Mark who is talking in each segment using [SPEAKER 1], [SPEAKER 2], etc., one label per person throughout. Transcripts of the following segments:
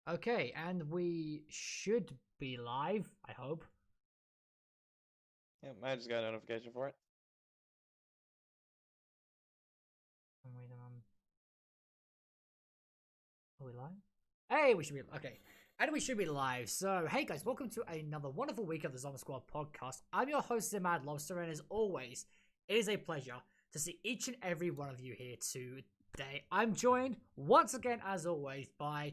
[SPEAKER 1] Okay, and we should be live, I hope.
[SPEAKER 2] Yep, I just got a notification for it.
[SPEAKER 1] Wait, are we live? Hey, we should be okay. And we should be live. So, hey guys, welcome to another wonderful week of the ZombSquad Podcast. I'm your host, ZeMadLobster, and as always, it is a pleasure to see each and every one of you here today. I'm joined once again, as always, by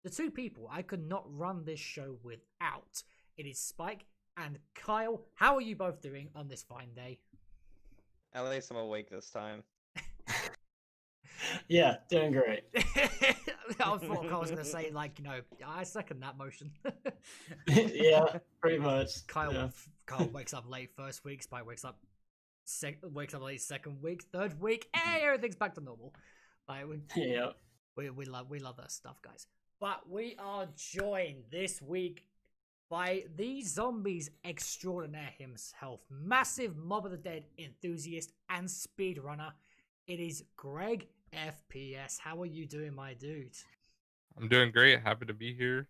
[SPEAKER 1] the two people I could not run this show without. It is Spike and Kyle. How are you both doing on this fine day?
[SPEAKER 2] At least I'm awake this time.
[SPEAKER 3] Yeah, doing great.
[SPEAKER 1] I thought I was going to say, I second that motion.
[SPEAKER 3] Yeah, pretty much.
[SPEAKER 1] Kyle wakes up late first week. Spike wakes up late second week. Third week, hey, everything's back to normal. We love that stuff, guys. But we are joined this week by the Zombies Extraordinaire himself, massive Mob of the Dead enthusiast and speedrunner. It is GregFPS. How are you doing, my dude?
[SPEAKER 4] I'm doing great. Happy to be here.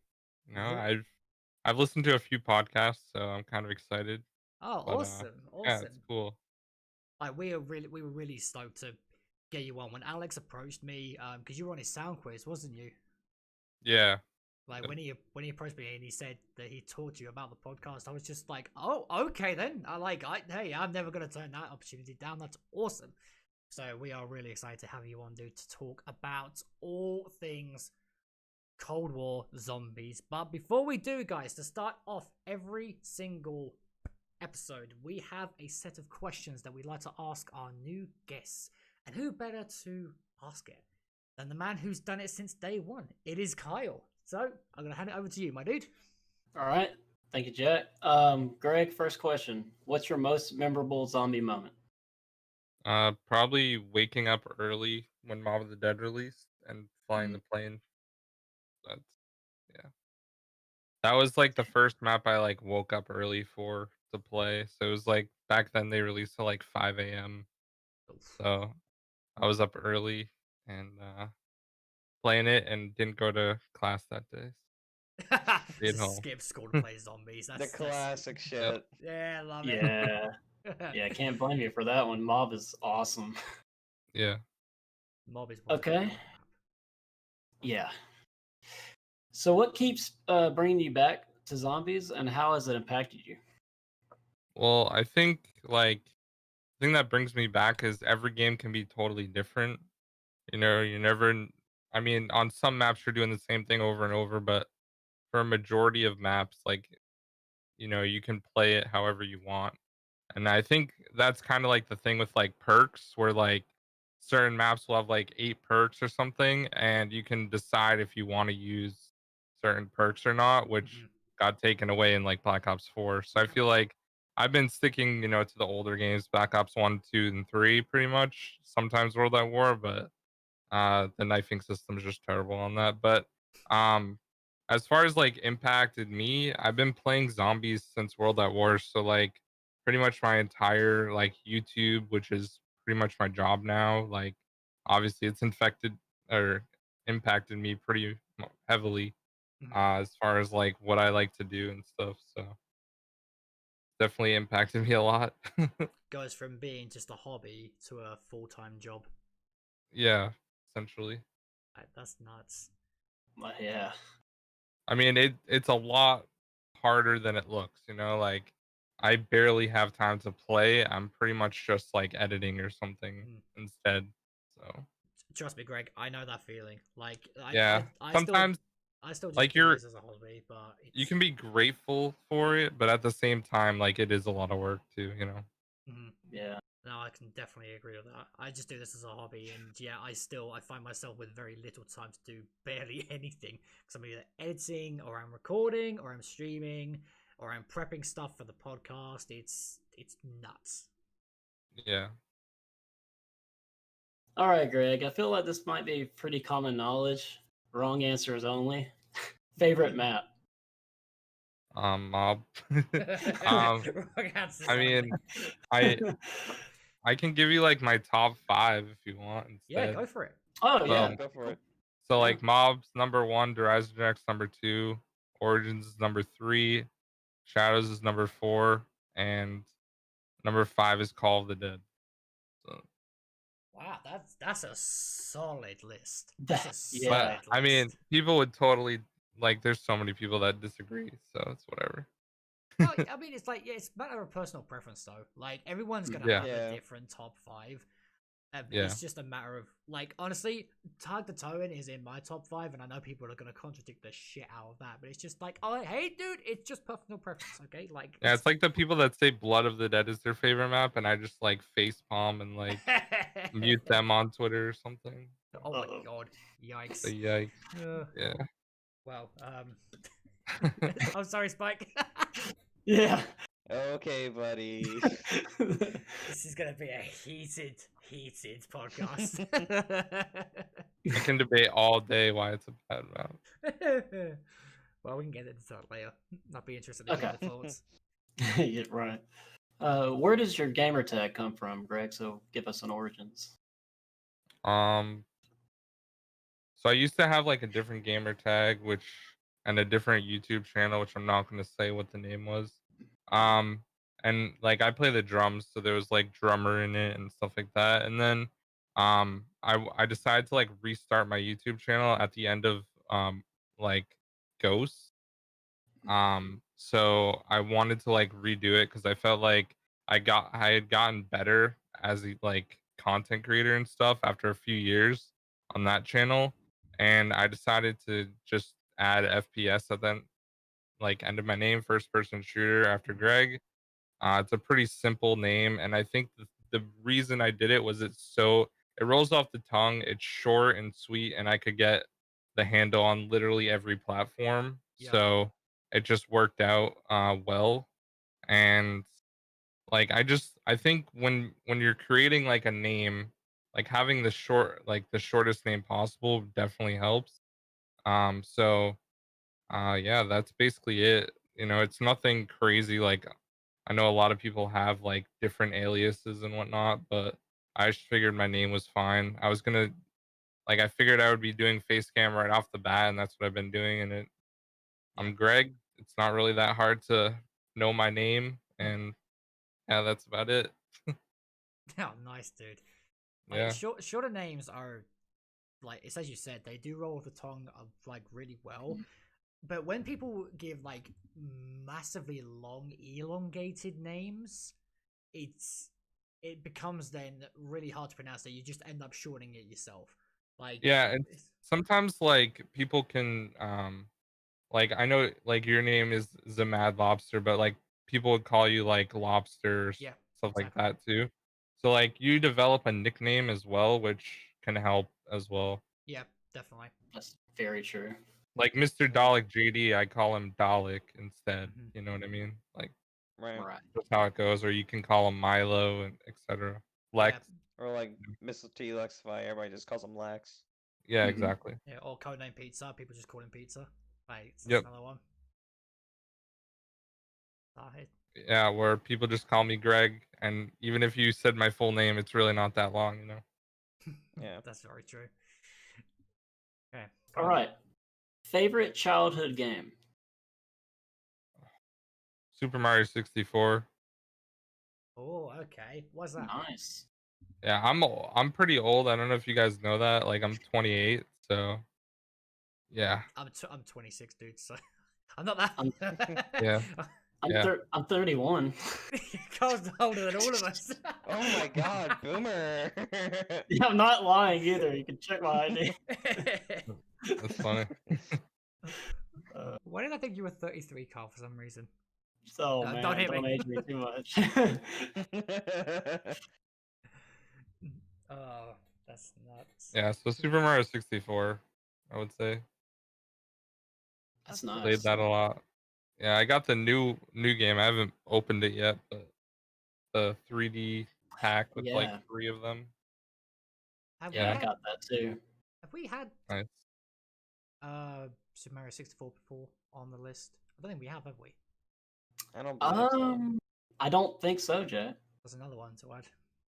[SPEAKER 4] I've listened to a few podcasts, so I'm kind of excited.
[SPEAKER 1] Oh, but, awesome!
[SPEAKER 4] Yeah, it's cool.
[SPEAKER 1] Like we were really stoked to get you on when Alex approached me, because you were on his sound quiz, wasn't you?
[SPEAKER 4] Yeah.
[SPEAKER 1] Like when he approached me and he said that he taught you about the podcast, I was just like, oh, okay then. Hey, I'm never gonna turn that opportunity down. That's awesome. So we are really excited to have you on, dude, to talk about all things Cold War zombies. But before we do, guys, to start off every single episode, we have a set of questions that we'd like to ask our new guests. And who better to ask it than the man who's done it since day one? It is Kyle. So I'm going to hand it over to you, my dude.
[SPEAKER 3] All right. Thank you, Jack. Greg, first question. What's your most memorable zombie moment?
[SPEAKER 4] Probably waking up early when Mob of the Dead released and flying the plane. That was like the first map I woke up early to play. So it was like back then they released at like 5 a.m. So I was up early and playing it and didn't go to class that day.
[SPEAKER 1] Skip school to play zombies. That's
[SPEAKER 2] the classic shit.
[SPEAKER 1] Yeah, I love it.
[SPEAKER 3] Yeah. Yeah, I can't blame you for that one. Mob is awesome.
[SPEAKER 4] Yeah.
[SPEAKER 1] Mob is
[SPEAKER 3] okay. Yeah. So what keeps bringing you back to zombies, and how has it impacted you?
[SPEAKER 4] Well, I think the thing that brings me back is every game can be totally different. You know, you're never. I mean, on some maps you're doing the same thing over and over, but for a majority of maps, you can play it however you want. And I think that's kind of like the thing with perks, where certain maps will have 8 perks or something, and you can decide if you want to use certain perks or not, which got taken away in Black Ops 4. So I feel like I've been sticking, to the older games, Black Ops 1, 2, and 3 pretty much. Sometimes World at War, but the knifing system is just terrible on that. But as far as impacted me, I've been playing zombies since World at War, so pretty much my entire YouTube, which is pretty much my job now. Obviously it's impacted me pretty heavily as far as what I like to do and stuff. So definitely impacted me a lot.
[SPEAKER 1] Goes from being just a hobby to a full-time job.
[SPEAKER 4] Yeah, essentially.
[SPEAKER 1] That's nuts.
[SPEAKER 3] Yeah.
[SPEAKER 4] I mean, it's a lot harder than it looks, I barely have time to play. I'm pretty much just editing or something instead. So
[SPEAKER 1] trust me, Greg, I know that feeling.
[SPEAKER 4] Sometimes
[SPEAKER 1] I still just do this as a hobby, but
[SPEAKER 4] you can be grateful for it, but at the same time, it is a lot of work too,
[SPEAKER 3] Yeah.
[SPEAKER 1] No, I can definitely agree with that. I just do this as a hobby, and yeah, I find myself with very little time to do barely anything, because I'm either editing, or I'm recording, or I'm streaming, or I'm prepping stuff for the podcast. It's nuts.
[SPEAKER 4] Yeah.
[SPEAKER 3] All right, Greg. I feel like this might be pretty common knowledge. Wrong answers only. Favorite map?
[SPEAKER 4] Mob. I mean, I can give you my top 5 if you want instead.
[SPEAKER 1] Yeah, go for it.
[SPEAKER 3] Oh yeah,
[SPEAKER 2] go for it.
[SPEAKER 4] So like Mobs number 1, Derision number 2, Origins is number 3, Shadows is number 4, and number 5 is Call of the Dead. So,
[SPEAKER 1] Wow, that's a solid list.
[SPEAKER 3] That-
[SPEAKER 1] That's a
[SPEAKER 3] yeah.
[SPEAKER 1] solid
[SPEAKER 4] but
[SPEAKER 1] list.
[SPEAKER 4] I mean, people would totally like. There's so many people that disagree, so it's whatever.
[SPEAKER 1] Well, I mean, it's like it's a matter of personal preference, though. Like everyone's gonna
[SPEAKER 4] Yeah.
[SPEAKER 1] have
[SPEAKER 2] Yeah.
[SPEAKER 1] a different top 5.
[SPEAKER 4] Yeah.
[SPEAKER 1] It's just a matter of like, honestly, Tag the Towing is in my top 5, and I know people are gonna contradict the shit out of that, but it's just like, oh, hey, dude, it's just personal preference, okay? Like,
[SPEAKER 4] Yeah, it's like the people that say Blood of the Dead is their favorite map, and I just like face palm and like mute them on Twitter or something.
[SPEAKER 1] Oh my
[SPEAKER 3] Uh-oh.
[SPEAKER 1] god, yikes!
[SPEAKER 4] So yikes. Yeah.
[SPEAKER 1] Well, I'm sorry, Spike.
[SPEAKER 3] Yeah.
[SPEAKER 2] Okay, buddy.
[SPEAKER 1] This is gonna be a heated podcast.
[SPEAKER 4] I can debate all day why it's a bad map.
[SPEAKER 1] Well, we can get into that later. I'd be interested in hearing
[SPEAKER 3] Okay.
[SPEAKER 1] the thoughts.
[SPEAKER 3] Yeah, right. Where does your gamer tag come from, Greg? So give us an origins.
[SPEAKER 4] So I used to have like a different gamer tag, and a different YouTube channel, which I'm not gonna say what the name was. And like I play the drums, so there was like drummer in it and stuff like that. And then I decided to like restart my YouTube channel at the end of like Ghosts. So I wanted to like redo it because I felt like I had gotten better as a like content creator and stuff after a few years on that channel, and I decided to just add FPS at the like end of my name, first person shooter after Greg. It's a pretty simple name, and I think the reason I did it was it rolls off the tongue, it's short and sweet, and I could get the handle on literally every platform.
[SPEAKER 1] Yeah.
[SPEAKER 4] So it just worked out well. And like I think when you're creating like a name, like having the shortest name possible definitely helps. So yeah, that's basically it. It's nothing crazy. Like I know a lot of people have like different aliases and whatnot, but I just figured my name was fine. I figured I would be doing face cam right off the bat, and that's what I've been doing. And I'm Greg. It's not really that hard to know my name, and yeah, that's about it.
[SPEAKER 1] Oh, nice, dude. Like,
[SPEAKER 4] Yeah.
[SPEAKER 1] shorter names are like, it's as you said, they do roll off the tongue like really well. But when people give like massively long, elongated names, it becomes then really hard to pronounce. That you just end up shortening it yourself. Like,
[SPEAKER 4] Yeah, and sometimes like people can like I know like your name is ZeMadLobster, but like people would call you like Lobster,
[SPEAKER 1] Yeah,
[SPEAKER 4] stuff like
[SPEAKER 1] exactly.
[SPEAKER 4] that too. So like you develop a nickname as well, which can help as well.
[SPEAKER 1] Yeah, definitely.
[SPEAKER 3] That's very true.
[SPEAKER 4] Like Mr. Dalek JD, I call him Dalek instead.
[SPEAKER 1] Mhm.
[SPEAKER 4] You know what I mean? Like
[SPEAKER 2] Right.
[SPEAKER 3] Right.
[SPEAKER 4] that's how it goes. Or you can call him Milo and etc. Lex.
[SPEAKER 2] Or like Mr. T Lexify, everybody just calls him Lex.
[SPEAKER 4] Yeah,
[SPEAKER 3] Mhm.
[SPEAKER 4] exactly.
[SPEAKER 1] Yeah, or codename Pizza. People just call him Pizza. Like, that's
[SPEAKER 4] Yep.
[SPEAKER 1] another one.
[SPEAKER 4] Yeah, where people just call me Greg, and even if you said my full name, it's really not that long,
[SPEAKER 2] Yeah.
[SPEAKER 1] That's very true. Okay.
[SPEAKER 3] All right. Favorite childhood game?
[SPEAKER 4] Super Mario 64.
[SPEAKER 1] Oh, okay. What's that?
[SPEAKER 3] Nice.
[SPEAKER 4] Yeah, I'm pretty old. I don't know if you guys know that. Like I'm 28, so yeah.
[SPEAKER 1] I'm 26, dude. So I'm not that.
[SPEAKER 4] Yeah.
[SPEAKER 3] I'm 31.
[SPEAKER 1] Carl's older than all of us.
[SPEAKER 2] Oh my god, boomer!
[SPEAKER 3] Yeah, I'm not lying either. You can check my ID.
[SPEAKER 4] That's funny.
[SPEAKER 1] Why did I think you were 33, Carl, for some reason?
[SPEAKER 3] So
[SPEAKER 1] No,
[SPEAKER 3] man,
[SPEAKER 1] don't hit
[SPEAKER 3] don't
[SPEAKER 1] me.
[SPEAKER 3] age me too much.
[SPEAKER 1] Oh, that's nuts.
[SPEAKER 4] Yeah, so Super Mario 64, I would say.
[SPEAKER 3] That's
[SPEAKER 1] Played
[SPEAKER 4] Played
[SPEAKER 3] nice.
[SPEAKER 4] that a lot. Yeah, I got the new game. I haven't opened it yet, but the 3D pack with
[SPEAKER 3] Yeah.
[SPEAKER 4] like 3 of them.
[SPEAKER 1] Have
[SPEAKER 3] Yeah,
[SPEAKER 1] we
[SPEAKER 3] I
[SPEAKER 1] had,
[SPEAKER 3] got that too.
[SPEAKER 1] have we had
[SPEAKER 4] Nice.
[SPEAKER 1] Super Mario 64 before on the list? I don't think we have we?
[SPEAKER 2] I don't believe so.
[SPEAKER 3] I don't think so, Jay.
[SPEAKER 1] There's another one to add.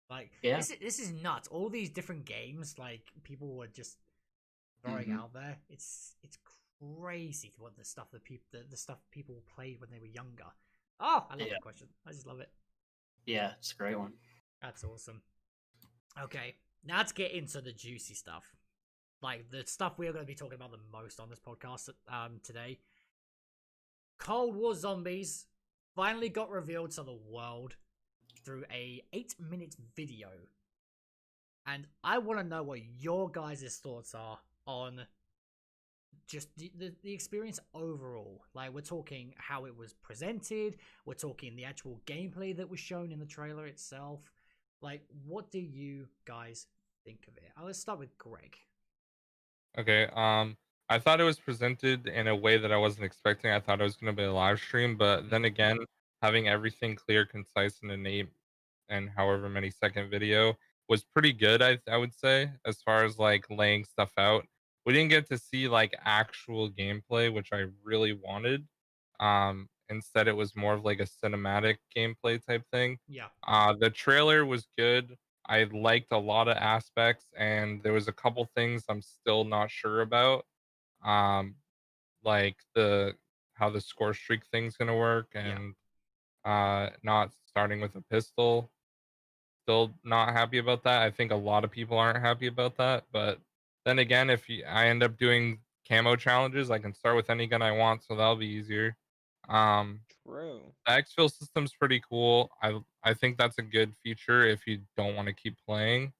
[SPEAKER 1] Like,
[SPEAKER 3] Yeah.
[SPEAKER 1] this is nuts. All these different games, like, people were just throwing
[SPEAKER 3] Mhm.
[SPEAKER 1] out there. It's crazy what the stuff that people played when they were younger. Oh, I love
[SPEAKER 3] Yeah.
[SPEAKER 1] that question. I just love it.
[SPEAKER 3] Yeah, it's a great one.
[SPEAKER 1] That's awesome. Okay, now let's get into the juicy stuff. Like the stuff we are going to be talking about the most on this podcast today. Cold War Zombies finally got revealed to the world through a 8-minute video. And I want to know what your guys' thoughts are on just the experience overall. Like, we're talking how it was presented, we're talking the actual gameplay that was shown in the trailer itself. Like, what do you guys think of it? Let's start with Greg.
[SPEAKER 4] Okay. I thought it was presented in a way that I wasn't expecting. I thought it was going to be a live stream, but then again, having everything clear, concise, in an 8 and however many second video was pretty good. I would say, as far as like laying stuff out. We didn't get to see like actual gameplay, which I really wanted. Instead, it was more of like a cinematic gameplay type thing.
[SPEAKER 1] Yeah.
[SPEAKER 4] The trailer was good. I liked a lot of aspects, and there was a couple things I'm still not sure about. Um, like the how the score streak thing's gonna work,
[SPEAKER 1] Yeah.
[SPEAKER 4] and not starting with a pistol. Still not happy about that. I think a lot of people aren't happy about that. But then again, I end up doing camo challenges, I can start with any gun I want, so that'll be easier. Um,
[SPEAKER 2] True.
[SPEAKER 4] the exfil system's pretty cool. I think that's a good feature if you don't want to keep playing.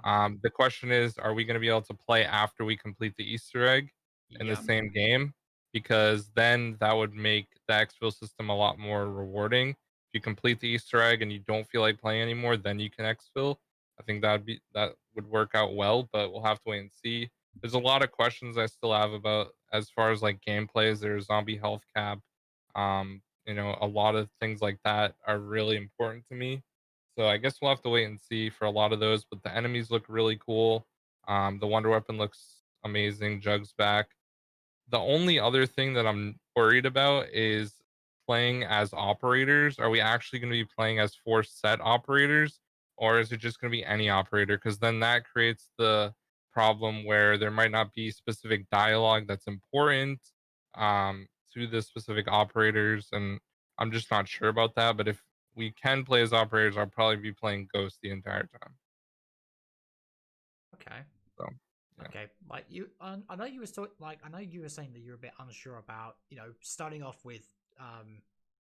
[SPEAKER 4] The question is, are we going to be able to play after we complete the Easter egg in the
[SPEAKER 1] Yeah.
[SPEAKER 4] same game? Because then that would make the exfil system a lot more rewarding. If you complete the Easter egg and you don't feel like playing anymore, then you can exfil. I think that would work out well, but we'll have to wait and see. There's a lot of questions I still have about as far as like gameplays. There's zombie health cap. A lot of things like that are really important to me. So I guess we'll have to wait and see for a lot of those. But the enemies look really cool. The wonder weapon looks amazing. Jug's back. The only other thing that I'm worried about is playing as operators. Are we actually going to be playing as 4 set operators, or is it just going to be any operator? Because then that creates the problem where there might not be specific dialogue that's important to the specific operators, and I'm just not sure about that. But if we can play as operators, I'll probably be playing Ghost the entire time.
[SPEAKER 1] Okay.
[SPEAKER 4] So, yeah.
[SPEAKER 1] Okay, like you, I know you were I know you were saying that you're a bit unsure about, starting off with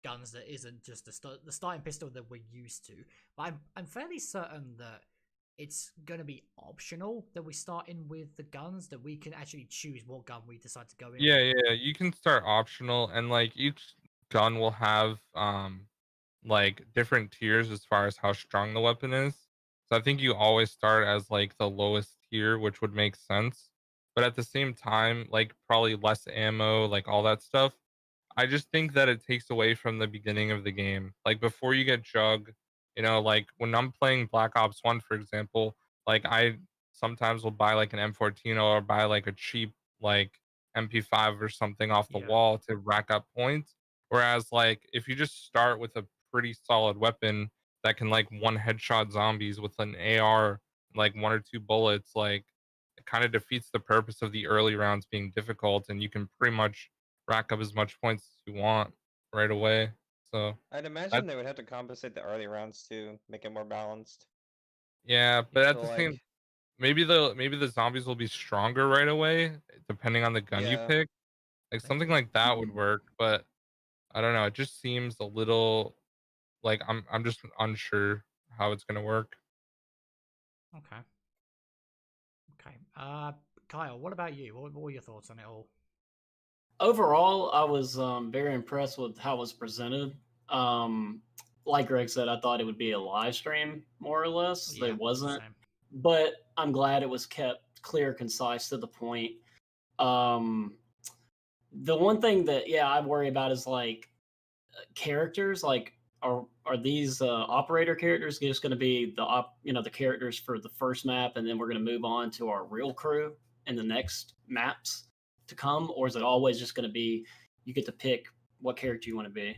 [SPEAKER 1] guns that isn't just the starting pistol that we're used to. But I'm fairly certain that it's gonna be optional that we start in with the guns, that we can actually choose what gun we decide to go in.
[SPEAKER 4] Yeah. You can start optional, and like each gun will have like different tiers as far as how strong the weapon is. So I think you always start as like the lowest tier, which would make sense. But at the same time, like probably less ammo, like all that stuff. I just think that it takes away from the beginning of the game. Like before you get Jug, like when I'm playing Black Ops 1, for example, like I sometimes will buy like an M14 or buy like a cheap like MP5 or something off the
[SPEAKER 1] Yeah.
[SPEAKER 4] wall to rack up points. Whereas like if you just start with a pretty solid weapon that can like one headshot zombies with an AR, like 1 or 2 bullets, like it kind of defeats the purpose of the early rounds being difficult, and you can pretty much rack up as much points as you want right away. So
[SPEAKER 2] I'd imagine
[SPEAKER 4] that
[SPEAKER 2] they would have to compensate the early rounds to make it more balanced.
[SPEAKER 4] yeah, but at
[SPEAKER 2] So
[SPEAKER 4] the
[SPEAKER 2] like,
[SPEAKER 4] same maybe the zombies will be stronger right away depending on the gun you
[SPEAKER 2] yeah,
[SPEAKER 4] pick. Like something
[SPEAKER 1] Maybe.
[SPEAKER 4] like that would work, but I don't know, it just seems a little like I'm just unsure how it's going to work.
[SPEAKER 1] Okay. Okay. Kyle, what about you? What were your thoughts on it all?
[SPEAKER 3] Overall, I was very impressed with how it was presented. Like Greg said, I thought it would be a live stream, more or less.
[SPEAKER 1] Yeah,
[SPEAKER 3] It wasn't.
[SPEAKER 1] same.
[SPEAKER 3] But I'm glad it was kept clear, concise, to the point. The one thing that, yeah, I worry about is like characters. Like, are these operator characters just going to be the characters for the first map, and then we're going to move on to our real crew in the next maps to come, or is it always just going to be you get to pick what character you want to be?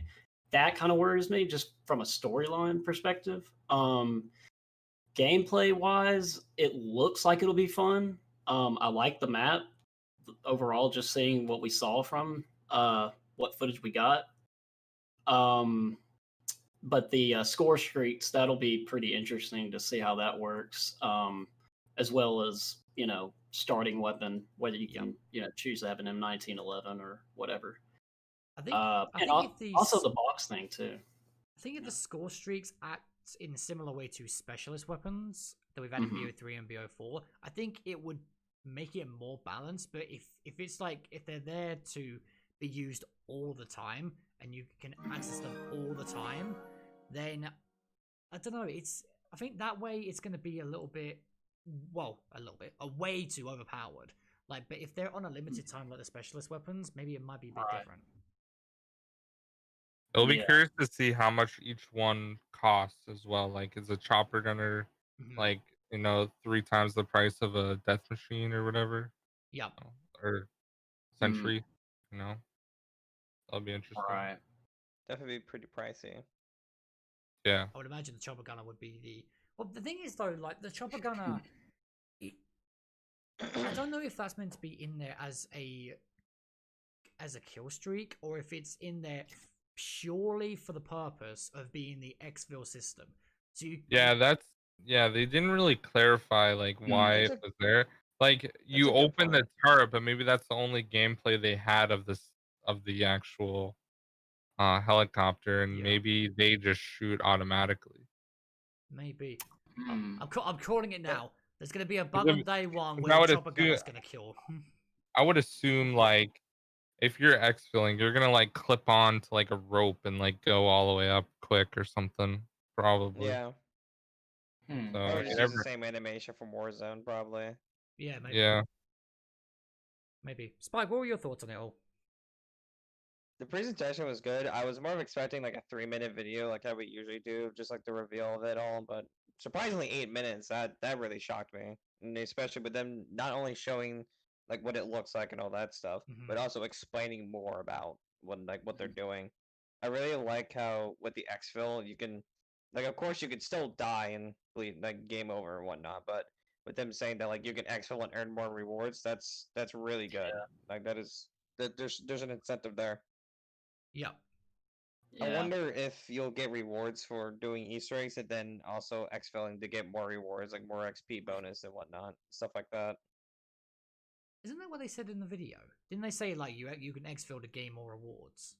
[SPEAKER 3] That kind of worries me, just from a storyline perspective. Gameplay wise, it looks like it'll be fun. I like the map. overall, just seeing what we saw from what footage we got. But the score streaks, that'll be pretty interesting to see how that works. As well as, starting weapon, whether you can, choose to have an M1911 or whatever.
[SPEAKER 1] I think if these
[SPEAKER 3] also the box thing too.
[SPEAKER 1] I think if the score streaks act in a similar way to specialist weapons that we've had in BO3 and BO4, I think it would make it more balanced. But if it's like, if they're there to be used all the time and you can access them all the time, then I don't know. I think that way it's going to be a way too overpowered. Like, but if they're on a limited time like the specialist weapons, maybe it might be a bit different.
[SPEAKER 4] It'll be curious to see how much each one costs as well. Like, is a chopper gunner like 3 times the price of a death machine or whatever?
[SPEAKER 1] Yeah.
[SPEAKER 4] Or sentry, that'll be interesting.
[SPEAKER 3] Right.
[SPEAKER 2] Definitely pretty pricey.
[SPEAKER 4] Yeah.
[SPEAKER 1] I would imagine the chopper gunner would be the. Well, the thing is though, like the chopper gunner, I don't know if that's meant to be in there as a kill streak or if it's in there purely for the purpose of being the exfil system. So
[SPEAKER 4] they didn't really clarify like why it was there. Like, you open the turret, but maybe that's the only gameplay they had of the actual helicopter, and maybe they just shoot automatically.
[SPEAKER 1] Maybe. I'm calling it now. There's going to be a bug on day one where the chopper gunner's going to kill.
[SPEAKER 4] I would assume, like, if you're exfilling, you're going to, like, clip on to, like, a rope and, like, go all the way up quick or something, probably.
[SPEAKER 2] Yeah.
[SPEAKER 4] So,
[SPEAKER 2] or just use the same animation from Warzone, probably.
[SPEAKER 1] Yeah, maybe.
[SPEAKER 4] Yeah.
[SPEAKER 1] Maybe. Spike, what were your thoughts on it all?
[SPEAKER 2] The presentation was good. I was more of expecting like a 3-minute video, like how we usually do, just like the reveal of it all. But surprisingly, 8 minutes. That really shocked me, and especially with them not only showing like what it looks like and all that stuff, but also explaining more about what they're doing. I really like how with the exfil you can, like, of course you could still die and bleed, like game over and whatnot, but with them saying that like you can exfil and earn more rewards, that's really good. Yeah. Like there's an incentive there.
[SPEAKER 1] Yeah.
[SPEAKER 2] I wonder if you'll get rewards for doing Easter eggs and then also exfilling to get more rewards, like more XP bonus and whatnot, stuff like that.
[SPEAKER 1] Isn't that what they said in the video? Didn't they say like you can exfil to gain more rewards?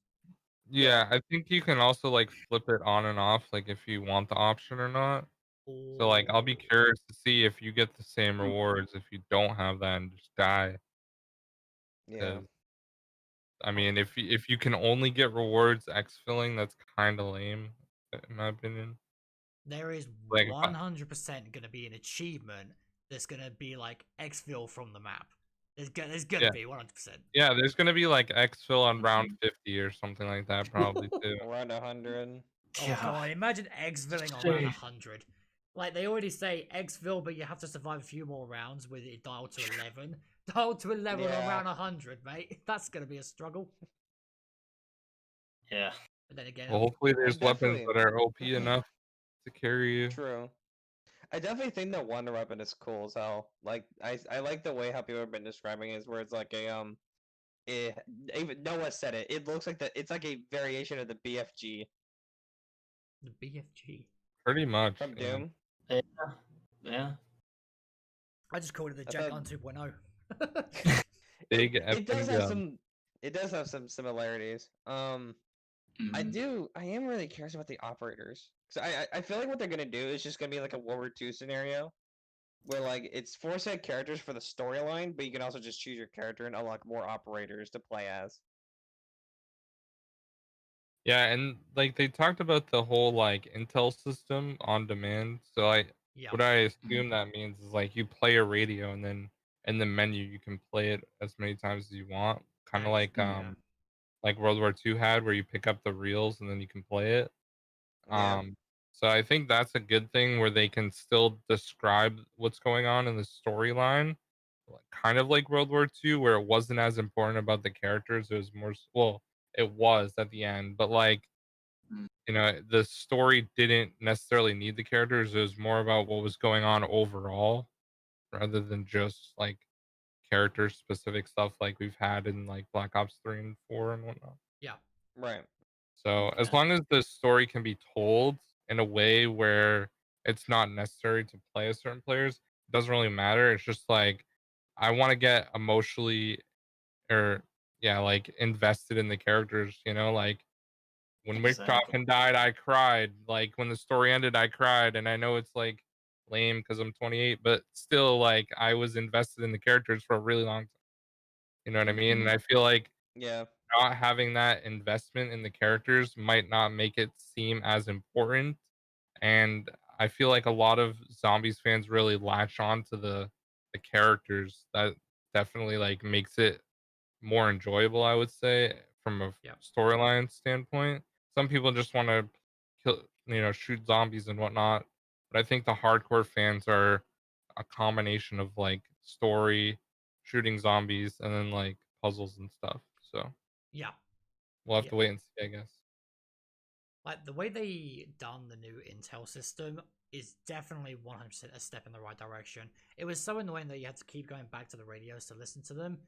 [SPEAKER 4] Yeah, I think you can also like flip it on and off, like if you want the option or not. So like I'll be curious to see if you get the same rewards if you don't have that and just die.
[SPEAKER 2] Yeah.
[SPEAKER 4] I mean, if you can only get rewards exfilling, that's kind of lame, in my opinion.
[SPEAKER 1] There is 100% going to be an achievement that's going to be like exfil from the map. There's going to be 100%.
[SPEAKER 4] Yeah, there's going to be like exfil on round 50 or something like that, probably too.
[SPEAKER 2] Around 100.
[SPEAKER 1] Oh god, imagine exfilling on round 100. Like they already say exfil, but you have to survive a few more rounds with it dialed to 11. Dialed to 11 on round 100, mate. That's going to be a struggle.
[SPEAKER 3] Yeah.
[SPEAKER 1] But then again,
[SPEAKER 4] well, hopefully there's weapons that are OP enough to carry you.
[SPEAKER 2] True. I definitely think that Wonder Weapon is cool as hell. Like I like the way how people have been describing it, is where it's like a even Noah said it. It looks like it's like a variation of the BFG.
[SPEAKER 1] The BFG.
[SPEAKER 4] Pretty much.
[SPEAKER 2] From Doom.
[SPEAKER 3] Yeah.
[SPEAKER 1] I just called it the Jack on 2.0.
[SPEAKER 4] Big
[SPEAKER 2] it does have some similarities. I am really curious about the operators. So I feel like what they're gonna do is just gonna be like a World War II scenario, where like it's 4 set characters for the storyline, but you can also just choose your character and unlock more operators to play as.
[SPEAKER 4] Yeah, and like they talked about the whole like intel system on demand. So what I assume that means is like you play a radio and then in the menu you can play it as many times as you want. Kind of like World War II had, where you pick up the reels and then you can play it. So I think that's a good thing, where they can still describe what's going on in the storyline, kind of like World War II, where it wasn't as important about the characters. It was more, it was at the end, but like, the story didn't necessarily need the characters. It was more about what was going on overall, rather than just like character specific stuff like we've had in like Black Ops 3 and 4 and whatnot.
[SPEAKER 1] Yeah.
[SPEAKER 2] Right.
[SPEAKER 4] So as
[SPEAKER 3] Yeah.
[SPEAKER 4] long as the story can be told in a way where it's not necessary to play as certain players, it doesn't really matter. It's just like I want to get emotionally or like invested in the characters, like when
[SPEAKER 3] Exactly.
[SPEAKER 4] Richthofen died, I cried. Like when the story ended, I cried. And I know it's like lame because I'm 28, but still like I was invested in the characters for a really long time. You know what I mean? And I feel like
[SPEAKER 2] Yeah.
[SPEAKER 4] not having that investment in the characters might not make it seem as important. And I feel like a lot of Zombies fans really latch on to the characters. That definitely like makes it more enjoyable, I would say, from a
[SPEAKER 1] Yeah.
[SPEAKER 4] storyline standpoint. Some people just want to kill, shoot zombies and whatnot. But I think the hardcore fans are a combination of like story, shooting zombies, and then like puzzles and stuff. So
[SPEAKER 1] Yeah.
[SPEAKER 4] we'll have
[SPEAKER 1] Yeah.
[SPEAKER 4] to wait and see, I guess.
[SPEAKER 1] Like the way they done the new Intel system is definitely 100% a step in the right direction. It was so annoying that you had to keep going back to the radios to listen to them.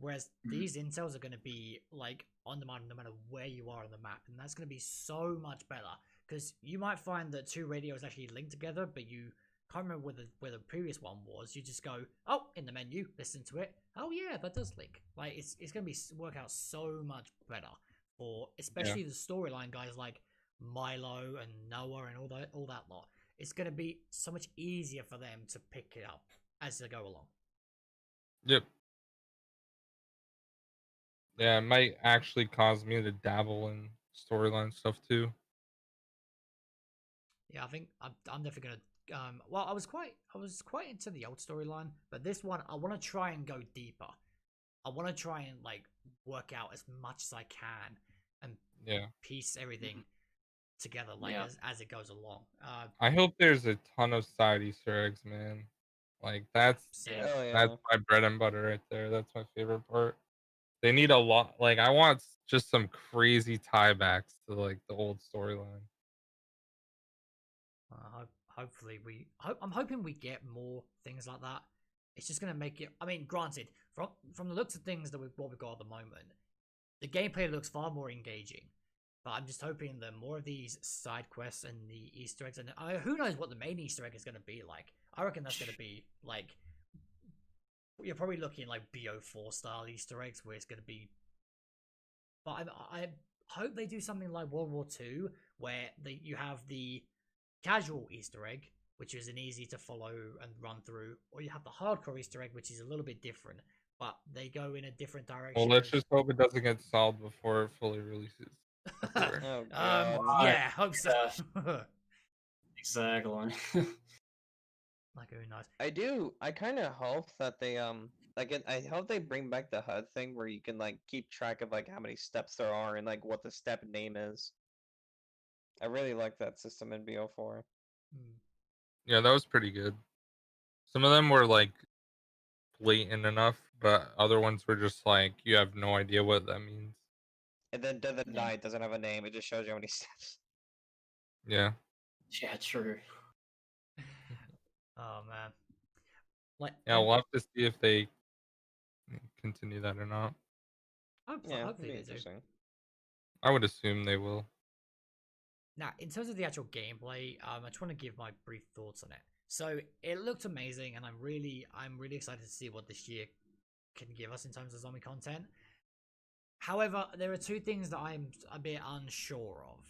[SPEAKER 1] Whereas these Intels are going to be like on demand no matter where you are on the map, and that's going to be so much better because you might find that two radios actually link together, but you can't remember where the previous one was. You just go, oh, in the menu, listen to it. Oh yeah, that does link. Like it's going to be work out so much better for especially the storyline guys like Milo and Noah and all that lot. It's going to be so much easier for them to pick it up as they go along.
[SPEAKER 4] Yep. Yeah, it might actually cause me to dabble in storyline stuff too.
[SPEAKER 1] Yeah, I think I'm definitely gonna. Well, I was quite into the old storyline, but this one I want to try and go deeper. I want to try and like work out as much as I can and piece everything together like as it goes along.
[SPEAKER 4] I hope there's a ton of side Easter eggs, man. Like that's
[SPEAKER 2] Yeah.
[SPEAKER 4] my bread and butter right there. That's my favorite part. They need a lot. Like I want just some crazy tiebacks to like the old storyline.
[SPEAKER 1] Hopefully I'm hoping we get more things like that. It's just gonna make it. I mean, granted, from the looks of things that what we've got at the moment, the gameplay looks far more engaging. But I'm just hoping that more of these side quests and the Easter eggs, and who knows what the main Easter egg is going to be like. I reckon that's going to be like, you're probably looking like BO4 style Easter eggs where it's going to be. But I hope they do something like World War II where you have the casual Easter egg, which is an easy to follow and run through, or you have the hardcore Easter egg, which is a little bit different, but they go in a different direction.
[SPEAKER 4] Well, let's just hope it doesn't get solved before it fully releases.
[SPEAKER 2] Oh god.
[SPEAKER 1] Yeah, hope so.
[SPEAKER 3] Exactly.
[SPEAKER 1] Like who knows?
[SPEAKER 2] I kind of hope that they I hope they bring back the HUD thing where you can like keep track of like how many steps there are and like what the step name is. I really like that system in BO4.
[SPEAKER 4] Yeah, that was pretty good. Some of them were like blatant enough, but other ones were just like you have no idea what that means.
[SPEAKER 2] And then Dead of Night doesn't have a name; it just shows you how many steps.
[SPEAKER 4] Yeah.
[SPEAKER 3] Yeah, true.
[SPEAKER 1] Oh man. Like
[SPEAKER 4] yeah, we'll have to see if they continue that or not.
[SPEAKER 1] Hopefully they do.
[SPEAKER 4] I would assume they will.
[SPEAKER 1] Now, in terms of the actual gameplay, I just want to give my brief thoughts on it. So it looked amazing, and I'm really excited to see what this year can give us in terms of zombie content. However, there are two things that I'm a bit unsure of.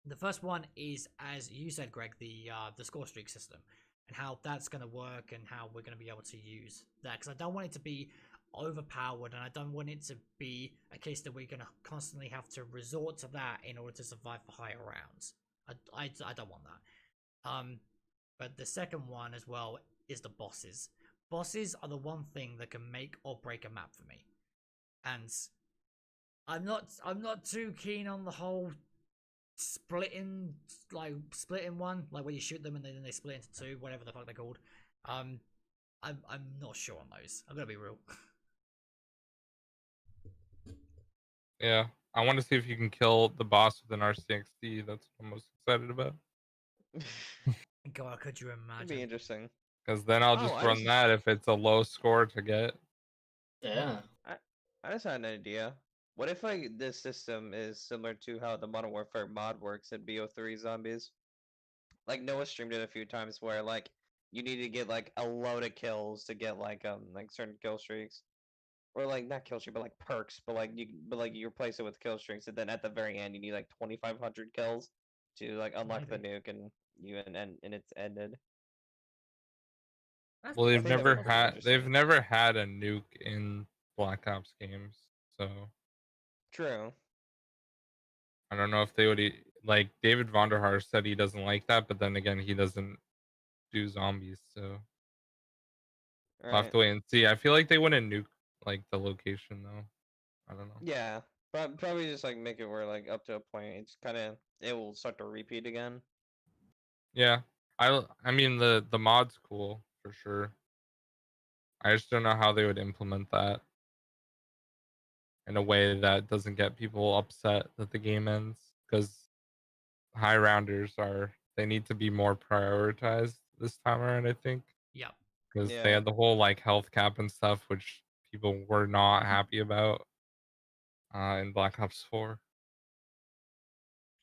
[SPEAKER 1] The first one is, as you said, Greg, the score streak system and how that's going to work and how we're going to be able to use that. Because I don't want it to be overpowered, and I don't want it to be a case that we're going to constantly have to resort to that in order to survive for higher rounds. I don't want that. But the second one as well is the bosses. Bosses are the one thing that can make or break a map for me, and I'm not too keen on the whole splitting one, like where you shoot them and then they split into two, whatever the fuck they're called. I'm not sure on those. I'm gonna be real.
[SPEAKER 4] Yeah, I want to see if you can kill the boss with an RCXD. That's what I'm most excited about.
[SPEAKER 1] God, could you imagine?
[SPEAKER 2] It'd be interesting.
[SPEAKER 4] Because then I'll
[SPEAKER 2] Oh,
[SPEAKER 4] just
[SPEAKER 2] I
[SPEAKER 4] run
[SPEAKER 2] just-
[SPEAKER 4] that if it's a low score to get.
[SPEAKER 3] Yeah.
[SPEAKER 2] I just had an idea. What if like this system is similar to how the Modern Warfare mod works in BO3 Zombies? Like Noah streamed it a few times where like you need to get like a load of kills to get like certain kill streaks. Or like not kill streak, but like perks, but you replace it with kill streaks, and then at the very end you need like 2,500 kills to like unlock the
[SPEAKER 1] Maybe.
[SPEAKER 2] nuke, and it's ended.
[SPEAKER 1] That's
[SPEAKER 4] Well,
[SPEAKER 2] I
[SPEAKER 4] they've
[SPEAKER 2] think that
[SPEAKER 4] never
[SPEAKER 2] would be
[SPEAKER 4] had
[SPEAKER 2] interesting.
[SPEAKER 4] a nuke in Black Ops games, so
[SPEAKER 2] True.
[SPEAKER 4] I don't know if they would like David Vonderhaar said he doesn't like that, but then again he doesn't do zombies, so we'll have
[SPEAKER 2] Right.
[SPEAKER 4] to wait and see. I feel like they wouldn't nuke like the location though. I don't know.
[SPEAKER 2] Yeah. Probably just like make it where like up to a point it's it will start to repeat again.
[SPEAKER 4] Yeah, I mean the mod's cool for sure. I just don't know how they would implement that in a way that doesn't get people upset that the game ends, because high rounders they need to be more prioritized this time around, I think,
[SPEAKER 1] Yep.
[SPEAKER 4] because they
[SPEAKER 2] Yeah.
[SPEAKER 4] had the whole like health cap and stuff, which people were not happy about in Black Ops 4.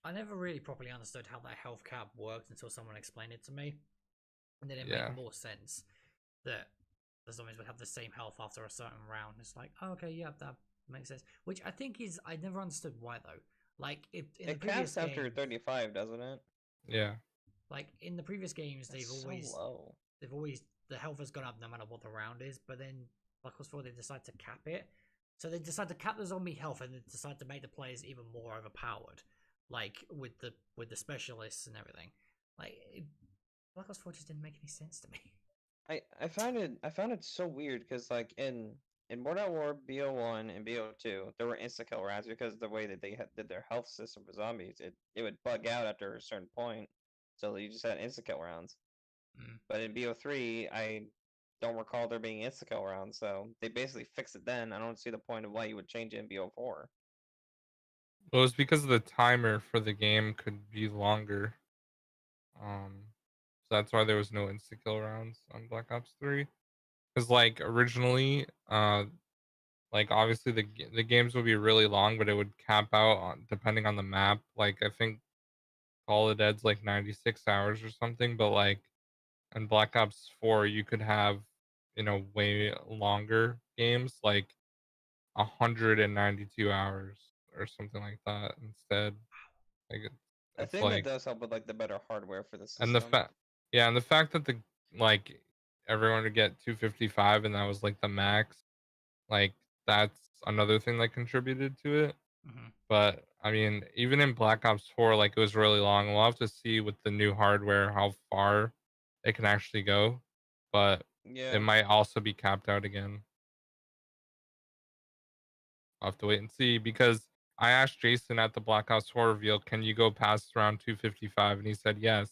[SPEAKER 1] I never really properly understood how that health cap worked until someone explained it to me. And then it
[SPEAKER 4] Yeah.
[SPEAKER 1] made more sense that the zombies would have the same health after a certain round. It's like, oh, okay, yeah, that makes sense. Which I think I never understood why though. Like in the
[SPEAKER 2] It
[SPEAKER 1] previous
[SPEAKER 2] caps after
[SPEAKER 1] games,
[SPEAKER 2] 35, doesn't it?
[SPEAKER 4] Yeah.
[SPEAKER 1] like in the previous games,
[SPEAKER 2] That's so low.
[SPEAKER 1] the health has gone up no matter what the round is. But then Black Ops 4 they decide to cap it. So they decide to cap the zombie health and they decide to make the players even more overpowered, like with the specialists and everything. Like Black Ops 4 just didn't make any sense to me.
[SPEAKER 2] I found it so weird because like in Modern War BO1 and BO2 there were insta kill rounds because the way that they did their health system for zombies it would bug out after a certain point, so you just had insta kill rounds.
[SPEAKER 1] Mm.
[SPEAKER 2] But in BO3 I don't recall there being insta kill rounds, so they basically fixed it then. I don't see the point of why you would change it in BO4.
[SPEAKER 4] Well, it was because the timer for the game could be longer. So that's why there was no insta kill rounds on Black Ops 3. Because like originally, like obviously the games would be really long, but it would cap out on depending on the map. Like I think Call of the Dead's like 96 hours or something, but like in Black Ops 4 you could have, way longer games, like 192 hours or something like that instead. Like
[SPEAKER 2] I
[SPEAKER 4] it's
[SPEAKER 2] think that
[SPEAKER 4] like,
[SPEAKER 2] does help with like the better hardware for the
[SPEAKER 4] and the
[SPEAKER 2] system.
[SPEAKER 4] fact, yeah, and the fact that like everyone would get 255 and that was like the max, like that's another thing that contributed to it.
[SPEAKER 1] Mm-hmm.
[SPEAKER 4] But I mean, even in Black Ops 4, like it was really long. We'll have to see with the new hardware how far it can actually go, but
[SPEAKER 2] Yeah.
[SPEAKER 4] it might also be capped out again. I'll have to wait and see, because I asked Jason at the Black Ops 4 reveal, can you go past round 255? And he said yes.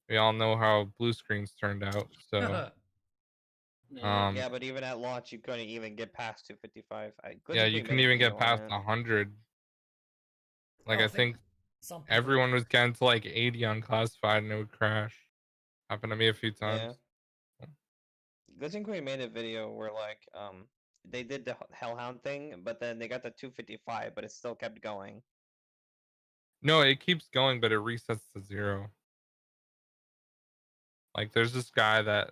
[SPEAKER 4] We all know how blue screens turned out. So,
[SPEAKER 3] Yeah.
[SPEAKER 2] Yeah, but even at launch you couldn't even get past 255.
[SPEAKER 4] yeah, you couldn't even get past
[SPEAKER 2] it.
[SPEAKER 4] 100. Like,
[SPEAKER 1] Oh,
[SPEAKER 4] I think
[SPEAKER 1] some people
[SPEAKER 4] everyone was getting to like 80 on classified and it would crash. Happened to me a few times.
[SPEAKER 2] Yeah. Glitching Queen made a video where like they did the Hellhound thing, but then they got the 255, but it still kept going.
[SPEAKER 4] No, it keeps going, but it resets to 0. Like, there's this guy that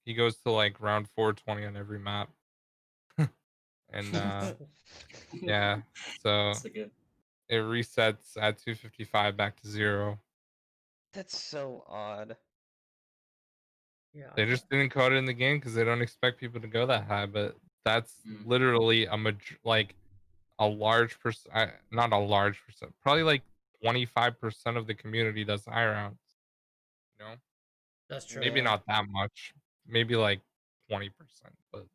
[SPEAKER 4] he goes to like round 420 on every map. And yeah, so
[SPEAKER 3] That's a good.
[SPEAKER 4] it resets at 255 back to 0.
[SPEAKER 2] That's so odd.
[SPEAKER 1] Yeah,
[SPEAKER 4] They just didn't code it in the game because they don't expect people to go that high. But that's
[SPEAKER 3] Mm.
[SPEAKER 4] literally a large percent, not a large percent, probably like 25% of the community does high rounds. You know,
[SPEAKER 1] that's true.
[SPEAKER 4] maybe
[SPEAKER 2] Yeah.
[SPEAKER 4] not that much, maybe like 20%. But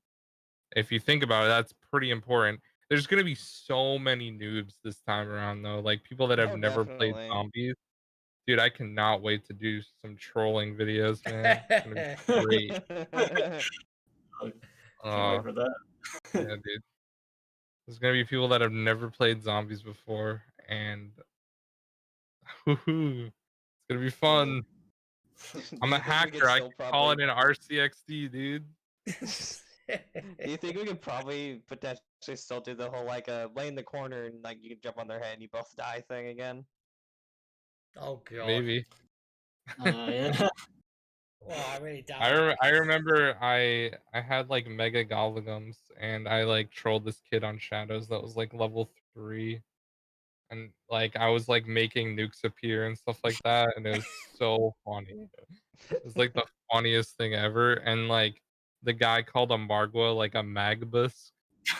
[SPEAKER 4] if you think about it, that's pretty important. There's gonna be so many noobs this time around, though. Like people that have
[SPEAKER 2] Oh,
[SPEAKER 4] never played
[SPEAKER 2] definitely.
[SPEAKER 4] zombies. Dude, I cannot wait to do some trolling videos, man. It's gonna be great.
[SPEAKER 3] Can't wait for that.
[SPEAKER 4] Yeah, dude. There's gonna be people that have never played zombies before, and it's gonna be fun. I'm
[SPEAKER 2] Do
[SPEAKER 4] a
[SPEAKER 2] you think we could
[SPEAKER 4] hacker. I
[SPEAKER 2] still
[SPEAKER 4] can call it
[SPEAKER 2] probably-
[SPEAKER 4] an RCXD, dude.
[SPEAKER 2] Do you think we could probably potentially still do the whole like lay in the corner and like you can jump on their head and you both die thing again?
[SPEAKER 1] Oh god.
[SPEAKER 4] Maybe.
[SPEAKER 3] Yeah.
[SPEAKER 1] Well, I really doubt.
[SPEAKER 4] I remember I had like mega golems and I like trolled this kid on shadows that was like level 3, and like I was like making nukes appear and stuff like that, and it was so funny. It was like the funniest thing ever, and like the guy called a Margwa like a Magbus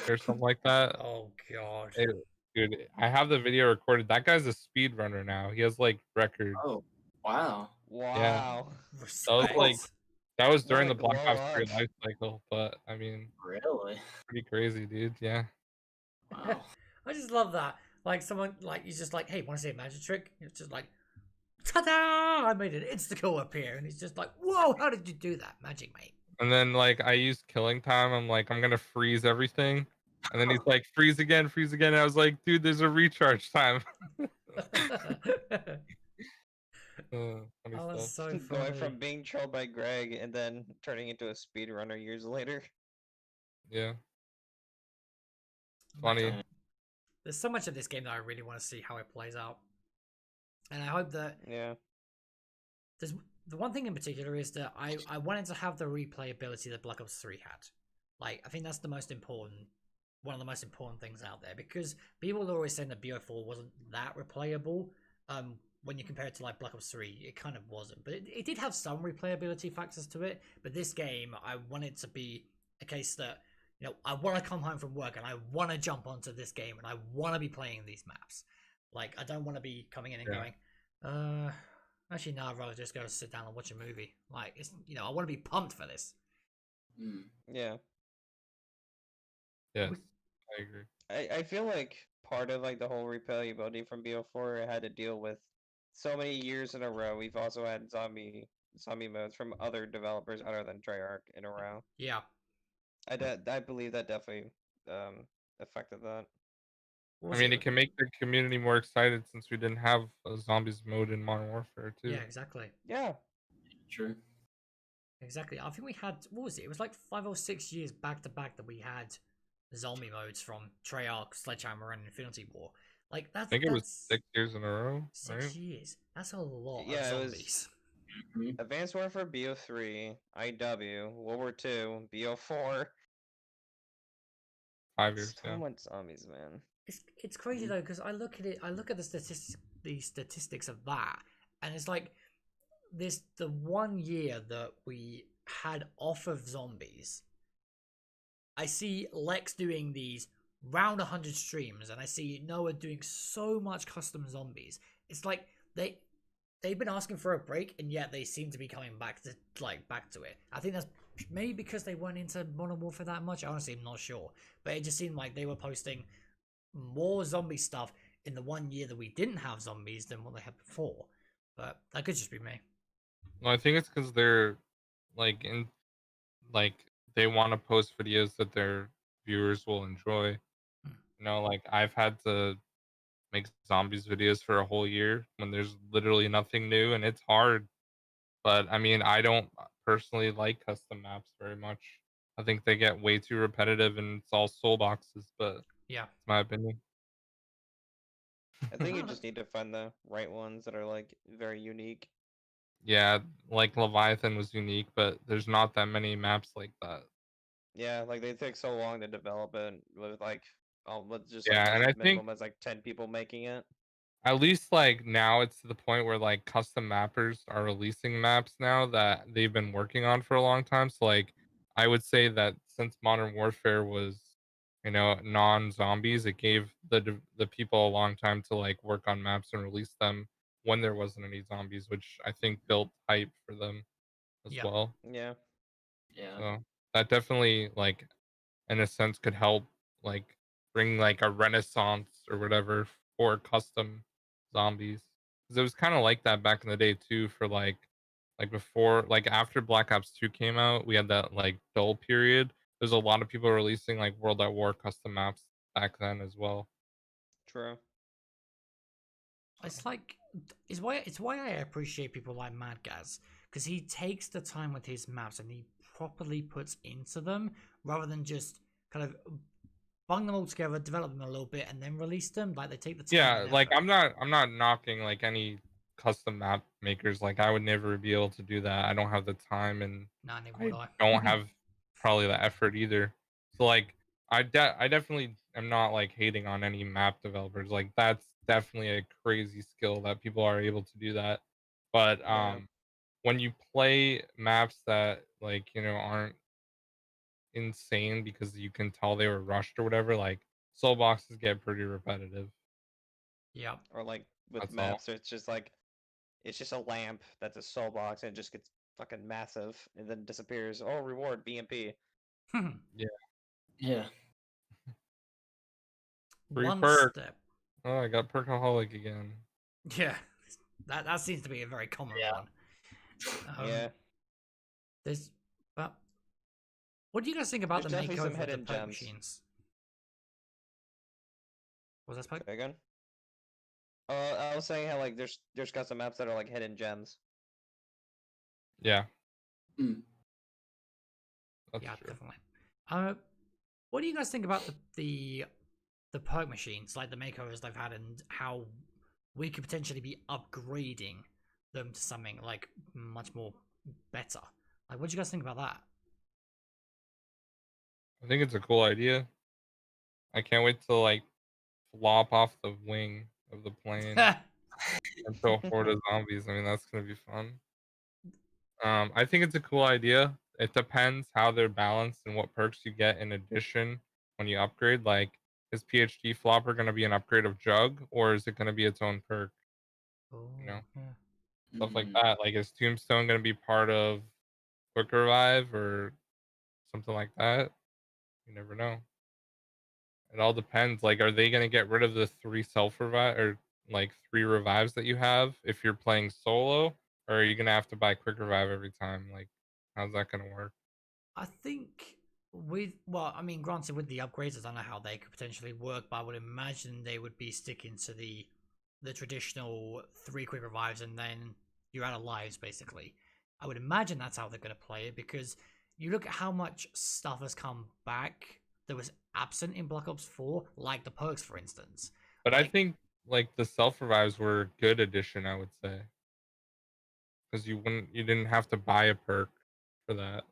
[SPEAKER 4] or something like that.
[SPEAKER 1] Oh god.
[SPEAKER 4] It- dude, I have the video recorded. That guy's a speedrunner now. He has like records.
[SPEAKER 3] Oh, wow.
[SPEAKER 2] Wow.
[SPEAKER 1] Respect.
[SPEAKER 4] like- That was during the
[SPEAKER 2] What a
[SPEAKER 4] Black
[SPEAKER 2] glow
[SPEAKER 4] Ops 3
[SPEAKER 2] up.
[SPEAKER 4] life cycle, but I mean,
[SPEAKER 3] Really?
[SPEAKER 4] pretty crazy, dude. Yeah.
[SPEAKER 3] Wow.
[SPEAKER 1] I just love that. Like someone like he's just like, hey, want to see a magic trick? It's just like, ta-da! I made an insta-kill appear, and he's just like, whoa, how did you do that, magic mate?
[SPEAKER 4] And then like I used killing time. I'm like, I'm gonna freeze everything. And then he's like, freeze again, freeze again. And I was like, dude, there's a recharge time. Funny
[SPEAKER 1] Oh, that's
[SPEAKER 4] stuff.
[SPEAKER 1] so
[SPEAKER 2] Going
[SPEAKER 1] funny.
[SPEAKER 2] from being trolled by Greg and then turning into a speedrunner years later.
[SPEAKER 4] Yeah.
[SPEAKER 1] But,
[SPEAKER 4] Funny.
[SPEAKER 1] there's so much of this game that I really want to see how it plays out, and I hope that
[SPEAKER 2] Yeah.
[SPEAKER 1] there's the one thing in particular is that I wanted to have the replayability that Black Ops 3 had. Like, I think that's the most important, one of the most important things out there, because people are always saying that BO4 wasn't that replayable. When you compare it to like Black Ops 3, it kind of wasn't, but it did have some replayability factors to it. But this game, I want it to be a case that, you know, I want to come home from work and I want to jump onto this game and I want to be playing these maps. Like, I don't want to be coming in and going, actually, no, I'd rather just go sit down and watch a movie. Like, it's, you know, I want to be pumped for this.
[SPEAKER 3] Hmm.
[SPEAKER 2] Yeah.
[SPEAKER 4] Yes. I agree.
[SPEAKER 2] I feel like part of like the whole replayability from BO4 had to deal with so many years in a row. We've also had zombie modes from other developers other than Treyarch in a row.
[SPEAKER 1] Yeah.
[SPEAKER 2] I believe that definitely affected that.
[SPEAKER 1] What was
[SPEAKER 4] I mean,
[SPEAKER 1] it?
[SPEAKER 4] it can make the community more excited since we didn't have a zombies mode in Modern Warfare too.
[SPEAKER 1] Yeah, exactly.
[SPEAKER 2] Yeah.
[SPEAKER 3] True.
[SPEAKER 1] Exactly. I think we had, what was it? It was like 5 or 6 years back to back that we had zombie modes from Treyarch, Sledgehammer, and Infinity War. Like, that's,
[SPEAKER 4] I think it was
[SPEAKER 1] that's
[SPEAKER 4] 6 years in a row,
[SPEAKER 1] 6
[SPEAKER 4] right?
[SPEAKER 1] years. That's a lot
[SPEAKER 2] Yeah,
[SPEAKER 1] of
[SPEAKER 2] it was-
[SPEAKER 1] zombies.
[SPEAKER 3] Mhm.
[SPEAKER 2] Advanced Warfare BO3, IW, World War II, BO4.
[SPEAKER 4] 5 years,
[SPEAKER 2] So
[SPEAKER 4] yeah.
[SPEAKER 2] much zombies, man.
[SPEAKER 1] It's crazy though, because I look at it, I look at the statistics of that, and it's like this the 1 year that we had off of zombies. I see Lex doing these round 100 streams, and I see Noah doing so much custom zombies. It's like they've been asking for a break, and yet they seem to be coming back to it. I think that's maybe because they weren't into Modern Warfare that much. Honestly, I'm not sure, but it just seemed like they were posting more zombie stuff in the 1 year that we didn't have zombies than what they had before. But that could just be me.
[SPEAKER 4] Well, I think it's because they're like they want to post videos that their viewers will enjoy.
[SPEAKER 1] Hmm.
[SPEAKER 4] You know, like I've had to make zombies videos for a whole year when there's literally nothing new, and it's hard. But I mean, I don't personally like custom maps very much. I think they get way too repetitive, and it's all soul boxes. But
[SPEAKER 1] Yeah.
[SPEAKER 4] it's my opinion.
[SPEAKER 2] I think you just need to find the right ones that are like very unique.
[SPEAKER 4] Yeah, like Leviathan was unique, but there's not that many maps like that.
[SPEAKER 2] Yeah, like they take so long to develop it with like let's just
[SPEAKER 4] Yeah,
[SPEAKER 2] like
[SPEAKER 4] and
[SPEAKER 2] as
[SPEAKER 4] I think
[SPEAKER 2] minimum as like 10 people making it.
[SPEAKER 4] at least like now it's to the point where like custom mappers are releasing maps now that they've been working on for a long time. So like I would say that since Modern Warfare was, you know, non-zombies, it gave the people a long time to like work on maps and release them when there wasn't any zombies, which I think built hype for them as
[SPEAKER 1] Yeah.
[SPEAKER 4] well.
[SPEAKER 2] Yeah.
[SPEAKER 3] Yeah.
[SPEAKER 4] So that definitely like in a sense could help like bring like a renaissance or whatever for custom zombies, because it was kind of like that back in the day too, for like before, like after Black Ops 2 came out, we had that like dull period. There's a lot of people releasing like World at War custom maps back then as well.
[SPEAKER 2] True.
[SPEAKER 1] It's like it's why I appreciate people like Mad Gaz, because he takes the time with his maps and he properly puts into them rather than just kind of bung them all together, develop them a little bit, and then release them. Like they take the time.
[SPEAKER 4] Yeah,
[SPEAKER 1] and
[SPEAKER 4] like
[SPEAKER 1] effort.
[SPEAKER 4] I'm not knocking like any custom map makers. Like I would never be able to do that. I don't have the time, and
[SPEAKER 1] Nah, neither
[SPEAKER 4] I
[SPEAKER 1] would I.
[SPEAKER 4] don't have probably the effort either. So like I definitely am not like hating on any map developers. Like that's definitely a crazy skill that people are able to do that. But
[SPEAKER 2] Yeah.
[SPEAKER 4] when you play maps that like, aren't insane because you can tell they were rushed or whatever, like soul boxes get pretty repetitive.
[SPEAKER 1] Yeah.
[SPEAKER 2] Or like with
[SPEAKER 4] That's all.
[SPEAKER 2] maps, it's just like it's just a lamp that's a soul box and it just gets fucking massive and then disappears. Oh, reward BMP.
[SPEAKER 3] Yeah.
[SPEAKER 4] Free
[SPEAKER 1] One
[SPEAKER 4] perk.
[SPEAKER 1] step.
[SPEAKER 4] Oh, I got perkaholic again.
[SPEAKER 1] Yeah, that seems to be a very common
[SPEAKER 3] Yeah.
[SPEAKER 1] one.
[SPEAKER 2] Yeah.
[SPEAKER 1] There's, but what do you guys think about
[SPEAKER 2] There's
[SPEAKER 1] the
[SPEAKER 2] definitely some
[SPEAKER 1] makeover of the
[SPEAKER 2] hidden
[SPEAKER 1] perk
[SPEAKER 2] gems.
[SPEAKER 1] machines? Was that Spike?
[SPEAKER 2] Say again? I was saying how like there's got some maps that are like hidden gems.
[SPEAKER 4] Yeah.
[SPEAKER 3] Mm.
[SPEAKER 4] That's
[SPEAKER 1] Yeah,
[SPEAKER 4] true.
[SPEAKER 1] definitely. What do you guys think about the perk machines, like the makeovers they've had, and how we could potentially be upgrading them to something like much more better? Like, what do you guys think about that?
[SPEAKER 4] I think it's a cool idea. I can't wait to like flop off the wing of the plane and throw a horde of zombies. I mean, that's gonna be fun. I think it's a cool idea. It depends how they're balanced and what perks you get in addition when you upgrade. Like, is PhD Flopper gonna be an upgrade of Jug, or is it gonna be its own perk?
[SPEAKER 1] Oh,
[SPEAKER 4] Yeah.
[SPEAKER 1] yeah.
[SPEAKER 4] Stuff like that. Like, is Tombstone gonna be part of Quick Revive or something like that? You never know. It all depends. Like, are they gonna get rid of the 3 self revive or like 3 revives that you have if you're playing solo, or are you gonna have to buy quick revive every time? Like, how's that gonna work?
[SPEAKER 1] I think I mean, granted, with the upgrades, I don't know how they could potentially work, but I would imagine they would be sticking to the traditional 3 quick revives and then you're out of lives, basically. I would imagine that's how they're going to play it, because you look at how much stuff has come back that was absent in Black Ops 4, like the perks, for instance.
[SPEAKER 4] But I
[SPEAKER 1] Like,
[SPEAKER 4] think like the self revives were a good addition, I would say, because you didn't have to buy a perk for that.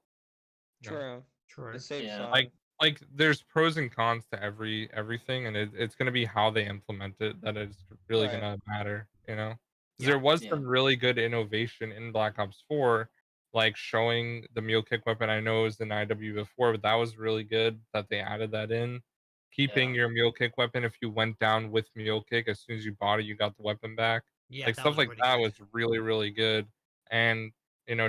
[SPEAKER 4] No.
[SPEAKER 2] True.
[SPEAKER 1] true.
[SPEAKER 2] It saves
[SPEAKER 3] Yeah.
[SPEAKER 2] time.
[SPEAKER 4] Like there's pros and cons to everything, and it's gonna be how they implement it that is really
[SPEAKER 2] Right.
[SPEAKER 4] gonna matter, you know. 'Cause
[SPEAKER 1] Yeah,
[SPEAKER 4] there was
[SPEAKER 3] yeah.
[SPEAKER 4] some really good innovation in Black Ops 4, like showing the mule kick weapon. I know it was in IW before, but that was really good that they added that in. Keeping your mule kick weapon, if you went down with mule kick, as soon as you bought it, you got the weapon back.
[SPEAKER 1] Yeah,
[SPEAKER 4] Like
[SPEAKER 1] that
[SPEAKER 4] stuff
[SPEAKER 1] was
[SPEAKER 4] like
[SPEAKER 1] really
[SPEAKER 4] that
[SPEAKER 1] good.
[SPEAKER 4] was really, really good. And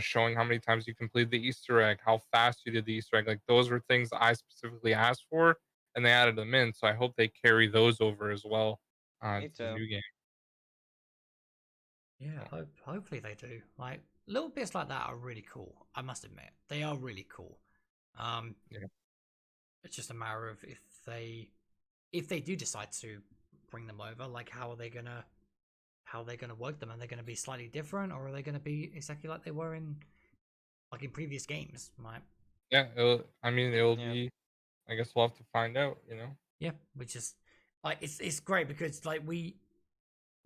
[SPEAKER 4] showing how many times you completed the Easter egg, how fast you did the Easter egg. Like those were things I specifically asked for, and they added them in. So I hope they carry those over as well
[SPEAKER 2] Me
[SPEAKER 4] to the
[SPEAKER 2] too.
[SPEAKER 4] new game.
[SPEAKER 1] Yeah, hopefully they do. Like, little bits like that are really cool. I must admit, they are really cool.
[SPEAKER 4] Yeah.
[SPEAKER 1] It's just a matter of if they do decide to bring them over, like how are they gonna work them? Are they gonna be slightly different, or are they gonna be exactly like they were in previous games? Right?
[SPEAKER 4] Yeah, it'll
[SPEAKER 2] Yeah.
[SPEAKER 4] be. I guess we'll have to find out.
[SPEAKER 1] Yeah, which is like it's great because like we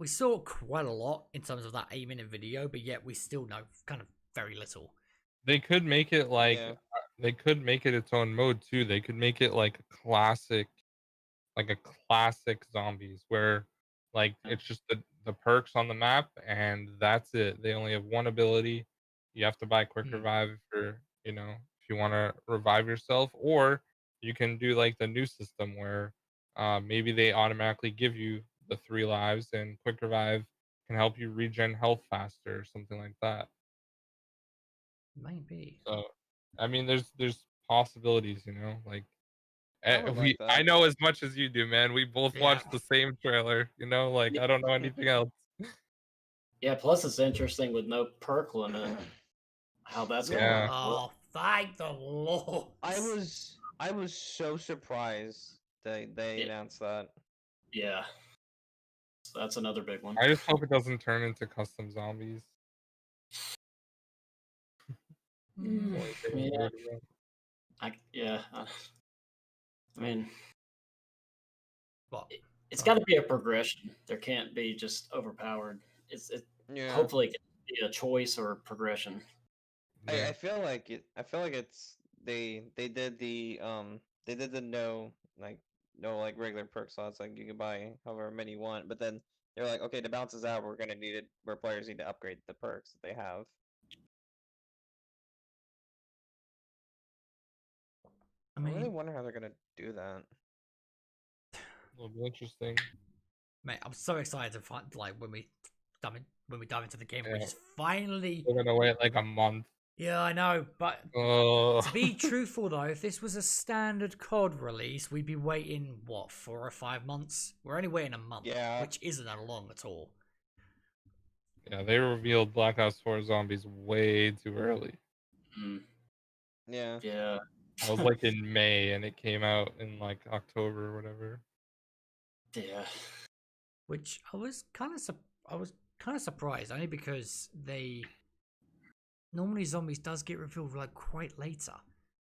[SPEAKER 1] saw quite a lot in terms of that 8-minute video, but yet we still know kind of very little.
[SPEAKER 4] They could make it like
[SPEAKER 2] Yeah.
[SPEAKER 4] they could make it its own mode too. They could make it like a classic zombies where like it's just the perks on the map and that's it. They only have one ability. You have to buy quick
[SPEAKER 1] Hmm.
[SPEAKER 4] revive for if you want to revive yourself, or you can do like the new system where maybe they automatically give you the 3 lives and quick revive can help you regen health faster or something like that.
[SPEAKER 1] Maybe.
[SPEAKER 4] So I mean there's possibilities, like
[SPEAKER 2] I would like
[SPEAKER 4] I
[SPEAKER 2] that.
[SPEAKER 4] know as much as you do, man. We both
[SPEAKER 1] Yeah.
[SPEAKER 4] watched the same trailer, like I don't know anything else.
[SPEAKER 3] Yeah, plus it's interesting with no perk limit. How that's gonna
[SPEAKER 4] Yeah.
[SPEAKER 3] work.
[SPEAKER 1] Oh, thank the Lord.
[SPEAKER 2] I was so surprised they
[SPEAKER 3] Yeah.
[SPEAKER 2] announced that.
[SPEAKER 3] Yeah. So that's another big one.
[SPEAKER 4] I just hope it doesn't turn into custom zombies.
[SPEAKER 3] Mm,
[SPEAKER 4] Only thing I'm
[SPEAKER 3] yeah.
[SPEAKER 4] worried about.
[SPEAKER 3] I mean,
[SPEAKER 1] What?
[SPEAKER 3] it's got to be a progression. There can't be just overpowered.
[SPEAKER 2] Yeah.
[SPEAKER 3] Hopefully it can be a choice or progression.
[SPEAKER 4] Yeah.
[SPEAKER 2] I feel like it. I feel like it's they did the no like regular perk slots, like you can buy however many you want, but then they're like, okay, to balance this out, we're gonna need it where players need to upgrade the perks that they have.
[SPEAKER 1] I
[SPEAKER 2] I really
[SPEAKER 1] mean,
[SPEAKER 2] wonder how they're gonna do that.
[SPEAKER 4] It'll be interesting.
[SPEAKER 1] mate, I'm so excited to find like when we dive into the game, we
[SPEAKER 4] Yeah.
[SPEAKER 1] just finally.
[SPEAKER 4] We're gonna wait like a month.
[SPEAKER 1] Yeah, I know, but
[SPEAKER 4] Oh.
[SPEAKER 1] to be truthful though, if this was a standard COD release, we'd be waiting what 4 or 5 months. We're only waiting a month,
[SPEAKER 2] Yeah.
[SPEAKER 1] which isn't that long at all.
[SPEAKER 4] Yeah, they revealed Black Ops 4 Zombies way too early.
[SPEAKER 3] Mm,
[SPEAKER 2] Yeah.
[SPEAKER 3] yeah.
[SPEAKER 4] It was like in May, and it came out in like October or whatever.
[SPEAKER 3] Yeah.
[SPEAKER 1] Which I was kind of surprised, only because they normally Zombies does get revealed like quite later,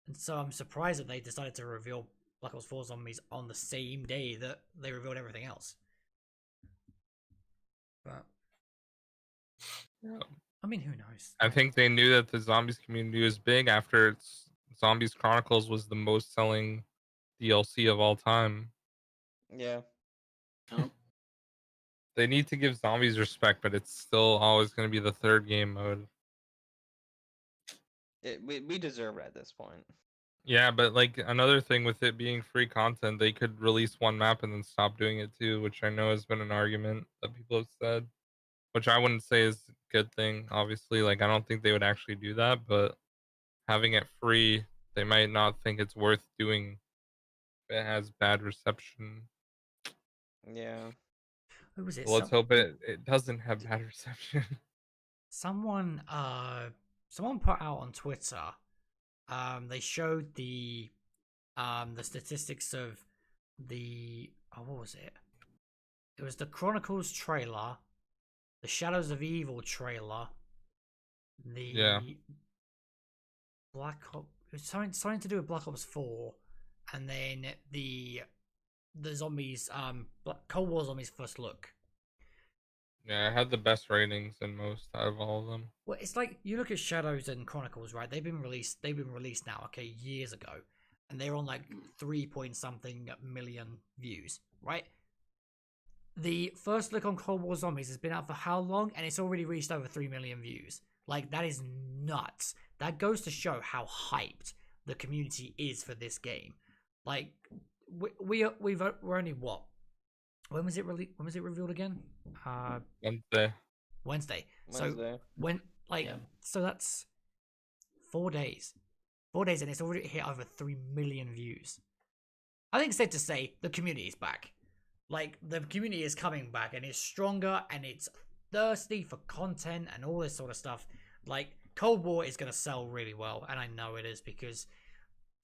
[SPEAKER 1] and so I'm surprised that they decided to reveal Black Ops 4 Zombies on the same day that they revealed everything else. But
[SPEAKER 4] Yeah.
[SPEAKER 1] I mean, who knows?
[SPEAKER 4] I think they knew that the Zombies community was big after Zombies Chronicles was the most selling DLC of all time.
[SPEAKER 2] Yeah.
[SPEAKER 3] Oh,
[SPEAKER 4] They need to give Zombies respect, but it's still always going to be the third game mode.
[SPEAKER 2] We deserve it at this point.
[SPEAKER 4] Yeah, but like another thing with it being free content, they could release one map and then stop doing it too, which I know has been an argument that people have said, which I wouldn't say is a good thing. Obviously, like I don't think they would actually do that, but having it free, they might not think it's worth doing if it has bad reception.
[SPEAKER 2] Yeah.
[SPEAKER 1] Who was it?
[SPEAKER 4] So let's hope it doesn't have bad reception.
[SPEAKER 1] Someone put out on Twitter. They showed the statistics of the what was it? It was the Chronicles trailer, the Shadows of Evil trailer, the
[SPEAKER 4] Yeah.
[SPEAKER 1] Black Ops. It was something to do with Black Ops 4, and then the Zombies Cold War Zombies first look.
[SPEAKER 4] Yeah, it had the best ratings in most out of all of them.
[SPEAKER 1] Well, it's like you look at Shadows and Chronicles, right? They've been released now, okay, years ago, and they're on like 3 point something million views, right? The first look on Cold War Zombies has been out for how long, and it's already reached over 3 million views. Like that is nuts. That goes to show how hyped the community is for this game. Like we're only what? When was it revealed again?
[SPEAKER 4] Wednesday.
[SPEAKER 1] Wednesday. So
[SPEAKER 2] Wednesday.
[SPEAKER 1] so that's 4 days. 4 days, and it's already hit over 3 million views. I think it's safe to say the community is back. Like the community is coming back, and it's stronger, and it's thirsty for content and all this sort of stuff. Like Cold War is going to sell really well, and I know it is because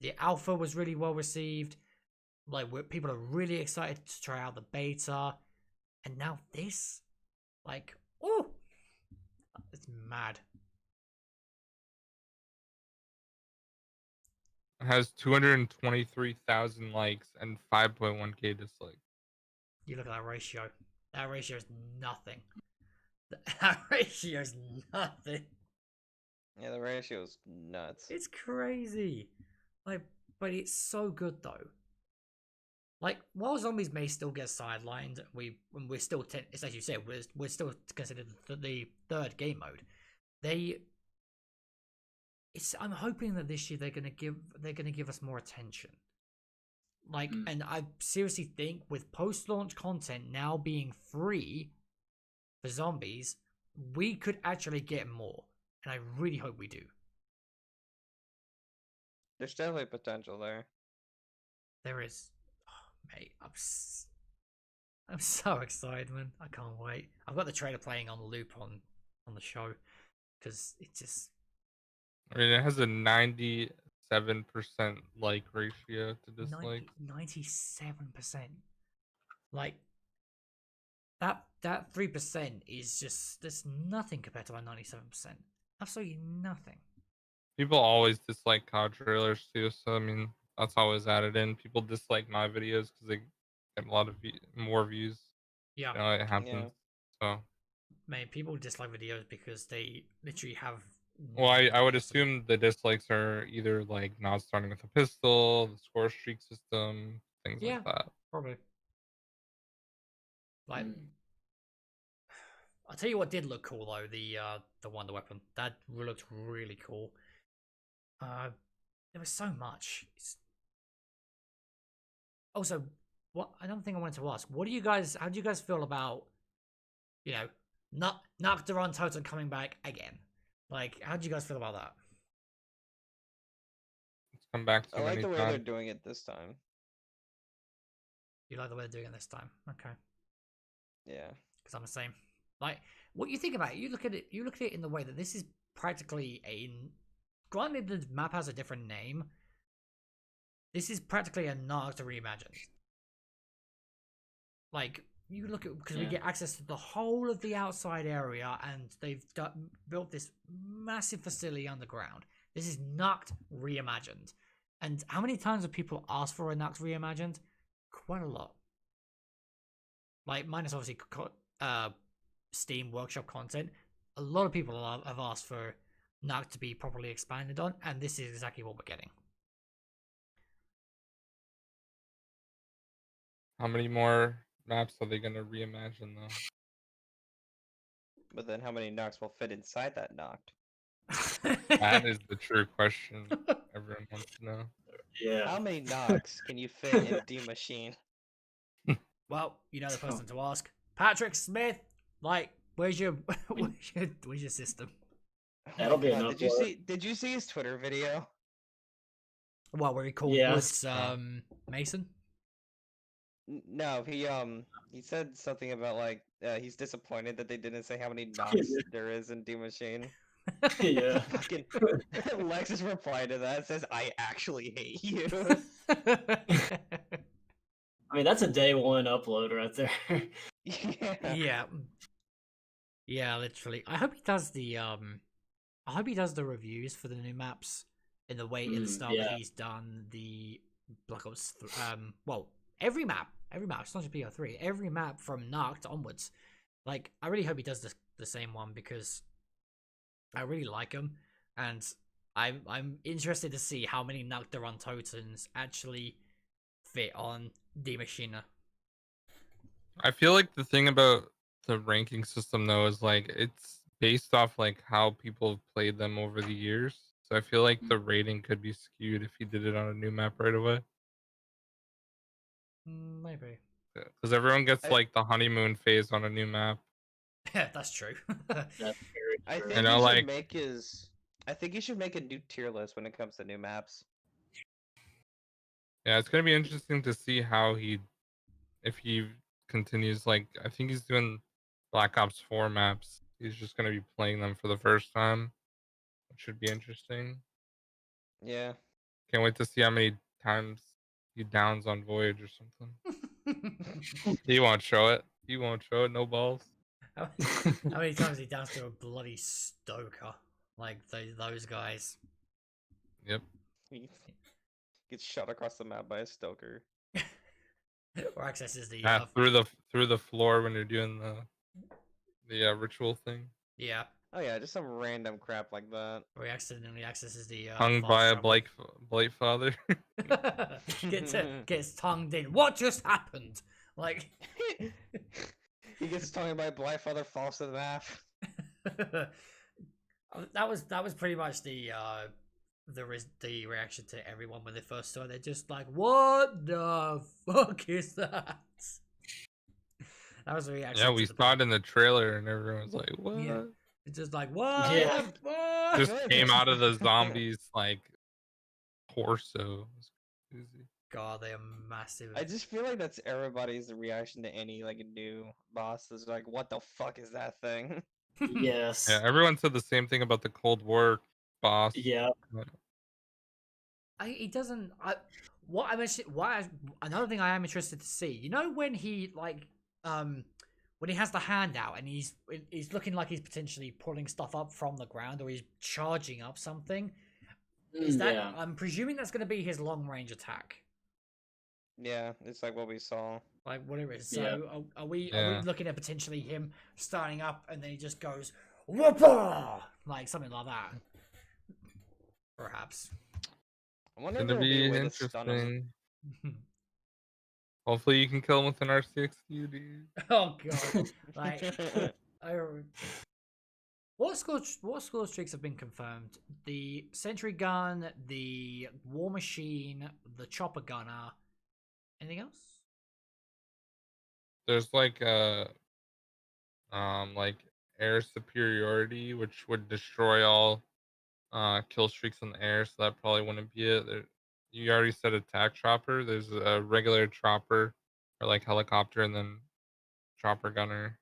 [SPEAKER 1] the alpha was really well received. Like people are really excited to try out the beta, and now this, like, oh, it's mad.
[SPEAKER 4] It has 223,000 likes and 5.1k dislikes.
[SPEAKER 1] You look at that ratio. That ratio is nothing. That ratio is nothing.
[SPEAKER 2] Yeah, the ratio is nuts.
[SPEAKER 1] It's crazy. Like, but it's so good though. Like, while Zombies may still get sidelined, we're still it's as you said, we're still considered the third game mode. I'm hoping that this year they're gonna give us more attention. Like, and I seriously think with post-launch content now being free for Zombies, we could actually get more, and I really hope we do.
[SPEAKER 2] There's definitely potential there.
[SPEAKER 1] There is. Oh, mate, I'm so excited, man. I can't wait. I've got the trailer playing on loop on the show because it just.
[SPEAKER 4] I mean, it has a 97% like ratio to dislike.
[SPEAKER 1] 97%. Like that 3% is just there's nothing compared to my 97%. Absolutely nothing.
[SPEAKER 4] People always dislike COD trailers too, so I mean that's always added in. People dislike my videos because they get a lot of more views.
[SPEAKER 1] Yeah,
[SPEAKER 4] You know, it happens. So,
[SPEAKER 1] man, people dislike videos because they literally have.
[SPEAKER 4] well, I would
[SPEAKER 1] nothing else to do.
[SPEAKER 4] assume the dislikes are either like not starting with a pistol, the score streak system, things
[SPEAKER 1] Yeah,
[SPEAKER 4] like that.
[SPEAKER 1] probably. Like, I'll tell you what did look cool though, the wonder weapon. That looked really cool. There was so much. Also, what another thing I wanted to ask: how do you guys feel about, Nocturne Totem coming back again? Like, how do you guys feel about that?
[SPEAKER 4] It's come back to
[SPEAKER 2] I like
[SPEAKER 4] many
[SPEAKER 2] the way they're
[SPEAKER 4] times.
[SPEAKER 2] doing it this time.
[SPEAKER 1] You like the way they're doing it this time? Okay.
[SPEAKER 2] Yeah.
[SPEAKER 1] Because I'm the same. Like, what you think about it, you look at it in the way that this is practically granted the map has a different name, this is practically a Narc reimagined. Like, you look at, because we get access to the whole of the outside area, and they've built this massive facility underground. This is Narc reimagined. And how many times have people asked for a Narc reimagined? Quite a lot. Like, minus obviously Steam Workshop content, a lot of people have asked for Narc to be properly expanded on, and this is exactly what we're getting.
[SPEAKER 4] How many more maps are they gonna reimagine though?
[SPEAKER 2] But then how many knocks will fit inside that knock?
[SPEAKER 4] That is the true question everyone wants to know.
[SPEAKER 3] Yeah.
[SPEAKER 2] How many knocks can you fit in D Machine?
[SPEAKER 1] Well, you know the person to ask. Patrick Smith, like, where's your system?
[SPEAKER 3] That'll be
[SPEAKER 2] God,
[SPEAKER 3] enough.
[SPEAKER 2] Did you see his Twitter video?
[SPEAKER 1] What, where he called Woods Mason?
[SPEAKER 2] No, he said something about like he's disappointed that they didn't say how many knocks there is in D Machine.
[SPEAKER 3] Yeah.
[SPEAKER 2] Fucking Lex's reply to that says, "I actually hate you."
[SPEAKER 3] I mean, that's a day one upload right there.
[SPEAKER 1] Yeah, literally. I hope he does the reviews for the new maps in the way in the style that he's done the Black Ops well, every map, it's not just BO3, every map from Narc onwards. Like, I really hope he does the same one, because I really like him, and I'm interested to see how many Nocturne Totems actually fit on D Machina.
[SPEAKER 4] I feel like the thing about the ranking system though is like it's based off like how people have played them over the years. So I feel like the rating could be skewed if he did it on a new map right away.
[SPEAKER 1] Maybe.
[SPEAKER 4] Because everyone gets like the honeymoon phase on a new map.
[SPEAKER 1] Yeah, that's true.
[SPEAKER 3] That's very
[SPEAKER 2] I
[SPEAKER 3] true.
[SPEAKER 2] think
[SPEAKER 4] You know,
[SPEAKER 2] he should
[SPEAKER 4] like-
[SPEAKER 2] make his. I think he should make a new tier list when it comes to new maps.
[SPEAKER 4] Yeah, it's gonna be interesting to see how if he continues. Like, I think he's doing Black Ops 4 maps. He's just gonna be playing them for the first time, which should be interesting.
[SPEAKER 2] Yeah.
[SPEAKER 4] Can't wait to see how many times he downs on Voyage or something. He won't show it. No balls.
[SPEAKER 1] How many times he downs to a bloody Stoker? Like those guys.
[SPEAKER 4] Yep.
[SPEAKER 2] He gets shot across the map by a Stoker.
[SPEAKER 1] Or accesses the
[SPEAKER 4] through the floor when you're doing the ritual thing.
[SPEAKER 1] yeah.
[SPEAKER 2] Oh yeah, just some random crap like that.
[SPEAKER 1] Or he accidentally accesses the
[SPEAKER 4] Hung by a Blight father.
[SPEAKER 1] gets tongued in. What just happened? Like
[SPEAKER 2] He gets tongued by Blight Father, falls to the map.
[SPEAKER 1] that was pretty much the reaction to everyone when they first saw it. They're just like, what the fuck is that? That was the reaction.
[SPEAKER 4] Yeah, we saw it in the trailer and everyone was like, what?
[SPEAKER 1] Yeah. It's just like, what?
[SPEAKER 3] Yeah.
[SPEAKER 1] What?
[SPEAKER 4] Just came out of the zombies like torso. It's crazy.
[SPEAKER 1] God, they are massive.
[SPEAKER 2] I just feel like that's everybody's reaction to any like new boss. Is like, what the fuck is that thing?
[SPEAKER 3] Yes.
[SPEAKER 4] Yeah, everyone said the same thing about the Cold War boss.
[SPEAKER 3] Yeah.
[SPEAKER 1] He doesn't. Another thing I am interested to see. You know when he when he has the hand out and he's looking like he's potentially pulling stuff up from the ground, or he's charging up something, Is that?
[SPEAKER 3] Yeah.
[SPEAKER 1] I'm presuming that's going to be his long range attack.
[SPEAKER 2] Yeah, it's like what we saw.
[SPEAKER 1] Like whatever it is. So
[SPEAKER 3] Yeah.
[SPEAKER 1] are we
[SPEAKER 4] Yeah.
[SPEAKER 1] looking at potentially him starting up and then he just goes whoopah, like something like that? Perhaps.
[SPEAKER 2] I wonder
[SPEAKER 4] It's
[SPEAKER 2] if
[SPEAKER 4] gonna
[SPEAKER 2] there will be a
[SPEAKER 4] be
[SPEAKER 2] way to stun him.
[SPEAKER 4] interesting. Hopefully you can kill him with an RCXD, dude.
[SPEAKER 1] Oh god. Like what score streaks have been confirmed? The sentry gun, the war machine, the chopper gunner. Anything else?
[SPEAKER 4] There's like like air superiority, which would destroy all kill streaks in the air, so that probably wouldn't be it. You already said attack chopper. There's a regular chopper or like helicopter, and then chopper gunner.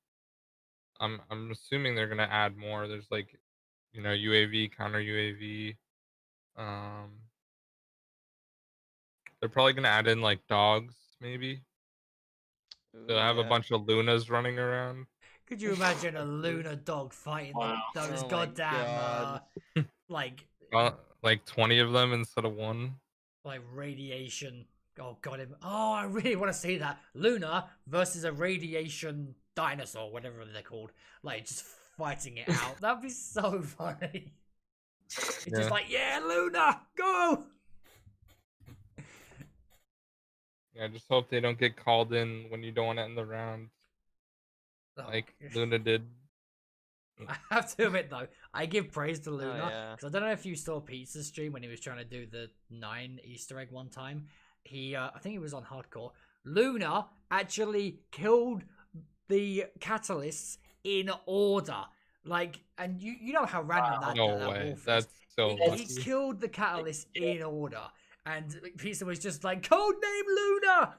[SPEAKER 4] I'm assuming they're gonna add more. There's like, UAV, counter UAV. They're probably gonna add in like dogs, maybe. They'll have a
[SPEAKER 2] Yeah.
[SPEAKER 4] bunch of Lunas running around.
[SPEAKER 1] Could you imagine a Luna dog fighting
[SPEAKER 3] Wow.
[SPEAKER 1] those
[SPEAKER 2] Oh my
[SPEAKER 1] goddamn
[SPEAKER 2] God.
[SPEAKER 1] like
[SPEAKER 4] Like 20 of them instead of one.
[SPEAKER 1] radiation? Oh god! Oh, I really want to see that Luna versus a radiation dinosaur, whatever they're called. Like just fighting it out. That'd be so funny. It's
[SPEAKER 4] Yeah.
[SPEAKER 1] just like, yeah, Luna, go!
[SPEAKER 4] Yeah, just hope they don't get called in when you don't want to end the round,
[SPEAKER 1] Oh,
[SPEAKER 4] like Luna did.
[SPEAKER 1] I have to admit though, I give praise to Luna
[SPEAKER 2] yeah.
[SPEAKER 1] because I don't know if you saw Pizza's stream when he was trying to do the 9 Easter egg one time. He, I think he was on hardcore. Luna actually killed the catalysts in order, like, and you know how random that
[SPEAKER 4] No
[SPEAKER 1] that
[SPEAKER 4] way.
[SPEAKER 1] wolf is.
[SPEAKER 4] That's so
[SPEAKER 1] He
[SPEAKER 4] lucky.
[SPEAKER 1] killed the catalyst in order, and Pizza was just like, "Codename Luna."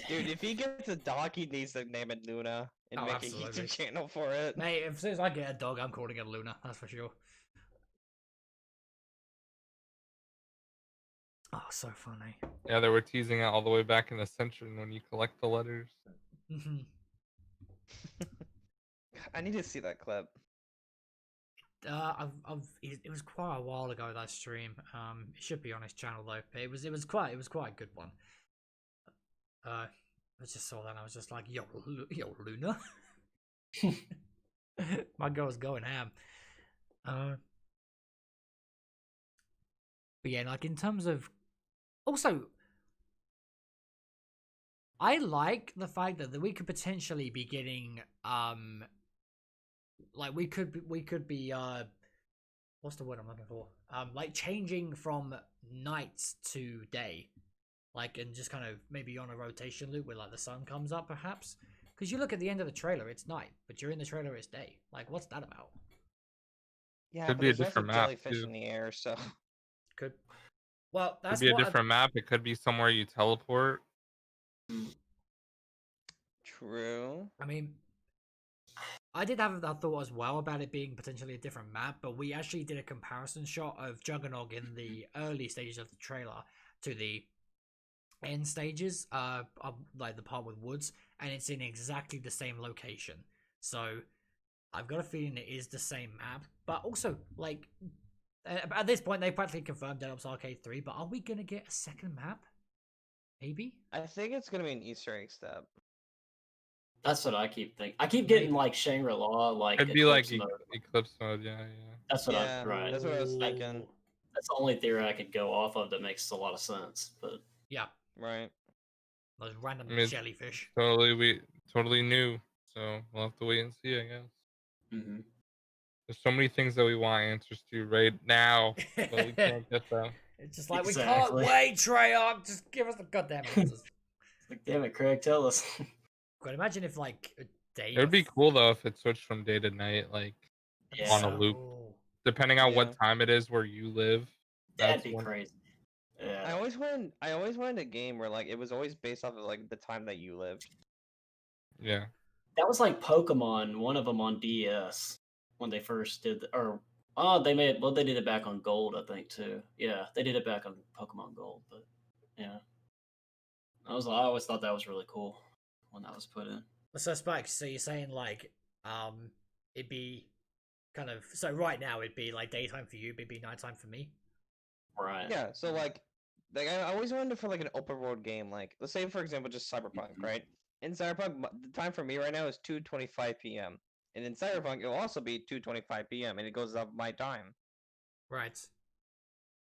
[SPEAKER 2] Dude, if he gets a dog, he needs to name it Luna and
[SPEAKER 1] Oh,
[SPEAKER 2] make
[SPEAKER 1] absolutely.
[SPEAKER 2] a YouTube channel for it.
[SPEAKER 1] Mate, as soon as I get a dog, I'm calling it Luna. That's for sure. Oh, so funny.
[SPEAKER 4] Yeah, they were teasing it all the way back in Ascension when you collect the letters.
[SPEAKER 2] I need to see that clip.
[SPEAKER 1] It was quite a while ago that stream. It should be on his channel though. It was quite a good one. I just saw that and I was just like, yo, Luna. My girl's going ham. But yeah, like in terms of, also, I like the fact that we could potentially be getting like we could be what's the word I'm looking for? Like changing from night to day, like, and just kind of maybe on a rotation loop where like the sun comes up perhaps. Because you look at the end of the trailer, it's night, but during the trailer it's day. Like, what's that about?
[SPEAKER 2] Yeah,
[SPEAKER 4] Could
[SPEAKER 2] but
[SPEAKER 4] be a
[SPEAKER 2] there's also
[SPEAKER 4] different map,
[SPEAKER 2] jellyfish
[SPEAKER 4] too.
[SPEAKER 2] in the air, so
[SPEAKER 1] Could, well,
[SPEAKER 4] Could
[SPEAKER 1] that's
[SPEAKER 4] be a
[SPEAKER 1] what
[SPEAKER 4] different map. It could be somewhere you teleport.
[SPEAKER 2] true.
[SPEAKER 1] I mean, I did have that thought as well about it being potentially a different map, but we actually did a comparison shot of Juggernog in the early stages of the trailer to the end stages, like the part with woods, and it's in exactly the same location. So I've got a feeling it is the same map, but also like at this point they practically confirmed Dead Ops Arcade 3, but are we gonna get a second map? Maybe.
[SPEAKER 2] I think it's gonna be an Easter egg step.
[SPEAKER 3] That's what I keep thinking. I keep getting
[SPEAKER 1] Maybe.
[SPEAKER 3] like Shangri-La, like
[SPEAKER 4] Could be like
[SPEAKER 3] Eclipse mode.
[SPEAKER 4] Eclipse mode. Yeah.
[SPEAKER 3] That's what
[SPEAKER 2] Yeah,
[SPEAKER 3] I right.
[SPEAKER 2] that's what I was thinking.
[SPEAKER 3] That's the only theory I could go off of that makes a lot of sense. But
[SPEAKER 1] Yeah,
[SPEAKER 2] Right.
[SPEAKER 1] those random
[SPEAKER 4] I mean,
[SPEAKER 1] jellyfish.
[SPEAKER 4] Totally new. So we'll have to wait and see, I guess.
[SPEAKER 3] mm-hmm.
[SPEAKER 4] There's so many things that we want answers to right now, but we can't get them.
[SPEAKER 1] It's just like
[SPEAKER 3] Exactly.
[SPEAKER 1] we can't wait, Treyarch. Just give us the goddamn answers.
[SPEAKER 3] Like, damn it, Craig, tell us.
[SPEAKER 1] God, imagine if like a day.
[SPEAKER 4] It would be cool though if it switched from day to night, like
[SPEAKER 3] Yeah.
[SPEAKER 4] on a loop, depending on
[SPEAKER 2] Yeah.
[SPEAKER 4] what time it is where you live.
[SPEAKER 3] That'd be
[SPEAKER 4] when-
[SPEAKER 3] crazy.
[SPEAKER 2] I
[SPEAKER 3] Yeah.
[SPEAKER 2] always wanted a game where like it was always based off of like the time that you lived.
[SPEAKER 4] Yeah.
[SPEAKER 3] That was like Pokemon, one of them on DS when they first did, they did it back on Gold, I think too. Yeah, they did it back on Pokemon Gold, but yeah, I always thought that was really cool when that was put in.
[SPEAKER 1] So Spike, so you're saying like it'd be kind of. So right now it'd be like daytime for you, it'd be nighttime for me.
[SPEAKER 3] Right.
[SPEAKER 2] Yeah, so like I always wanted for like an open world game. Like, let's say for example, just Cyberpunk, right? In Cyberpunk, the time for me right now is 2:25 p.m. And in Cyberpunk, it'll also be 2:25 p.m. and it goes up my time.
[SPEAKER 1] Right.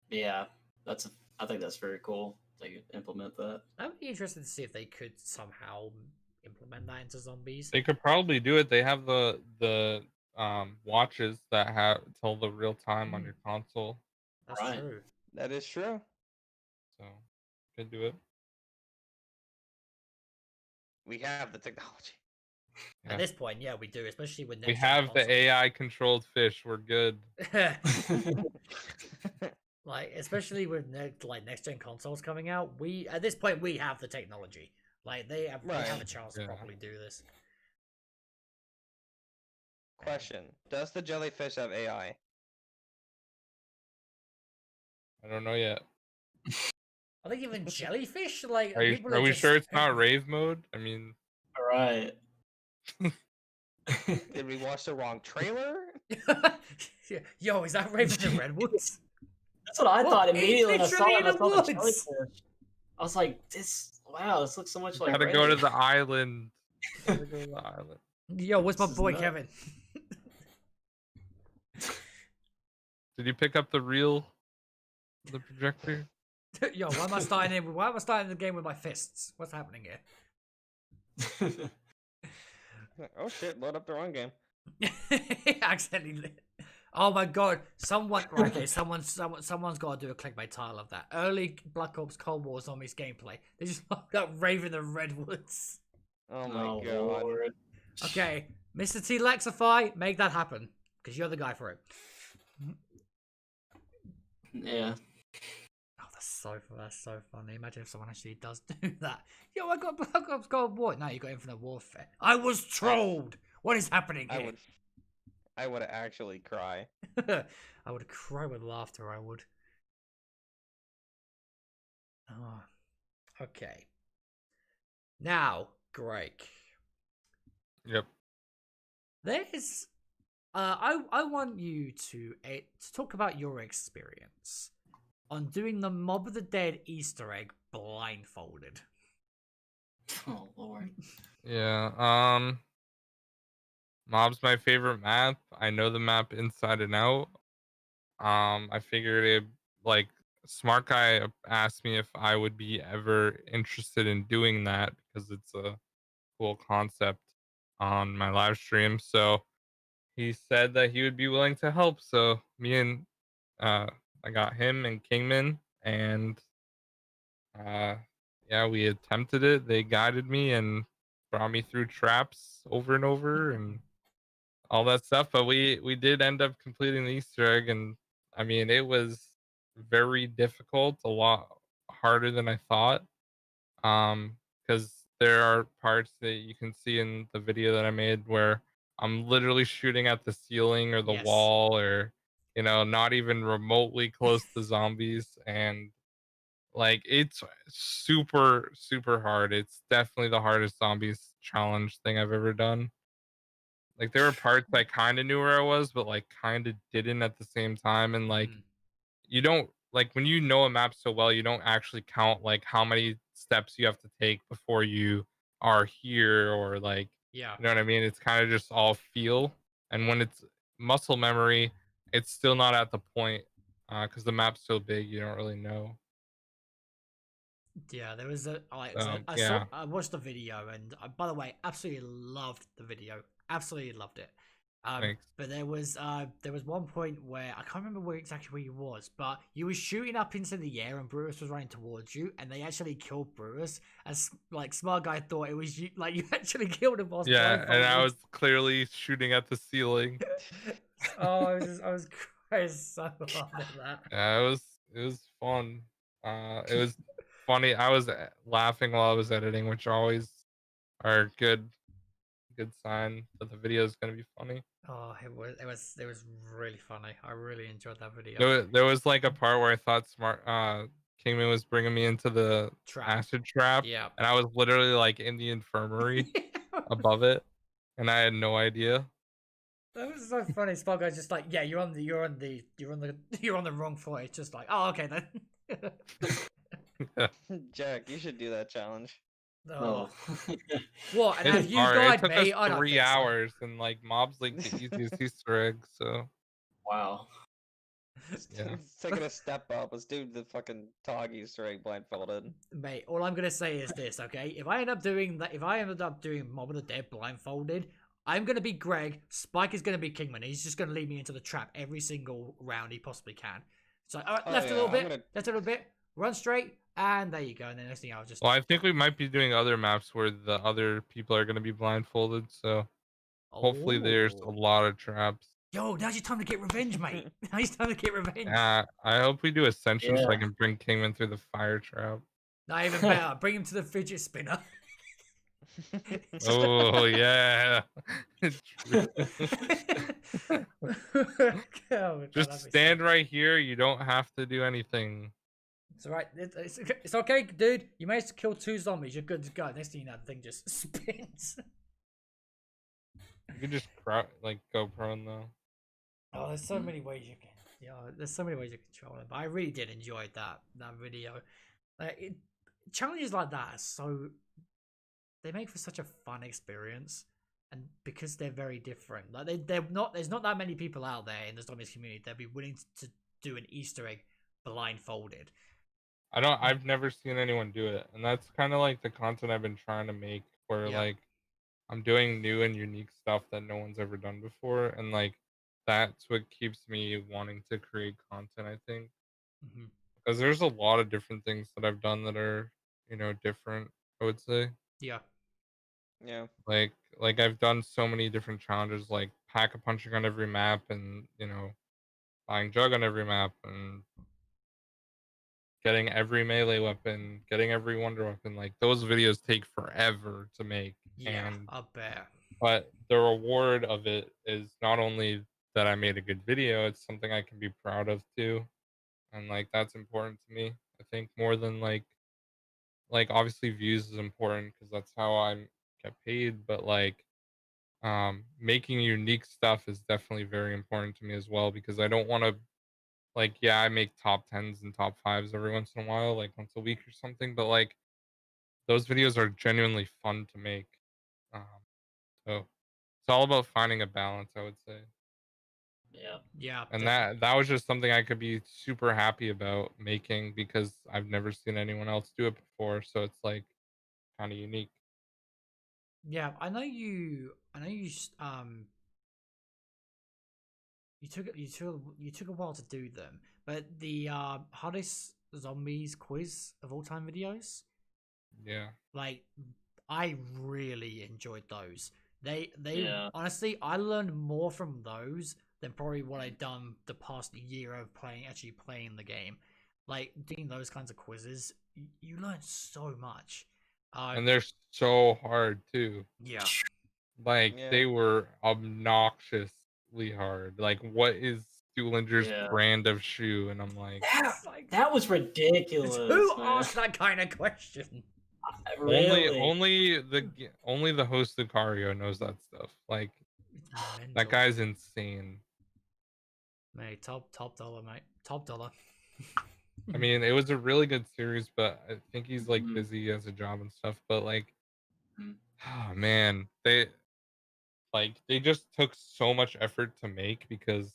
[SPEAKER 3] Yeah, I think that's very cool. They could implement that.
[SPEAKER 1] I'd be interested to see if they could somehow implement that into Zombies.
[SPEAKER 4] They could probably do it. They have the watches that have tell the real time on your console,
[SPEAKER 1] That's
[SPEAKER 3] Right.
[SPEAKER 1] true.
[SPEAKER 2] That is true.
[SPEAKER 4] so could do it.
[SPEAKER 2] We have the technology.
[SPEAKER 4] Yeah.
[SPEAKER 1] At this point, yeah, we do, especially with
[SPEAKER 4] We
[SPEAKER 1] next
[SPEAKER 4] have the AI controlled fish. We're good.
[SPEAKER 1] Like, especially with next gen consoles coming out, at this point we have the technology. Like they have a
[SPEAKER 2] Right.
[SPEAKER 1] chance to
[SPEAKER 4] Yeah.
[SPEAKER 1] properly do this.
[SPEAKER 2] Question: does the jellyfish have AI?
[SPEAKER 4] I don't know yet.
[SPEAKER 1] I think even jellyfish, like
[SPEAKER 4] Are
[SPEAKER 1] people
[SPEAKER 4] we
[SPEAKER 1] just...
[SPEAKER 4] sure it's not rave mode? I mean,
[SPEAKER 3] All right.
[SPEAKER 2] Did we watch the wrong trailer?
[SPEAKER 1] Yo, is that Raven and Redwoods?
[SPEAKER 3] That's what I
[SPEAKER 1] What?
[SPEAKER 3] thought
[SPEAKER 1] It's
[SPEAKER 3] immediately when I saw
[SPEAKER 1] literally
[SPEAKER 3] it.
[SPEAKER 1] in
[SPEAKER 3] I
[SPEAKER 1] the
[SPEAKER 3] saw the
[SPEAKER 1] woods.
[SPEAKER 3] jellyfish. I was like, wow, this looks so much like
[SPEAKER 4] gotta go to
[SPEAKER 3] Raven.
[SPEAKER 4] the island. Gotta go to the island.
[SPEAKER 1] Yo, where's my
[SPEAKER 3] This is
[SPEAKER 1] boy
[SPEAKER 3] nuts.
[SPEAKER 1] Kevin?
[SPEAKER 4] Did you pick up the projector?
[SPEAKER 1] Yo, why am I starting the game with my fists? What's happening here?
[SPEAKER 2] Oh shit! Load up the wrong game.
[SPEAKER 1] Accidentally lit. Oh my god! Okay, someone's got to do a clickbait title of that. Early Black Ops Cold War Zombies gameplay. They just looked up Raven and Redwoods.
[SPEAKER 2] Oh my
[SPEAKER 3] Oh,
[SPEAKER 2] god.
[SPEAKER 3] Lord.
[SPEAKER 1] Okay, Mr. T Lexify, make that happen because you're the guy for it.
[SPEAKER 3] Yeah.
[SPEAKER 1] Oh, that's so funny. Imagine if someone actually does do that. Yo, I got Black Ops Cold War. No, you got Infinite Warfare. I was trolled. What is happening here?
[SPEAKER 2] I would actually cry.
[SPEAKER 1] I would cry with laughter. I would. Oh, okay. Now, Greg.
[SPEAKER 4] Yep.
[SPEAKER 1] There's, I want you to talk about your experience on doing the Mob of the Dead Easter egg blindfolded.
[SPEAKER 3] Oh, Lord.
[SPEAKER 4] Yeah. Mob's my favorite map. I know the map inside and out. I figured it, like, Smart Guy asked me if I would be ever interested in doing that because it's a cool concept on my live stream. So he said that he would be willing to help. So me and I got him and Kingman, and yeah, we attempted it. They guided me and brought me through traps over and over and all that stuff. But we did end up completing the Easter egg, and I mean, it was very difficult, a lot harder than I thought. Because there are parts that you can see in the video that I made where I'm literally shooting at the ceiling or the
[SPEAKER 1] Yes.
[SPEAKER 4] wall, or not even remotely close to zombies, and like it's super super hard. It's definitely the hardest zombies challenge thing I've ever done. Like there were parts I kind of knew where I was, but like kind of didn't at the same time, and like you don't, like when you know a map so well, you don't actually count like how many steps you have to take before you are here, or like
[SPEAKER 1] Yeah.
[SPEAKER 4] you know what I mean? It's kind of just all feel, and when it's muscle memory, it's still not at the point because the map's so big, you don't really know.
[SPEAKER 1] Yeah, there was
[SPEAKER 4] Yeah.
[SPEAKER 1] I watched the video, and by the way, absolutely loved the video. Absolutely loved it.
[SPEAKER 4] Thanks.
[SPEAKER 1] But there was one point where I can't remember exactly where you was, but you were shooting up into the air, and Brewis was running towards you, and they actually killed Brewis. As like Smart Guy thought it was you, like you actually killed him.
[SPEAKER 4] Yeah, and I was clearly shooting at the ceiling.
[SPEAKER 1] Oh, I was crying so hard at that.
[SPEAKER 4] Yeah, it was fun. It was funny. I was laughing while I was editing, which always are a good sign that the video is gonna be funny.
[SPEAKER 1] Oh, it was really funny. I really enjoyed that video.
[SPEAKER 4] There was like a part where I thought Kingman was bringing me into the
[SPEAKER 1] Trap.
[SPEAKER 4] acid trap,
[SPEAKER 1] Yeah.
[SPEAKER 4] and I was literally like in the infirmary above it, and I had no idea.
[SPEAKER 1] That was so funny. Spike guy's just like, yeah, you're on the wrong foot. It's just like, oh, okay then.
[SPEAKER 2] Jack, you should do that challenge.
[SPEAKER 1] Oh.
[SPEAKER 3] Oh.
[SPEAKER 1] What? And
[SPEAKER 4] It's
[SPEAKER 1] have you
[SPEAKER 4] hard. It
[SPEAKER 1] died,
[SPEAKER 4] took
[SPEAKER 1] mate?
[SPEAKER 4] us
[SPEAKER 1] I don't
[SPEAKER 4] 3
[SPEAKER 1] think so.
[SPEAKER 4] hours, and like mobs like the easiest Easter egg. So
[SPEAKER 3] Wow.
[SPEAKER 4] yeah.
[SPEAKER 2] It's taking a step up. Let's do the fucking Tog Easter egg blindfolded.
[SPEAKER 1] Mate, all I'm gonna say is this, okay? If I end up doing Mob of the Dead blindfolded, I'm gonna be Greg. Spike is gonna be Kingman. He's just gonna lead me into the trap every single round he possibly can. So, all right, left a little bit, left a little bit, run straight, and there you go. And then next thing I'll just.
[SPEAKER 4] Well, I think we might be doing other maps where the other people are going to be blindfolded. So hopefully there's a lot of traps.
[SPEAKER 1] Yo, now's your time to get revenge, mate. Now's your time to get revenge.
[SPEAKER 4] I hope we do Ascension so I
[SPEAKER 3] Yeah.
[SPEAKER 4] can bring Kingman through the fire trap.
[SPEAKER 1] Not even better. Bring him to the fidget spinner.
[SPEAKER 4] Oh yeah.
[SPEAKER 1] God,
[SPEAKER 4] Just stand right here. You don't have to do anything.
[SPEAKER 1] It's alright. It's okay, dude. You managed to kill 2 zombies. You're good to go. Next thing you know, the thing just spins.
[SPEAKER 4] You can just go prone though.
[SPEAKER 1] Oh, there's so many ways you can. There's so many ways you control it. But I really did enjoy that video. Challenges like that are so. They make for such a fun experience, and because they're very different, like they're not. There's not that many people out there in the zombies community that'd be willing to do an Easter egg blindfolded.
[SPEAKER 4] I've never seen anyone do it, and that's kind of like the content I've been trying to make, where like I'm doing new and unique stuff that no one's ever done before, and like that's what keeps me wanting to create content, I think. Because there's a lot of different things that I've done that are, different, I would say.
[SPEAKER 1] Yeah.
[SPEAKER 4] Like I've done so many different challenges, like pack a punching on every map, and buying jug on every map, and getting every melee weapon, getting every wonder weapon. Like those videos take forever to make.
[SPEAKER 1] Yeah,
[SPEAKER 4] and
[SPEAKER 1] I bet.
[SPEAKER 4] But the reward of it is not only that I made a good video, it's something I can be proud of too. And like that's important to me. I think more than like obviously views is important because that's how I get paid, but like making unique stuff is definitely very important to me as well, because I don't want to I make top 10s and top 5s every once in a while, like once a week or something, but like those videos are genuinely fun to make. So it's all about finding a balance, I would say.
[SPEAKER 1] Yeah.
[SPEAKER 4] And that was just something I could be super happy about making because I've never seen anyone else do it before, so it's like kind of unique.
[SPEAKER 1] Yeah, I know you you took a while to do them, but the hardest zombies quiz of all time videos,
[SPEAKER 4] Yeah.
[SPEAKER 1] like I really enjoyed those. They
[SPEAKER 3] Yeah.
[SPEAKER 1] honestly, I learned more from those than probably what I'd done the past year of actually playing the game. Like doing those kinds of quizzes, you learn so much.
[SPEAKER 4] And they're so hard too.
[SPEAKER 1] Yeah.
[SPEAKER 4] Like they were obnoxiously hard. Like, what is Stuhlinger's brand of shoe? And I'm like,
[SPEAKER 3] that was ridiculous.
[SPEAKER 1] Who asked that kind of question?
[SPEAKER 3] Really?
[SPEAKER 4] Only the host of Cario knows that stuff. Like that guy's insane.
[SPEAKER 1] Mate, top dollar, mate. Top dollar.
[SPEAKER 4] I mean, it was a really good series, but I think he's like busy as a job and stuff. But like, oh man, they just took so much effort to make, because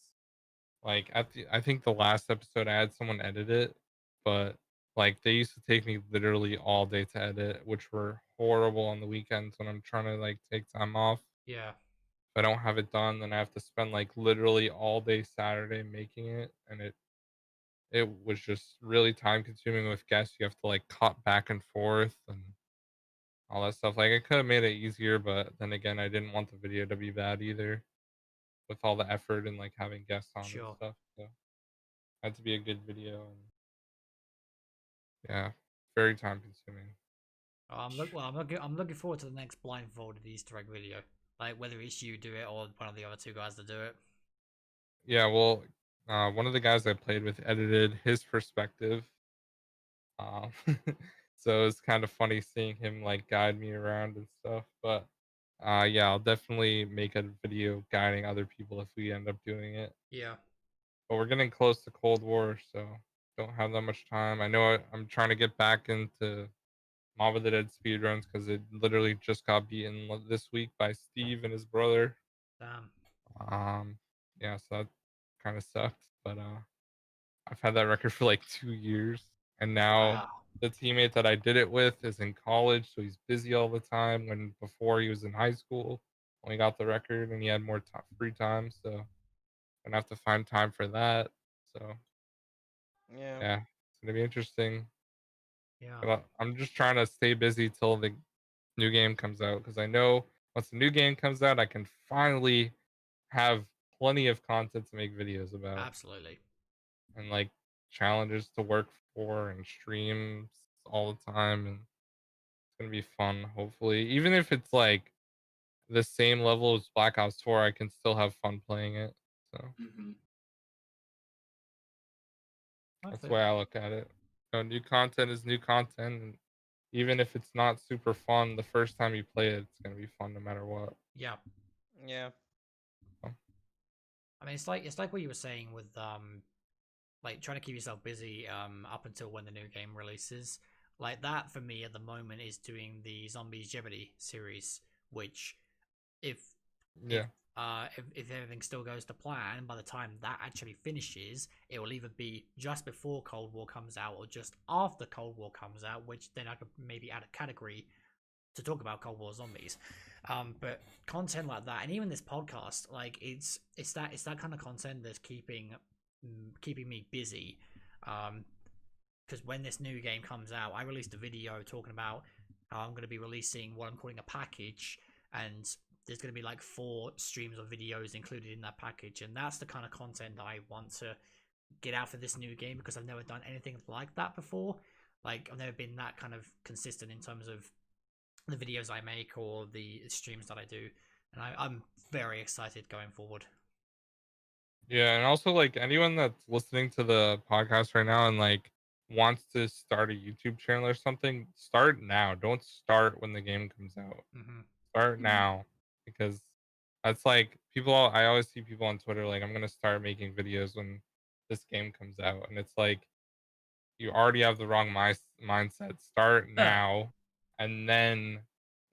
[SPEAKER 4] like I think the last episode I had someone edit it, but like they used to take me literally all day to edit, which were horrible on the weekends when I'm trying to like take time off.
[SPEAKER 1] Yeah.
[SPEAKER 4] If I don't have it done, then I have to spend like literally all day Saturday making it, and it was just really time consuming with guests. You have to like cut back and forth and all that stuff. Like I could have made it easier, but then again, I didn't want the video to be bad either, with all the effort and like having guests on and stuff. So it had to be a good video, and yeah, very time consuming.
[SPEAKER 1] I'm looking forward to the next blindfolded Easter egg video. Like whether it's you do it or one of the other 2 guys to do it.
[SPEAKER 4] Yeah, well, one of the guys I played with edited his perspective. So it's kind of funny seeing him like guide me around and stuff. But yeah, I'll definitely make a video guiding other people if we end up doing it.
[SPEAKER 1] Yeah.
[SPEAKER 4] But we're getting close to Cold War, so don't have that much time. I know I'm trying to get back into Mob of the Dead speedruns because it literally just got beaten this week by Steve and his brother.
[SPEAKER 1] Damn.
[SPEAKER 4] Yeah, so that kind of sucked. But I've had that record for like 2 years, and now
[SPEAKER 3] Wow.
[SPEAKER 4] the teammate that I did it with is in college, so he's busy all the time. When before he was in high school, when he got the record, and he had more free time, so gonna have to find time for that. So
[SPEAKER 2] Yeah.
[SPEAKER 4] yeah, it's gonna be interesting.
[SPEAKER 1] Yeah.
[SPEAKER 4] But I'm just trying to stay busy till the new game comes out because I know once the new game comes out, I can finally have plenty of content to make videos about
[SPEAKER 1] Absolutely.
[SPEAKER 4] and like challenges to work for and streams all the time, and it's gonna be fun. Hopefully, even if it's like the same level as Black Ops 4, I can still have fun playing it. So
[SPEAKER 3] Hmm.
[SPEAKER 4] that's the
[SPEAKER 1] Hopefully.
[SPEAKER 4] way I look at it. New content is new content, and even if it's not super fun, the first time you play it, it's gonna be fun no matter what.
[SPEAKER 1] Yeah.
[SPEAKER 2] Yeah.
[SPEAKER 4] So,
[SPEAKER 1] I mean, it's like what you were saying with like trying to keep yourself busy up until when the new game releases. Like that for me at the moment is doing the Zombies Jeopardy series, which if
[SPEAKER 4] yeah,
[SPEAKER 1] if everything still goes to plan, by the time that actually finishes, it will either be just before Cold War comes out or just after Cold War comes out, which then I could maybe add a category to talk about Cold War Zombies. But content like that, and even this podcast, like it's that kind of content that's keeping me busy. Because when this new game comes out, I released a video talking about how I'm going to be releasing what I'm calling a package, and there's going to be like 4 streams of videos included in that package, and that's the kind of content that I want to get out for this new game because I've never done anything like that before. Like I've never been that kind of consistent in terms of the videos I make or the streams that I do, and I'm very excited going forward.
[SPEAKER 4] yeah, and also like anyone that's listening to the podcast right now and like wants to start a YouTube channel or something, start now. Don't start when the game comes out.
[SPEAKER 1] Mm-hmm.
[SPEAKER 4] Start
[SPEAKER 3] Mhm.
[SPEAKER 4] now because that's like people. I always see people on Twitter like I'm gonna start making videos when this game comes out, and it's like you already have the wrong mindset. Start now, and then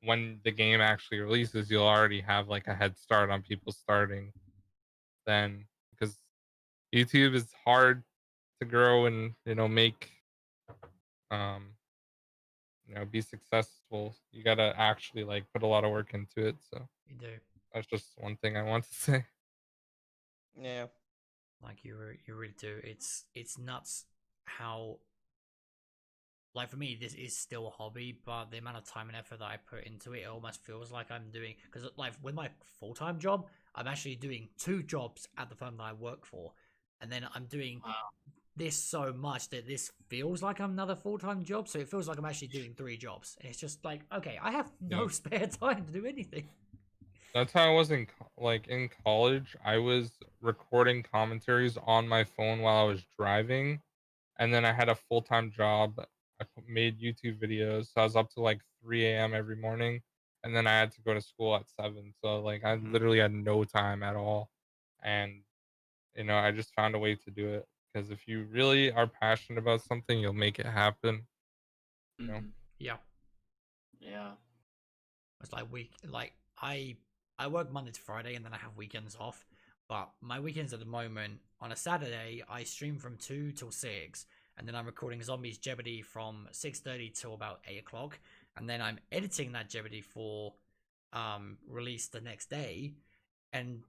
[SPEAKER 4] when the game actually releases, you'll already have like a head start on people starting then because YouTube is hard to grow and make um be successful. You gotta actually like put a lot of work into it. So
[SPEAKER 1] You do.
[SPEAKER 4] that's just one thing I want to say.
[SPEAKER 2] Yeah.
[SPEAKER 1] Like you really do. It's nuts how, like, for me this is still a hobby, but the amount of time and effort that I put into it, it almost feels like I'm doing, because like with my full-time job, I'm actually doing 2 jobs at the firm that I work for, and then I'm doing
[SPEAKER 3] Wow.
[SPEAKER 1] this so much that this feels like another full-time job, so it feels like I'm actually doing 3 jobs, and it's just like, okay, I have no
[SPEAKER 4] Yeah.
[SPEAKER 1] spare time to do anything.
[SPEAKER 4] That's how I was in college. I was recording commentaries on my phone while I was driving, and then I had a full-time job. Made YouTube videos, so I was up to like 3 a.m. every morning, and then I had to go to school at 7. So like I
[SPEAKER 1] Mhm.
[SPEAKER 4] literally had no time at all, and I just found a way to do it because if you really are passionate about something, you'll make it happen. You know.
[SPEAKER 3] Mhm.
[SPEAKER 1] Yeah.
[SPEAKER 3] Yeah.
[SPEAKER 1] It's like I work Monday to Friday and then I have weekends off. But my weekends at the moment, on a Saturday, I stream from 2 till 6, and then I'm recording Zombies Jeopardy from 6:30 till about 8 o'clock, and then I'm editing that Jeopardy for release the next day, and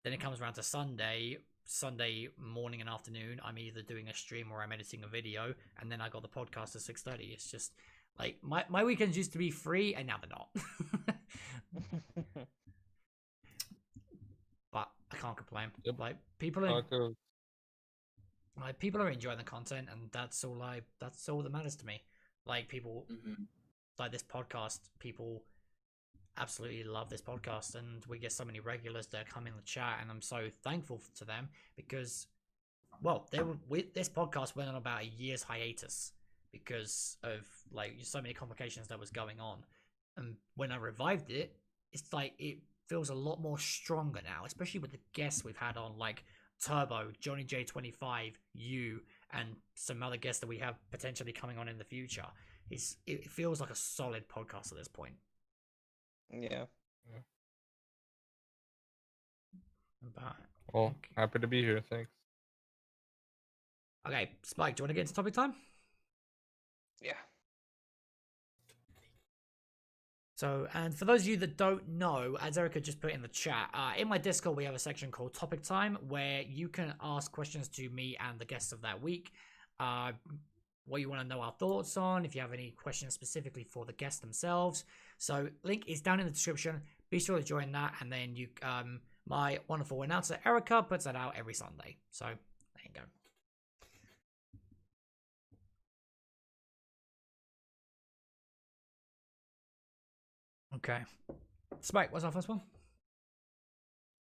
[SPEAKER 1] then it comes around to Sunday morning and afternoon, I'm either doing a stream or I'm editing a video, and then I got the podcast at 6:30. It's just like my weekends used to be free and now they're not. But I can't complain.
[SPEAKER 4] Yep.
[SPEAKER 1] Like people are enjoying the content, and that's all that matters to me. Like people
[SPEAKER 3] Mhm.
[SPEAKER 1] like this podcast, people absolutely love this podcast, and we get so many regulars that come in the chat, and I'm so thankful to them because, well, this podcast went on about a year's hiatus because of like so many complications that was going on, and when I revived it, it's like it feels a lot more stronger now, especially with the guests we've had on, like Turbo, Johnny J25, you, and some other guests that we have potentially coming on in the future. It feels like a solid podcast at this point.
[SPEAKER 2] Yeah.
[SPEAKER 1] But,
[SPEAKER 4] Well, happy to be here. Thanks.
[SPEAKER 1] okay, Spike, do you want to get into topic time?
[SPEAKER 2] Yeah.
[SPEAKER 1] So, and for those of you that don't know, as Erica just put in the chat, in my Discord, we have a section called Topic Time where you can ask questions to me and the guests of that week. What you want to know our thoughts on, if you have any questions specifically for the guests themselves. So, link is down in the description. Be sure to join that. And then you, my wonderful announcer, Erica, puts that out every Sunday. So, there you go. Okay. Spike, what's our first one?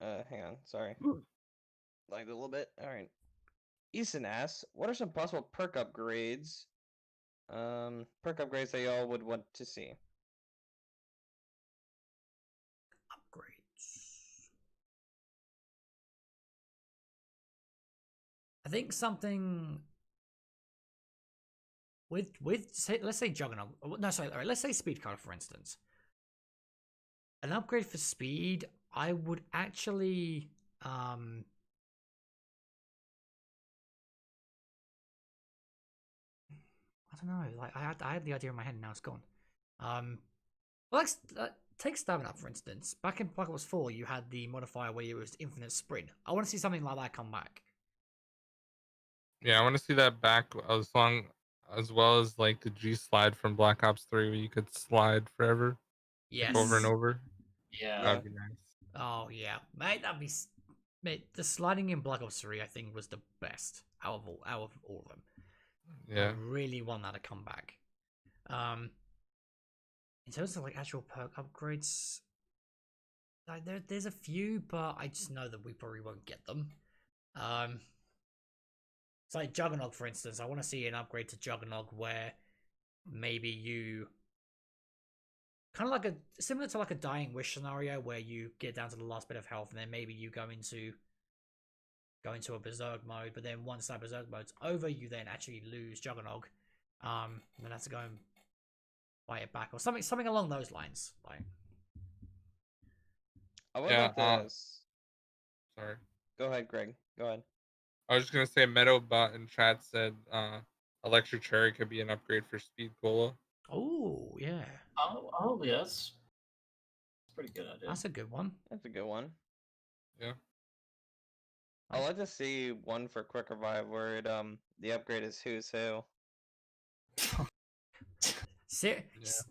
[SPEAKER 2] Hang on, sorry. Lagged a little bit. All right. Easton asks, what are some possible perk upgrades? Perk upgrades that y'all would want to see.
[SPEAKER 1] Upgrades. I think something with let's say Juggernaut. No, sorry. All right, let's say Speed Card, for instance. An upgrade for speed, I would actually I don't know. Like I had the idea in my head and now it's gone. Well, let's take Stamina for instance. Back in Black Ops 4, you had the modifier where it was infinite sprint. I want to see something like that come back.
[SPEAKER 4] Yeah, I want to see that back as well as like the G slide from Black Ops 3, where you could slide forever,
[SPEAKER 1] Yes.
[SPEAKER 4] like, over and over.
[SPEAKER 3] Yeah.
[SPEAKER 4] That'd be nice.
[SPEAKER 1] Oh yeah, mate, mate. The sliding in Black Ops 3, I think, was the best out of all of them.
[SPEAKER 4] Yeah.
[SPEAKER 1] I really want that to come back. In terms of like actual perk upgrades, like there's a few, but I just know that we probably won't get them. It's like Juggernog, for instance. I want to see an upgrade to Juggernog where maybe you kind of like similar to like a Dying Wish scenario where you get down to the last bit of health and then maybe you go into a Berserk mode, but then once that Berserk mode's over, you then actually lose Juggernog. And then have to go and fight it back or something along those lines. Like,
[SPEAKER 2] I would
[SPEAKER 4] Yeah,
[SPEAKER 2] like to.
[SPEAKER 4] Sorry.
[SPEAKER 2] Go ahead, Greg. Go ahead.
[SPEAKER 4] I was just gonna say, Meadowbot in chat said Electric Cherry could be an upgrade for Speed Cola.
[SPEAKER 1] oh yeah,
[SPEAKER 3] Oh yes. Pretty good idea.
[SPEAKER 1] that's a good one.
[SPEAKER 2] That's a good one.
[SPEAKER 4] Yeah.
[SPEAKER 2] I'd like to see one for Quick Revive where it the upgrade is Who's Who.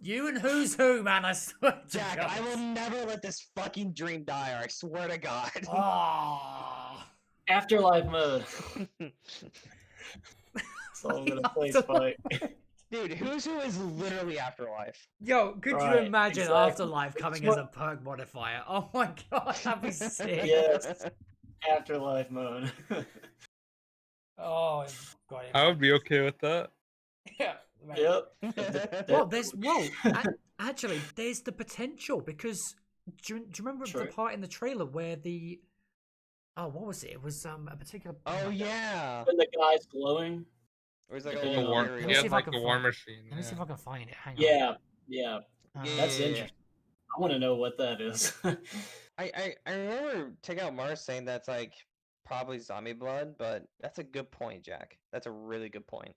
[SPEAKER 1] You and Who's Who, man. I swear to
[SPEAKER 2] Jack,
[SPEAKER 1] God.
[SPEAKER 2] I will never let this fucking dream die. I swear to God.
[SPEAKER 1] Oh.
[SPEAKER 3] Afterlife mode. That's all I'm gonna play, Spike.
[SPEAKER 2] Dude, Who's Who is literally Afterlife.
[SPEAKER 1] Yo, could you
[SPEAKER 3] Right,
[SPEAKER 1] imagine
[SPEAKER 3] exactly.
[SPEAKER 1] Afterlife coming as a perk modifier? Oh my God, that'd be sick.
[SPEAKER 3] Yes. Afterlife mode.
[SPEAKER 1] Oh God.
[SPEAKER 4] I would be okay with that.
[SPEAKER 1] Yeah. Right.
[SPEAKER 3] Yep.
[SPEAKER 1] Well, actually, there's the potential because do you remember
[SPEAKER 3] True.
[SPEAKER 1] the part in the trailer where what was it? It was a particular.
[SPEAKER 2] Oh yeah.
[SPEAKER 3] When the guy's glowing.
[SPEAKER 2] It was like a
[SPEAKER 3] The
[SPEAKER 2] little
[SPEAKER 3] war-
[SPEAKER 2] area.
[SPEAKER 1] Let me
[SPEAKER 4] He
[SPEAKER 1] see
[SPEAKER 4] had
[SPEAKER 1] if I
[SPEAKER 4] like
[SPEAKER 1] can
[SPEAKER 4] the
[SPEAKER 1] find
[SPEAKER 4] war
[SPEAKER 1] it.
[SPEAKER 4] machine.
[SPEAKER 1] Let me see if I can find it. Hang on.
[SPEAKER 3] Yeah.
[SPEAKER 1] Uh,
[SPEAKER 3] That's
[SPEAKER 2] Yeah.
[SPEAKER 3] interesting. I want to know what that is.
[SPEAKER 2] I remember Takeout Mars saying that's like probably zombie blood, but that's a good point, Jack. That's a really good point.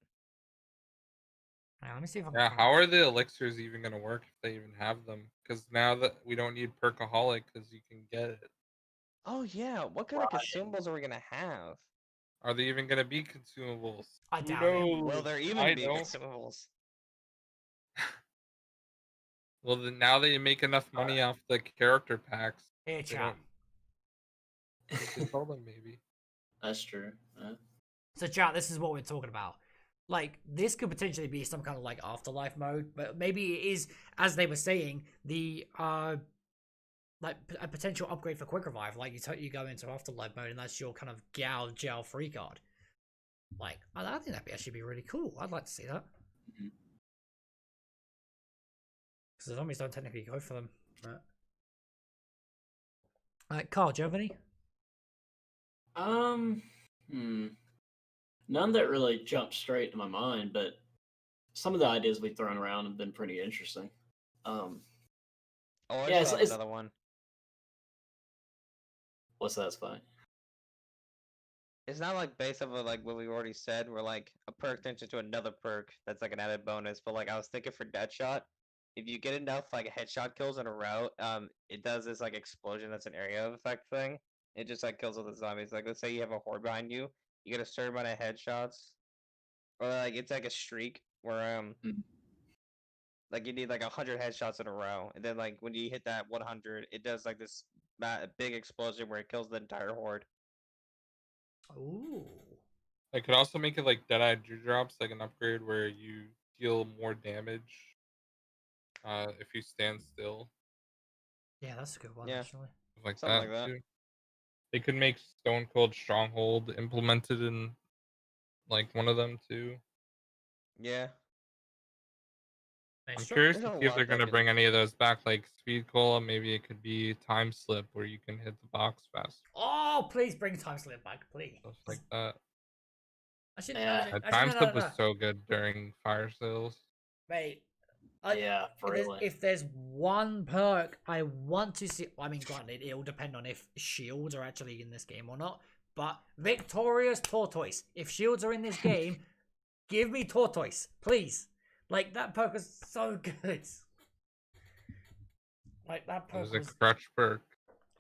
[SPEAKER 1] hang on, let me see if I can.
[SPEAKER 4] Yeah,
[SPEAKER 1] find
[SPEAKER 4] how
[SPEAKER 1] it.
[SPEAKER 4] are the elixirs even gonna work if they even have them? Because now that we don't need Perkaholic, because you can get it.
[SPEAKER 2] Oh yeah, what kind of
[SPEAKER 3] Right.
[SPEAKER 2] consumables are we gonna have?
[SPEAKER 4] Are they even gonna be consumables?
[SPEAKER 1] I
[SPEAKER 4] Who
[SPEAKER 1] doubt it.
[SPEAKER 4] knows?
[SPEAKER 2] Will there even
[SPEAKER 4] I
[SPEAKER 2] be
[SPEAKER 4] don't.
[SPEAKER 2] consumables?
[SPEAKER 4] Well, then now that you make enough money off the character packs,
[SPEAKER 1] Here,
[SPEAKER 4] they
[SPEAKER 1] chat.
[SPEAKER 4] don't. You can sell them maybe.
[SPEAKER 3] That's true.
[SPEAKER 1] So, chat, this is what we're talking about. Like, this could potentially be some kind of like afterlife mode, but maybe it is, as they were saying, the like a potential upgrade for quick revive. Like you go into afterlife mode, and that's your kind of gel free card. Like, I think that'd actually be really cool. I'd like to see that
[SPEAKER 3] Mhm.
[SPEAKER 1] because the zombies don't technically go for them. But Carl, do you have any?
[SPEAKER 3] None that really jumped straight to my mind, but some of the ideas we've thrown around have been pretty interesting.
[SPEAKER 2] Oh, I
[SPEAKER 3] Yeah,
[SPEAKER 2] still have another one.
[SPEAKER 3] What's that, Spike?
[SPEAKER 2] It's not like based off of like what we already said, where like a perk turns into another perk that's like an added bonus. But like I was thinking for Deadshot, if you get enough like headshot kills in a row, it does this like explosion that's an area effect thing. It just like kills all the zombies. Like let's say you have a horde behind you, you get a certain amount of headshots, or like it's like a streak where like you need like 100 headshots in a row, and then like when you hit that 100, it does like this big explosion where it kills the entire horde.
[SPEAKER 1] Ooh.
[SPEAKER 4] I could also make it like Deadeye Dewdrops, like an upgrade where you deal more damage if you stand still.
[SPEAKER 1] Yeah, that's a good one,
[SPEAKER 2] Yeah.
[SPEAKER 1] actually.
[SPEAKER 4] Like
[SPEAKER 2] Something
[SPEAKER 4] that,
[SPEAKER 2] like that.
[SPEAKER 4] too. They could make Stone Cold Stronghold implemented in like one of them too.
[SPEAKER 2] Yeah.
[SPEAKER 4] I'm
[SPEAKER 1] Nice.
[SPEAKER 4] curious
[SPEAKER 2] There's
[SPEAKER 4] to
[SPEAKER 2] a
[SPEAKER 4] see if
[SPEAKER 2] lot
[SPEAKER 4] they're
[SPEAKER 2] that
[SPEAKER 4] gonna
[SPEAKER 2] can-
[SPEAKER 4] bring any of those back, like Speed Cola. Maybe it could be Time Slip where you can hit the box fast,
[SPEAKER 1] Oh, please bring Time Slip back, please.
[SPEAKER 4] stuff like that.
[SPEAKER 1] I should.
[SPEAKER 3] Yeah.
[SPEAKER 4] Time Slip was so good during fire sales.
[SPEAKER 1] Mate,
[SPEAKER 3] Yeah, really.
[SPEAKER 1] if there's one perk I want to see, I mean, granted, it'll depend on if shields are actually in this game or not. But Victorious Tortoise. If shields are in this game, give me Tortoise, please. Like that perk was so good. Like that
[SPEAKER 4] It
[SPEAKER 1] perk
[SPEAKER 4] was a crutch perk.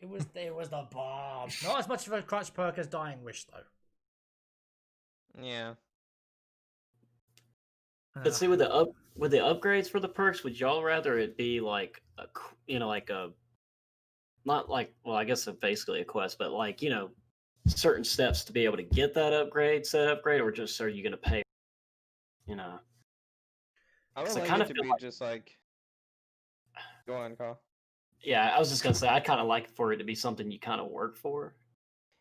[SPEAKER 1] It was the bomb. Not as much of a crutch perk as Dying Wish though.
[SPEAKER 2] Yeah.
[SPEAKER 3] But see, with the upgrades for the perks, would y'all rather it be like like a not like, well, I guess it's basically a quest, but like certain steps to be able to get that upgrade, or just are you gonna pay?
[SPEAKER 2] I would
[SPEAKER 3] 'Cause I
[SPEAKER 2] like
[SPEAKER 3] kinda
[SPEAKER 2] it to
[SPEAKER 3] feel
[SPEAKER 2] be
[SPEAKER 3] like-
[SPEAKER 2] just like. Go on, Carl.
[SPEAKER 3] Yeah, I was just gonna say I'd kind of like for it to be something you kind of work for.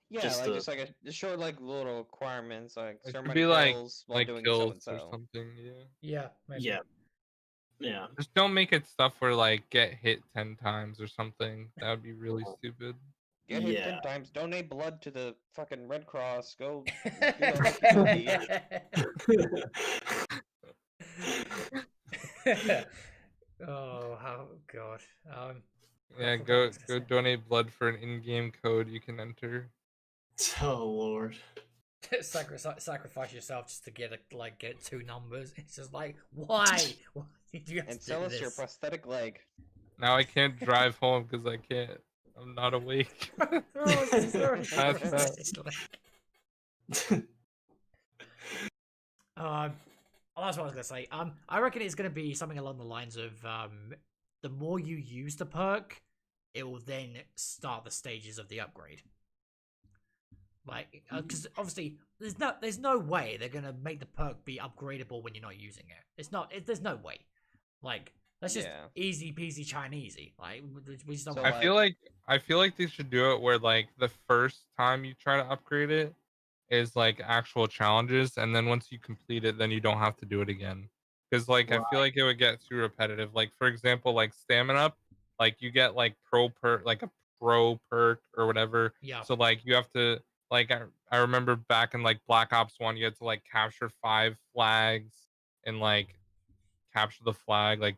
[SPEAKER 2] Yeah,
[SPEAKER 3] Just
[SPEAKER 2] just like a short like little requirements like
[SPEAKER 4] It
[SPEAKER 2] certain
[SPEAKER 4] could
[SPEAKER 2] amount
[SPEAKER 4] be
[SPEAKER 2] of
[SPEAKER 4] like
[SPEAKER 2] kills while doing so
[SPEAKER 4] kills
[SPEAKER 2] and
[SPEAKER 4] or
[SPEAKER 2] so.
[SPEAKER 4] something. Yeah.
[SPEAKER 1] Yeah, maybe.
[SPEAKER 3] Yeah.
[SPEAKER 4] Just don't make it stuff where like get hit 10 times or something. That would be really stupid.
[SPEAKER 2] Get hit
[SPEAKER 3] Yeah.
[SPEAKER 2] 10 times. Donate blood to the fucking Red Cross. Go.
[SPEAKER 1] Oh, how god.
[SPEAKER 4] Yeah,
[SPEAKER 1] I forgot what I
[SPEAKER 4] go
[SPEAKER 1] was gonna say.
[SPEAKER 4] donate blood for an in-game code you can enter.
[SPEAKER 3] Oh Lord.
[SPEAKER 1] Sacrifice yourself just to get get two numbers. It's just like why? Why did you have
[SPEAKER 2] And
[SPEAKER 1] to
[SPEAKER 2] sell
[SPEAKER 1] do
[SPEAKER 2] us
[SPEAKER 1] this?
[SPEAKER 2] your prosthetic leg.
[SPEAKER 4] Now I can't drive home because I'm not awake.
[SPEAKER 1] Oh, sorry.
[SPEAKER 4] That's bad.
[SPEAKER 1] That's what I was gonna say. I reckon it's gonna be something along the lines of the more you use the perk, it will then start the stages of the upgrade. Like, because obviously there's no way they're gonna make the perk be upgradable when you're not using it. It's not. There's no way. Like, that's just easy peasy Chinesey. Like, we just don't.
[SPEAKER 2] So,
[SPEAKER 4] I feel like they should do it where like the first time you try to upgrade it is like actual challenges, and then once you complete it, then you don't have to do it again. Because like I feel like it would get too repetitive. Like for example, like stamina up, like you get like a pro perk or whatever.
[SPEAKER 1] Yeah.
[SPEAKER 4] So like you have to like I remember back in like Black Ops 1, you had to like capture 5 flags and like capture the flag. Like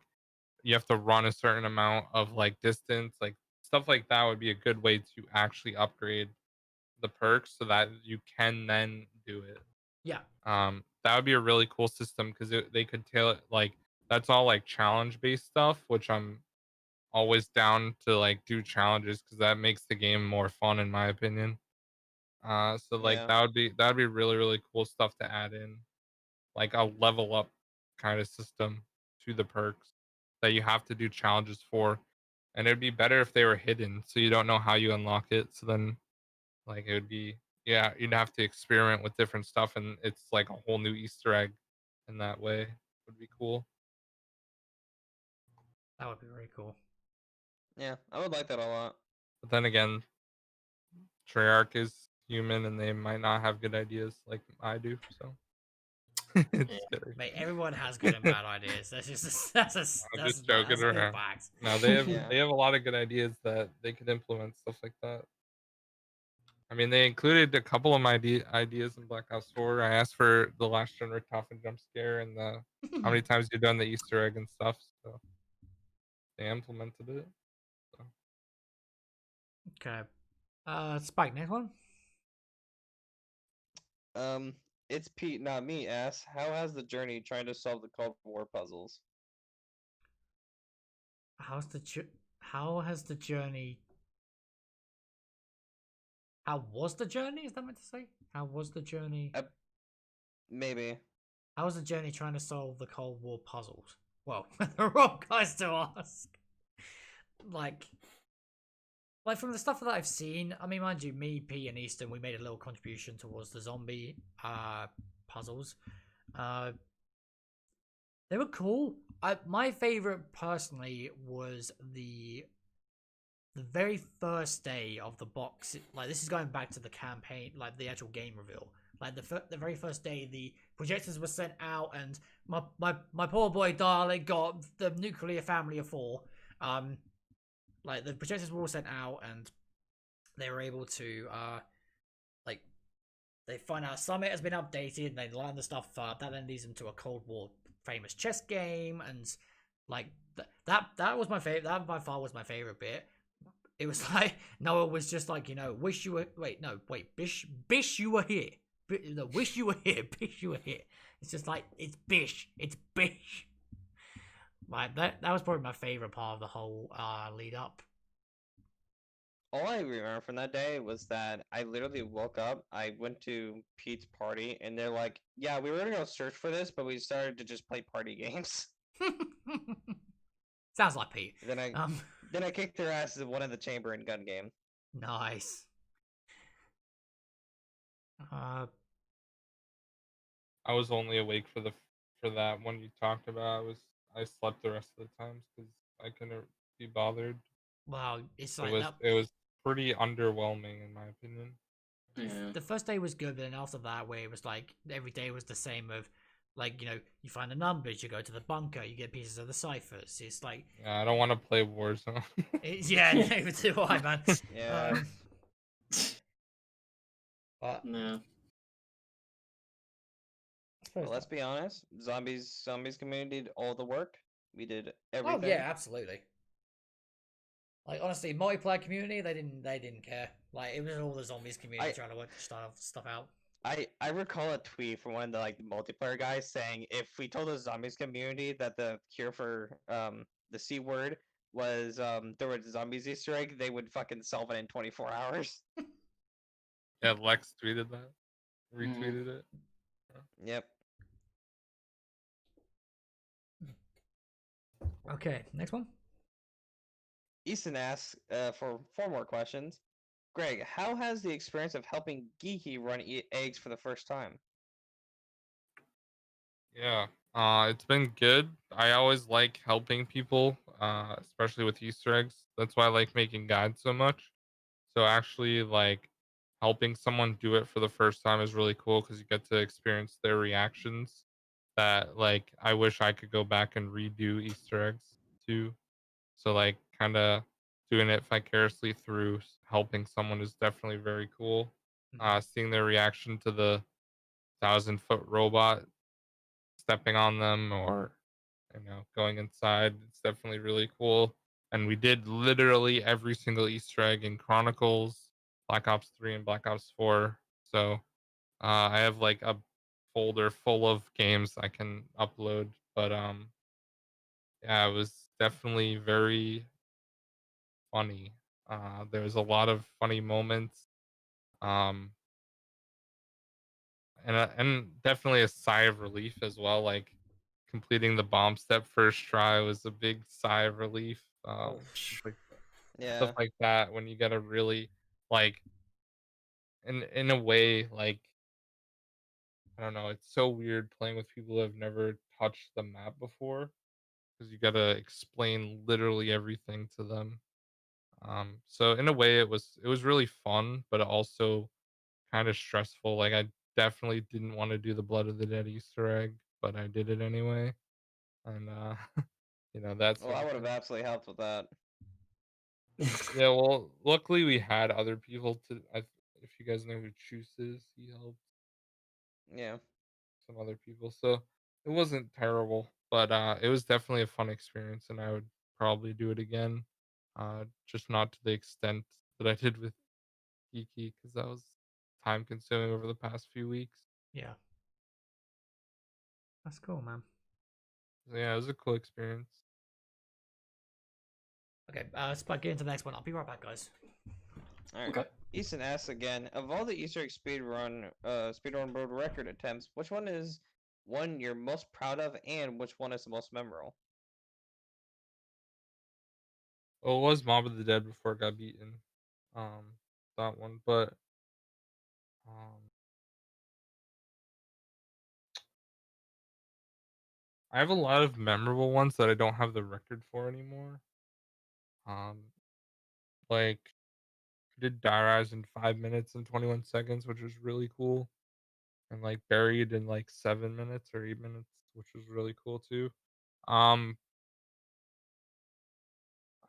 [SPEAKER 4] you have to run a certain amount of like distance, like stuff like that would be a good way to actually upgrade the perks so that you can then do it.
[SPEAKER 1] Yeah.
[SPEAKER 4] That would be a really cool system because they could tailor it like that's all like challenge based stuff, which I'm always down to like do challenges because that makes the game more fun in my opinion. So like
[SPEAKER 2] Yeah.
[SPEAKER 4] that would be really really cool stuff to add in, like a level up kind of system to the perks that you have to do challenges for, and it'd be better if they were hidden so you don't know how you unlock it. So then like it would be you'd have to experiment with different stuff and it's like a whole new Easter egg in that way. It would be cool.
[SPEAKER 1] That would be very cool.
[SPEAKER 2] Yeah, I would like that a lot.
[SPEAKER 4] But then again, Treyarch is human and they might not have good ideas like I do. So Just kidding.
[SPEAKER 1] Mate, everyone has good and bad ideas. That's
[SPEAKER 4] I'm
[SPEAKER 1] that's
[SPEAKER 4] just joking
[SPEAKER 1] good
[SPEAKER 4] around.
[SPEAKER 1] facts.
[SPEAKER 4] No, they have
[SPEAKER 2] Yeah.
[SPEAKER 4] they have a lot of good ideas that they could implement, stuff like that. I mean, they included a couple of my ideas in Black Ops 4. I asked for the last gen Richtofen jump scare and the how many times you've done the Easter egg and stuff. So they implemented it. So.
[SPEAKER 1] Okay. Spike, next one.
[SPEAKER 2] It's Pete, not me. Asks, how has the journey trying to solve the Cold War puzzles?
[SPEAKER 1] How has the journey? How was the journey? Is that meant to say? How was the journey?
[SPEAKER 2] Maybe.
[SPEAKER 1] How was the journey trying to solve the Cold War puzzles? Well, the wrong guys to ask. Like from the stuff that I've seen, I mean, mind you, me, P, and Easton, we made a little contribution towards the zombie puzzles. They were cool. My favorite, personally, was the very first day of the box. Like, this is going back to the campaign, like the actual game reveal. Like the very first day, the projectors were sent out, and my poor boy darling got the nuclear family of 4. Like, the projectors were all sent out, and they were able to like, they find out Summit has been updated, and they line the stuff up. That then leads them to a Cold War famous chess game, and like that was my favorite. That by far was my favorite bit. It was like Noah was just like, wish you were. Bish, you were here. No, wish you were here. Bish, you were here. It's just like, it's Bish. It's Bish. Like that was probably my favorite part of the whole lead up.
[SPEAKER 2] All I remember from that day was that I literally woke up, I went to Pete's party, and they're like, yeah, we were gonna go search for this, but we started to just play party games.
[SPEAKER 1] Sounds like Pete.
[SPEAKER 2] Then I kicked their asses in one in the chamber and gun game.
[SPEAKER 1] Nice.
[SPEAKER 4] I was only awake for that one you talked about. I slept the rest of the times because I couldn't be bothered.
[SPEAKER 1] Wow, it's like
[SPEAKER 4] it was pretty underwhelming in my opinion.
[SPEAKER 3] Yeah.
[SPEAKER 1] The first day was good, but then after that, where it was like every day was the same of, like, you find the numbers, you go to the bunker, you get pieces of the ciphers. It's like,
[SPEAKER 2] yeah,
[SPEAKER 4] I don't want to play Warzone.
[SPEAKER 1] Yeah, neither do I, man.
[SPEAKER 2] Yeah.
[SPEAKER 1] But
[SPEAKER 3] No.
[SPEAKER 2] Well, let's be honest. Zombies community did all the work. We did everything.
[SPEAKER 1] Oh yeah, absolutely. Like, honestly, multiplayer community, they didn't care. Like, it was all the Zombies community trying to work stuff out.
[SPEAKER 2] I recall a tweet from one of the multiplayer guys saying, if we told the Zombies community that the cure for the C word was there was Zombies Easter egg, they would fucking solve it in 24 hours.
[SPEAKER 4] Yeah, Lex tweeted that. Retweeted it.
[SPEAKER 2] Yep.
[SPEAKER 1] Okay, next one.
[SPEAKER 2] Easton asks for 4 more questions. Greg, how has the experience of helping Geeky run eggs for the first time?
[SPEAKER 4] Yeah, it's been good. I always like helping people, especially with Easter eggs. That's why I like making guides so much. So actually, like, helping someone do it for the first time is really cool because you get to experience their reactions. That, like, I wish I could go back and redo Easter eggs too. So, like, kind of doing it vicariously through helping someone is definitely very cool. Seeing their reaction to the 1,000-foot robot stepping on them, or going inside, it's definitely really cool. And we did literally every single Easter egg in Chronicles, Black Ops 3, and Black Ops 4. So I have like a folder full of games I can upload. But yeah, it was definitely very funny. There was a lot of funny moments. And definitely a sigh of relief as well. Like, completing the bomb step first try was a big sigh of relief. Stuff like that, when you gotta really, like, in a way, like, I don't know, it's so weird playing with people who have never touched the map before because you gotta explain literally everything to them. So in a way, it was really fun, but also kind of stressful. Like, I definitely didn't want to do the Blood of the Dead Easter egg, but I did it anyway. And that's
[SPEAKER 2] Well, I would have absolutely helped with that.
[SPEAKER 4] yeah. Well, luckily we had other people to. If you guys know who Choose is, he helped
[SPEAKER 2] Yeah.
[SPEAKER 4] some other people, so it wasn't terrible. But it was definitely a fun experience, and I would probably do it again. Just not to the extent that I did with Geeky, because that was time consuming over the past few weeks.
[SPEAKER 1] Yeah. That's cool, man.
[SPEAKER 4] So, yeah, it was a cool experience.
[SPEAKER 1] Okay, let's get into the next one. I'll be right back, guys.
[SPEAKER 2] All right.
[SPEAKER 3] Okay.
[SPEAKER 2] Easton asks again, of all the Easter egg speedrun world record attempts, which one is one you're most proud of, and which one is the most memorable?
[SPEAKER 4] Well, it was Mob of the Dead before it got beaten. That one, but I have a lot of memorable ones that I don't have the record for anymore. Like I did Die Rise in 5 minutes and 21 seconds, which was really cool, and like Buried in like 7 minutes or 8 minutes, which was really cool too. I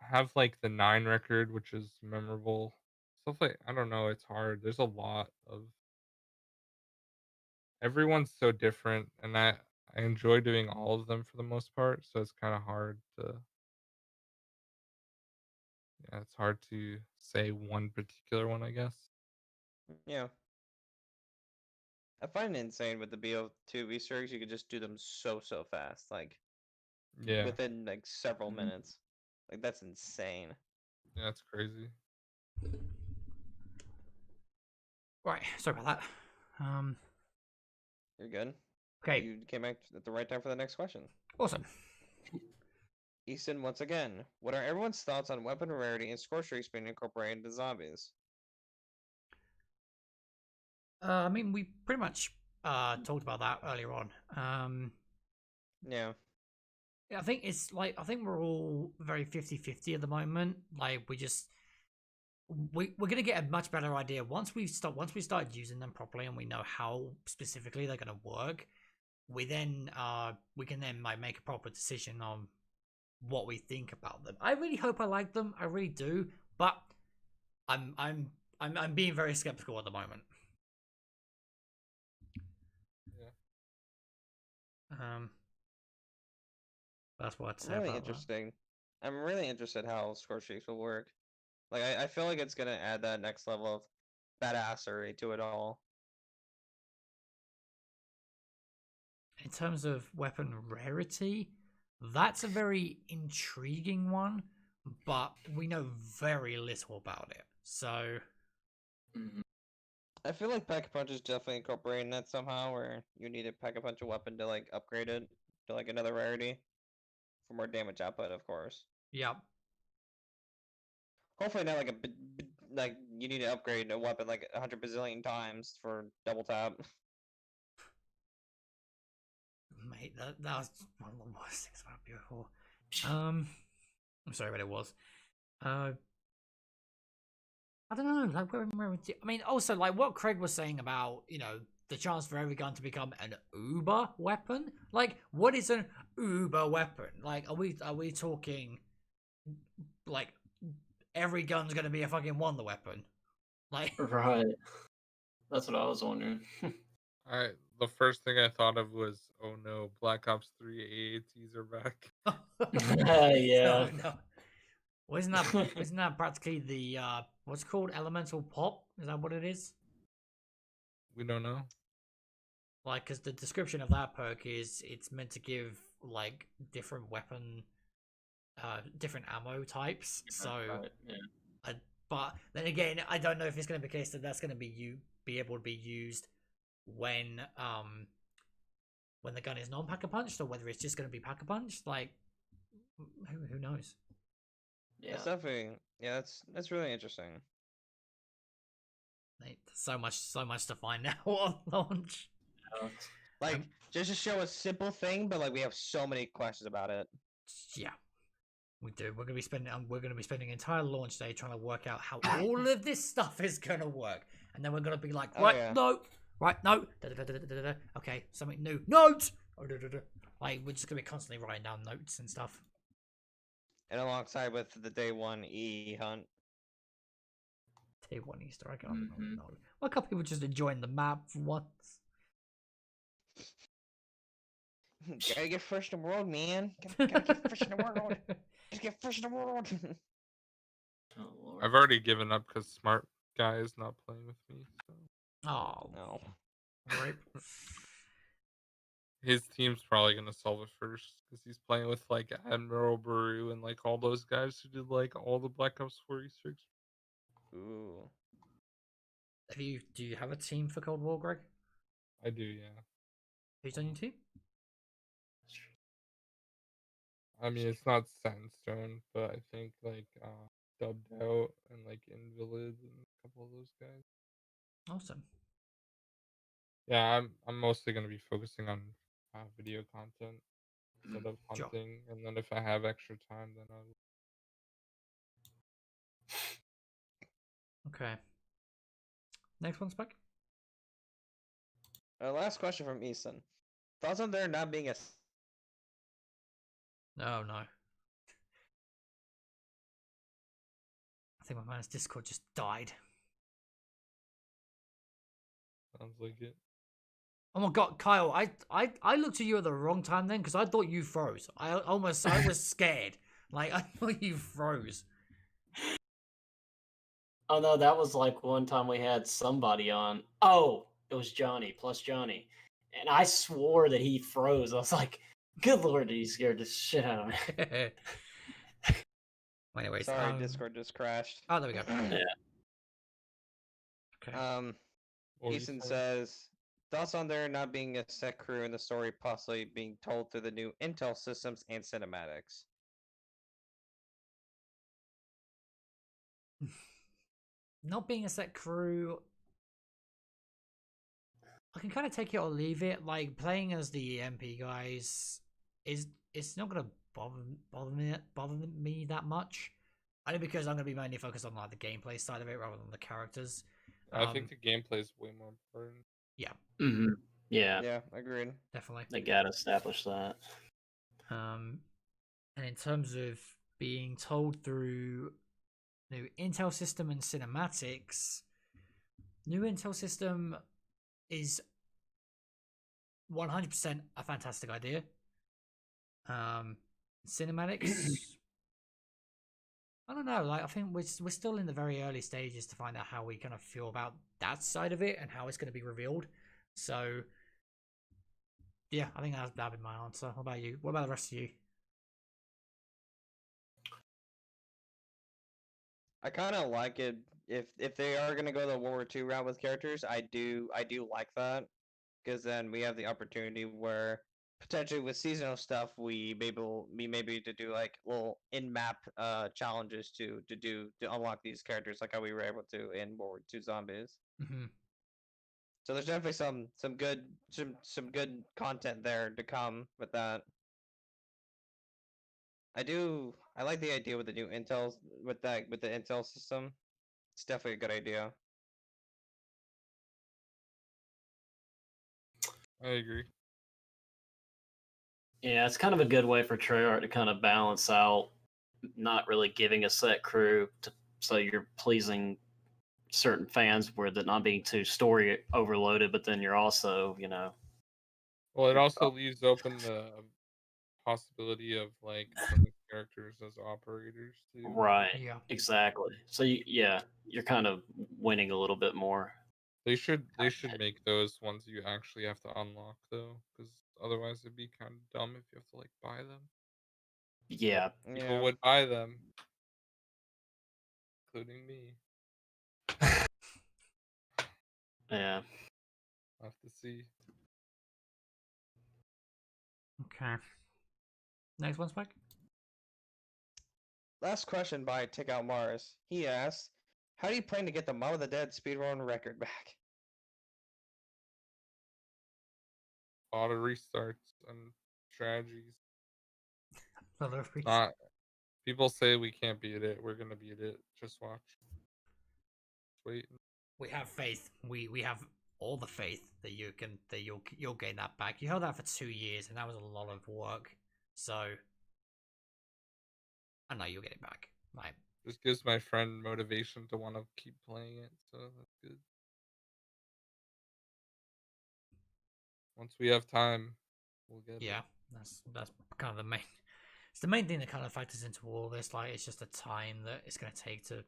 [SPEAKER 4] have like the 9 record, which is memorable. Stuff like I don't know, it's hard. There's a lot of everyone's so different, and I enjoy doing all of them for the most part, so it's kind of hard to yeah, it's hard to say one particular one, I guess.
[SPEAKER 2] Yeah. I find it insane with the BO2 Easter eggs. You could just do them so fast, like
[SPEAKER 4] Yeah,
[SPEAKER 2] within like several
[SPEAKER 3] Mhm.
[SPEAKER 2] minutes. Like that's insane.
[SPEAKER 4] yeah, that's crazy.
[SPEAKER 1] Right, sorry about that.
[SPEAKER 2] You're good.
[SPEAKER 1] Okay,
[SPEAKER 2] You came back at the right time for the next question.
[SPEAKER 1] awesome.
[SPEAKER 2] Easton, once again, what are everyone's thoughts on weapon rarity and score streaks being incorporated into zombies?
[SPEAKER 1] I mean, we pretty much talked about that earlier on.
[SPEAKER 2] Yeah.
[SPEAKER 1] I think it's like I think we're all very 50-50 at the moment. Like we're gonna get a much better idea once we start using them properly and we know how specifically they're gonna work. We can then like make a proper decision on what we think about them. I really hope I like them. I really do, but I'm being very skeptical at the moment.
[SPEAKER 4] Yeah.
[SPEAKER 1] That's what I'd say
[SPEAKER 2] Really
[SPEAKER 1] about
[SPEAKER 2] interesting. I'm really interested how score streaks will work. Like I feel like it's gonna add that next level of badassery to it all.
[SPEAKER 1] that. In terms of weapon rarity, that's a very intriguing one, but we know very little about it. So
[SPEAKER 3] Mhm.
[SPEAKER 2] I feel like Pack-a-Punch is definitely incorporating that somehow, where you need a Pack-a-Punch weapon to like upgrade it to like another rarity for more damage output, of course.
[SPEAKER 1] yeah.
[SPEAKER 2] Hopefully not like like you need to upgrade a weapon like 100 bazillion times for double tap.
[SPEAKER 1] Mate, that was one of the worst things about Beautiful. I'm sorry, but it was. I don't know. Like, I mean, also like what Craig was saying about the chance for every gun to become an uber weapon. Like, what is an uber weapon? Like, are we talking like every gun's gonna be a fucking wonder weapon? Like,
[SPEAKER 3] Right. That's what I was wondering.
[SPEAKER 4] The first thing I thought of was, oh no, Black Ops 3 AATs are back.
[SPEAKER 3] Yeah.
[SPEAKER 1] No. Well, isn't that practically the what's it called elemental pop? Is that what it is?
[SPEAKER 4] We don't know.
[SPEAKER 1] Like, because the description of that perk is it's meant to give like different weapon, different ammo types. So,
[SPEAKER 3] Right, yeah.
[SPEAKER 1] but then again, I don't know if it's going to be the case that that's going to be able to be used when the gun is non-pack-a-punched, or whether it's just going to be pack-a-punched. Like, who knows?
[SPEAKER 3] Yeah.
[SPEAKER 2] That's definitely that's really interesting.
[SPEAKER 1] Mate, so much to find out on launch.
[SPEAKER 2] Like just to show a simple thing, but like we have so many questions about it.
[SPEAKER 1] Yeah, we do. We're gonna be spending an entire launch day trying to work out how all of this stuff is gonna work, and then we're gonna be like,
[SPEAKER 2] Oh,
[SPEAKER 1] right,
[SPEAKER 2] yeah.
[SPEAKER 1] no, Right, no. Okay, something new. Notes. Like we're just gonna be constantly writing down notes and stuff.
[SPEAKER 2] And alongside with the day one E hunt.
[SPEAKER 1] Day one Easter egg. I don't know. Why can't people just enjoying the map for once?
[SPEAKER 2] Gotta get first in the world, man. Gotta get first in the world. Gotta get first in the world.
[SPEAKER 3] Oh, Lord.
[SPEAKER 4] I've already given up because Smart Guy is not playing with me. So.
[SPEAKER 1] Oh
[SPEAKER 2] No.
[SPEAKER 1] Right.
[SPEAKER 4] His team's probably gonna solve it first because he's playing with like Admiral Baru and like all those guys who did like all the Black Ops 4 Easter eggs.
[SPEAKER 2] Ooh.
[SPEAKER 1] Do you have a team for Cold War, Greg?
[SPEAKER 4] I do, yeah.
[SPEAKER 1] Who's on your team?
[SPEAKER 4] I mean, it's not set in stone, but I think like Dubbed Out and like Invalid and a couple of those guys.
[SPEAKER 1] Awesome.
[SPEAKER 4] Yeah, I'm mostly gonna be focusing on video content instead of
[SPEAKER 1] Sure.
[SPEAKER 4] hunting, and then if I have extra time, then I'll.
[SPEAKER 1] Okay. Next one, Spike.
[SPEAKER 2] Last question from Easton. Thoughts on there not being a
[SPEAKER 1] Oh no. I think my man's Discord just died.
[SPEAKER 4] Sounds like it.
[SPEAKER 1] Oh my god, Kyle! I looked at you at the wrong time then because I thought you froze. I was scared. Like I thought you froze.
[SPEAKER 3] Oh no, that was like one time we had somebody on. Oh, it was Johnny plus Johnny, and I swore that he froze. I was like, "Good lord, he scared the shit out of me."
[SPEAKER 1] Well, anyways,
[SPEAKER 2] Sorry, Discord just crashed.
[SPEAKER 1] Oh, there we go.
[SPEAKER 3] Yeah.
[SPEAKER 1] Okay.
[SPEAKER 2] Easton says, thoughts on there not being a set crew and the story possibly being told through the new Intel systems and cinematics.
[SPEAKER 1] Not being a set crew, I can kind of take it or leave it. Like playing as the MP guys it's not gonna bother me that much. Only because I'm gonna be mainly focused on like the gameplay side of it rather than the characters.
[SPEAKER 4] I think the gameplay is way more important.
[SPEAKER 1] Yeah.
[SPEAKER 3] Mm-hmm. Yeah.
[SPEAKER 2] Yeah, agreed.
[SPEAKER 1] Definitely.
[SPEAKER 3] They gotta establish that.
[SPEAKER 1] And in terms of being told through new Intel system and cinematics, new Intel system is 100% a fantastic idea. Cinematics, I don't know. Like I think we're still in the very early stages to find out how we kind of feel about that side of it and how it's going to be revealed. So, yeah, I think that'd be my answer. What about you? What about the rest of you?
[SPEAKER 2] I kind of like it if they are gonna go the World War II route with characters. I do like that because then we have the opportunity where potentially with seasonal stuff we maybe to do like little in-map challenges to unlock these characters like how we were able to in World War II Zombies.
[SPEAKER 1] Mm-hmm.
[SPEAKER 2] So there's definitely some good content there to come with that. I like the idea with the new Intel with the Intel system. It's definitely a good idea.
[SPEAKER 4] I agree.
[SPEAKER 3] Yeah, it's kind of a good way for Treyarch to kind of balance out not really giving a set crew so you're pleasing certain fans where they're not being too story overloaded, but then you're also,
[SPEAKER 4] Well, it also leaves open the possibility of like putting characters as operators too.
[SPEAKER 3] right.
[SPEAKER 1] Yeah.
[SPEAKER 3] Exactly. So you're kind of winning a little bit more.
[SPEAKER 4] They should make those ones you actually have to unlock though, because otherwise it'd be kind of dumb if you have to like buy them.
[SPEAKER 3] Yeah.
[SPEAKER 4] People would buy them, including me.
[SPEAKER 3] Yeah.
[SPEAKER 4] I'll have to see.
[SPEAKER 1] Okay. Next one, Spike.
[SPEAKER 2] Last question by Tick Out Mars. He asks, how do you plan to get the Mom of the Dead speedrun record back?
[SPEAKER 4] A lot of restarts and strategies.
[SPEAKER 1] Another reason.
[SPEAKER 4] Not people say we can't beat it. We're gonna beat it. Just watch. Wait.
[SPEAKER 1] We have faith. We have or the faith that you'll gain that back. You held that for 2 years, and that was a lot of work. So I know you'll get it back. Right.
[SPEAKER 4] This gives my friend motivation to want to keep playing it, so that's good. Once we have time, we'll get it.
[SPEAKER 1] Yeah, that's kind of the main. It's the main thing that kind of factors into all this. Like, it's just the time that it's going to take to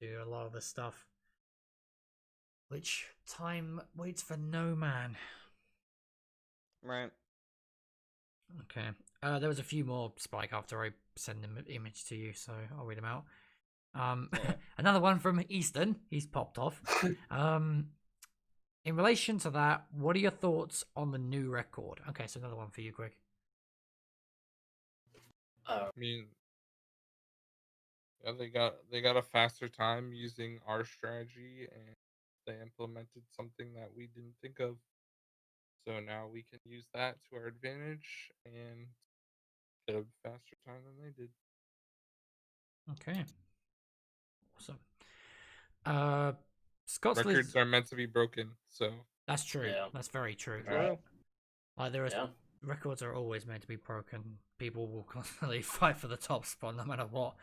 [SPEAKER 1] do a lot of this stuff. Which time waits for no man.
[SPEAKER 2] Right.
[SPEAKER 1] Okay. There was a few more, Spike, after I send the image to you, so I'll read them out. Another one from Easton. He's popped off. In relation to that, what are your thoughts on the new record? Okay, so another one for you, Greg.
[SPEAKER 4] I mean, yeah, they got a faster time using our strategy, and they implemented something that we didn't think of. So now we can use that to our advantage and get a faster time than they did.
[SPEAKER 1] Okay. Awesome. Scott's
[SPEAKER 4] Records are meant to be broken, so
[SPEAKER 1] that's true.
[SPEAKER 3] Yeah.
[SPEAKER 1] That's very true.
[SPEAKER 3] Right.
[SPEAKER 1] Like, records are always meant to be broken. People will constantly fight for the top spot no matter what.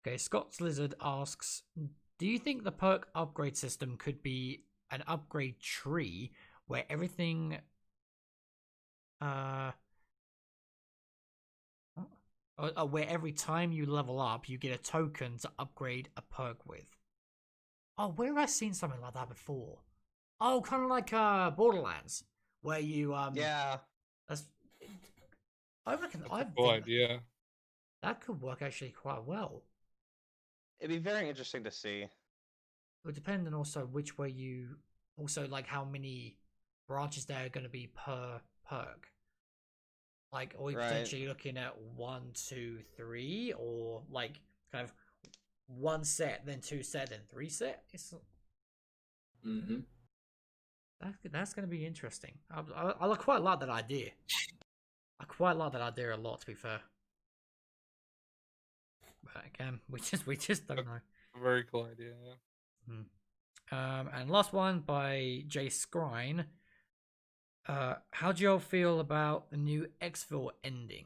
[SPEAKER 1] Okay, Scott's Lizard asks, do you think the perk upgrade system could be an upgrade tree where everything where every time you level up you get a token to upgrade a perk with? Oh, where have I seen something like that before? Oh, kind of like Borderlands, where you
[SPEAKER 2] Yeah.
[SPEAKER 1] that's I reckon
[SPEAKER 4] that's a cool idea.
[SPEAKER 1] That could work actually quite well.
[SPEAKER 2] It'd be very interesting to see.
[SPEAKER 1] It would depend on also which way you also like how many branches there are going to be per perk. Like, are we potentially looking at 1, 2, 3, or like kind of 1 set, then 2 set, then 3 set? That's going to be interesting. I quite like that idea. I quite like that idea a lot, to be fair. But again, we just don't know.
[SPEAKER 4] A very cool idea, yeah.
[SPEAKER 1] And last one by Jay Scrine. How do y'all feel about the new Exfil ending?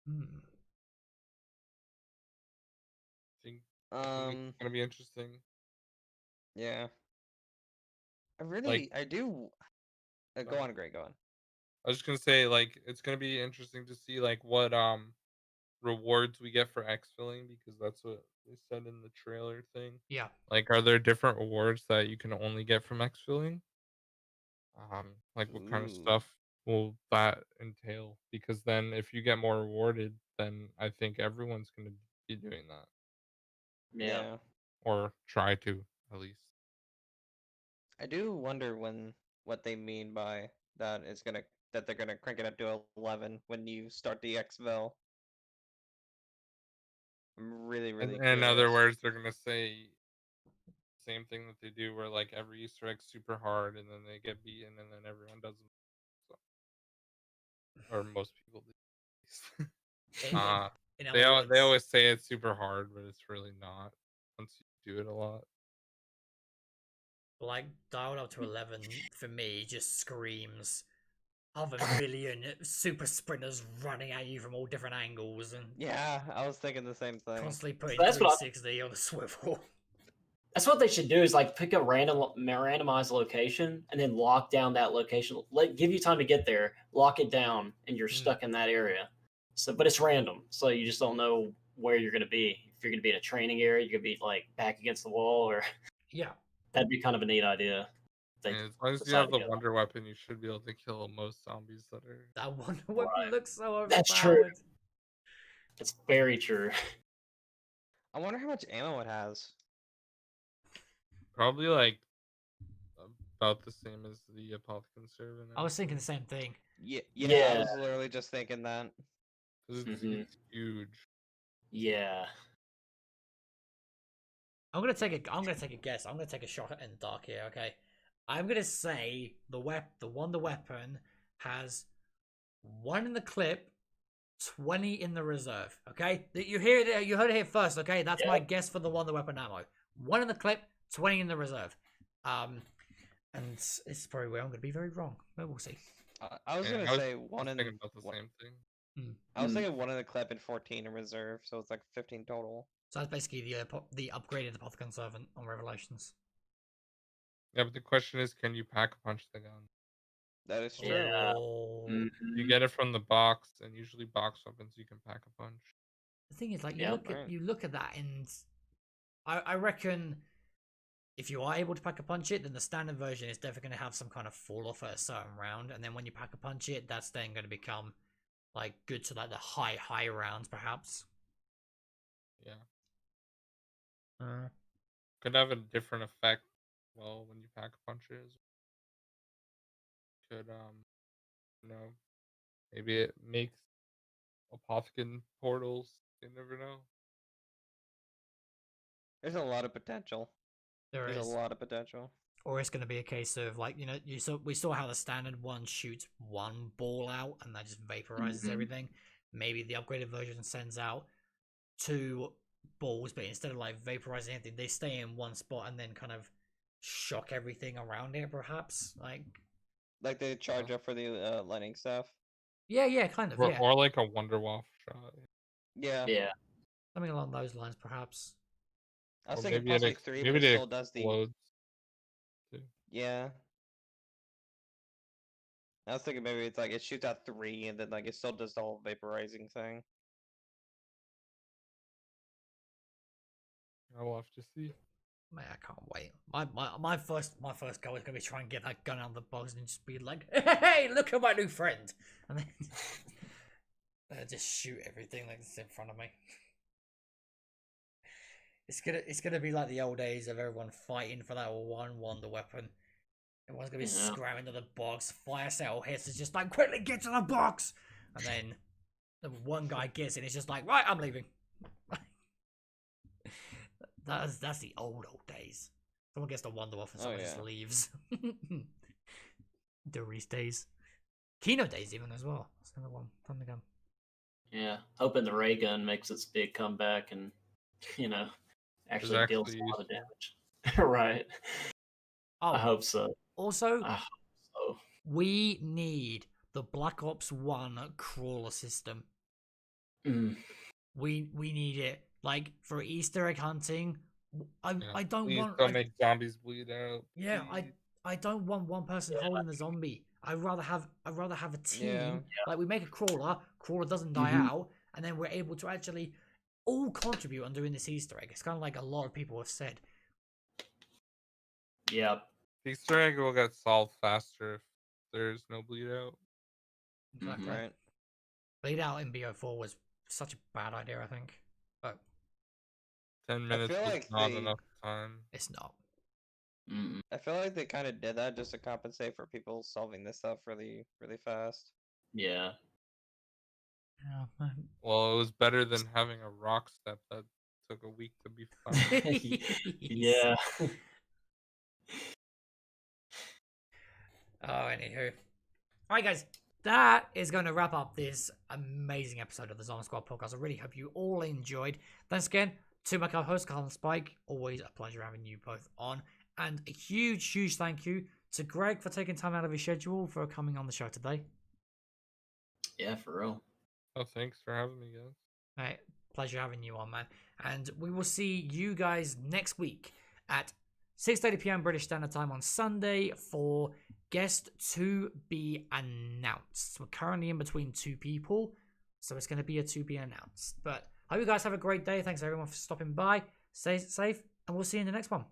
[SPEAKER 4] I think it's gonna be interesting.
[SPEAKER 2] Yeah. I do. Go on, Greg. Go on.
[SPEAKER 4] I was just gonna say, like, it's gonna be interesting to see like what rewards we get for exfilling, because that's what they said in the trailer thing.
[SPEAKER 1] Yeah.
[SPEAKER 4] Like, are there different rewards that you can only get from exfilling? Like, what kind of stuff will that entail? Because then if you get more rewarded, then I think everyone's gonna be doing that.
[SPEAKER 3] Yeah.
[SPEAKER 4] Or try to, at least.
[SPEAKER 2] I do wonder what they mean by that. That they're gonna crank it up to 11 when you start the Xvel. I'm really
[SPEAKER 4] In other words, they're gonna say same thing that they do, where like every Easter egg's super hard, and then they get beaten, and then everyone does them. So. Or most people do. They always say it's super hard, but it's really not once you do it a lot.
[SPEAKER 1] Like, dialed up to 11 for me just screams of a million super sprinters running at you from all different angles, and
[SPEAKER 2] yeah, I was thinking the same thing.
[SPEAKER 1] Constantly putting 360 on the swivel.
[SPEAKER 3] That's what they should do, is like pick a randomized location and then lock down that location. Give you time to get there, lock it down, and you're stuck in that area. So, but it's random, so you just don't know where you're going to be. If you're going to be in a training area, you're going to be like back against the wall, or
[SPEAKER 1] yeah,
[SPEAKER 3] that'd be kind of a neat idea.
[SPEAKER 4] As long as you have the wonder weapon, you should be able to kill most zombies that are.
[SPEAKER 1] That wonder weapon looks so overpowered.
[SPEAKER 3] That's true. It's very true.
[SPEAKER 2] I wonder how much ammo it has.
[SPEAKER 4] Probably like about the same as the Apothicon server.
[SPEAKER 1] I was thinking the same thing.
[SPEAKER 2] Yeah. I was literally just thinking that.
[SPEAKER 4] It's huge.
[SPEAKER 3] Yeah.
[SPEAKER 1] I'm gonna take a guess. I'm gonna take a shot in the dark here. Okay, I'm gonna say the wonder weapon has 1 in the clip 20 in the reserve. Okay, you heard it. You heard it here first. Okay, that's my guess for the Wonder Weapon ammo. 1 in the clip, 20 in the reserve. And it's probably where I'm going to be very wrong. But we'll see.
[SPEAKER 2] I was gonna say one in
[SPEAKER 4] thinking about the same thing.
[SPEAKER 2] I was thinking 1 in the clip and 14 in reserve, so it's like 15 total.
[SPEAKER 1] So that's basically the upgraded Apothecon Servant on Revelations.
[SPEAKER 4] Yeah, but the question is, can you pack a punch the gun?
[SPEAKER 2] That is true.
[SPEAKER 3] Yeah.
[SPEAKER 1] Oh.
[SPEAKER 4] You get it from the box, and usually box weapons you can pack a punch.
[SPEAKER 1] The thing is, like,
[SPEAKER 3] Yeah,
[SPEAKER 1] you look at that, and I reckon if you are able to pack a punch it, then the standard version is definitely going to have some kind of fall off at a certain round, and then when you pack a punch it, that's then going to become like good to like the high rounds, perhaps.
[SPEAKER 4] Yeah. Could have a different effect. Well, when you pack punches, could maybe it makes Apothecon portals. You never know.
[SPEAKER 2] There's a lot of potential.
[SPEAKER 1] There's
[SPEAKER 2] a lot of potential.
[SPEAKER 1] Or it's going to be a case of like, you know, we saw how the standard one shoots one ball out and that just vaporizes everything. Maybe the upgraded version sends out 2 balls, but instead of like vaporizing anything, they stay in one spot and then kind of shock everything around it, perhaps. Like
[SPEAKER 2] they charge up for the lightning stuff.
[SPEAKER 1] Yeah, kind of.
[SPEAKER 4] Or like a Wonder Waff shot.
[SPEAKER 2] Yeah.
[SPEAKER 1] Something along those lines, perhaps.
[SPEAKER 2] I was
[SPEAKER 4] Or
[SPEAKER 2] thinking
[SPEAKER 4] maybe
[SPEAKER 2] possibly 3, but it still does the.
[SPEAKER 4] explodes.
[SPEAKER 2] Yeah. I was thinking maybe it's like it shoots out 3 and then like it still does the whole vaporizing thing.
[SPEAKER 4] I'll have to see.
[SPEAKER 1] Man, I can't wait. My first goal is gonna be try and get that gun out of the box and just be like, hey, look at my new friend, and then just shoot everything that's in front of me. It's gonna be like the old days of everyone fighting for that one Wonder Weapon. Everyone's gonna be scramming to the box. Fire sale hits. It's just like, quickly get to the box, and then the one guy gets it. And it's just like, right, I'm leaving. That's the old days. Someone gets the Wonder Waff and someone just leaves. Doris days. Kino days even as well. That's another one. Fun again.
[SPEAKER 3] Yeah. Hoping the ray gun makes its big comeback and, actually deals a lot of damage. Right.
[SPEAKER 1] Oh,
[SPEAKER 3] I hope so.
[SPEAKER 1] Also, we need the Black Ops 1 crawler system. We need it. Like, for Easter egg hunting, I don't want...
[SPEAKER 4] Don't make zombies bleed out.
[SPEAKER 1] Yeah, I don't want one person holding the zombie. I'd rather have a team.
[SPEAKER 2] Yeah.
[SPEAKER 1] Like, we make a crawler doesn't die out, and then we're able to actually all contribute on doing this Easter egg. It's kind of like a lot of people have said.
[SPEAKER 3] Yep.
[SPEAKER 4] Easter egg will get solved faster if there's no bleed out.
[SPEAKER 1] Exactly.
[SPEAKER 2] Right.
[SPEAKER 1] Bleed out in BO4 was such a bad idea, I think. But
[SPEAKER 4] 10 minutes is not enough time.
[SPEAKER 1] It's not.
[SPEAKER 2] I feel like they kind of did that just to compensate for people solving this stuff really, really fast.
[SPEAKER 3] Yeah.
[SPEAKER 1] Yeah.
[SPEAKER 4] Well, it was better than having a rock step that took a week to be found.
[SPEAKER 3] Yeah.
[SPEAKER 1] Anywho. Alright, guys. That is going to wrap up this amazing episode of the ZombSquad Podcast. I really hope you all enjoyed. Thanks again to my co-host, Carl and Spike. Always a pleasure having you both on. And a huge thank you to Greg for taking time out of his schedule for coming on the show today.
[SPEAKER 3] Yeah, for real.
[SPEAKER 4] Oh, thanks for having me, guys.
[SPEAKER 1] Right, pleasure having you on, man. And we will see you guys next week at 6:30 p.m. British Standard Time on Sunday for guest to be announced. We're currently in between 2 people, so it's going to be a to be announced. But I hope you guys have a great day. Thanks everyone for stopping by. Stay safe, and we'll see you in the next one.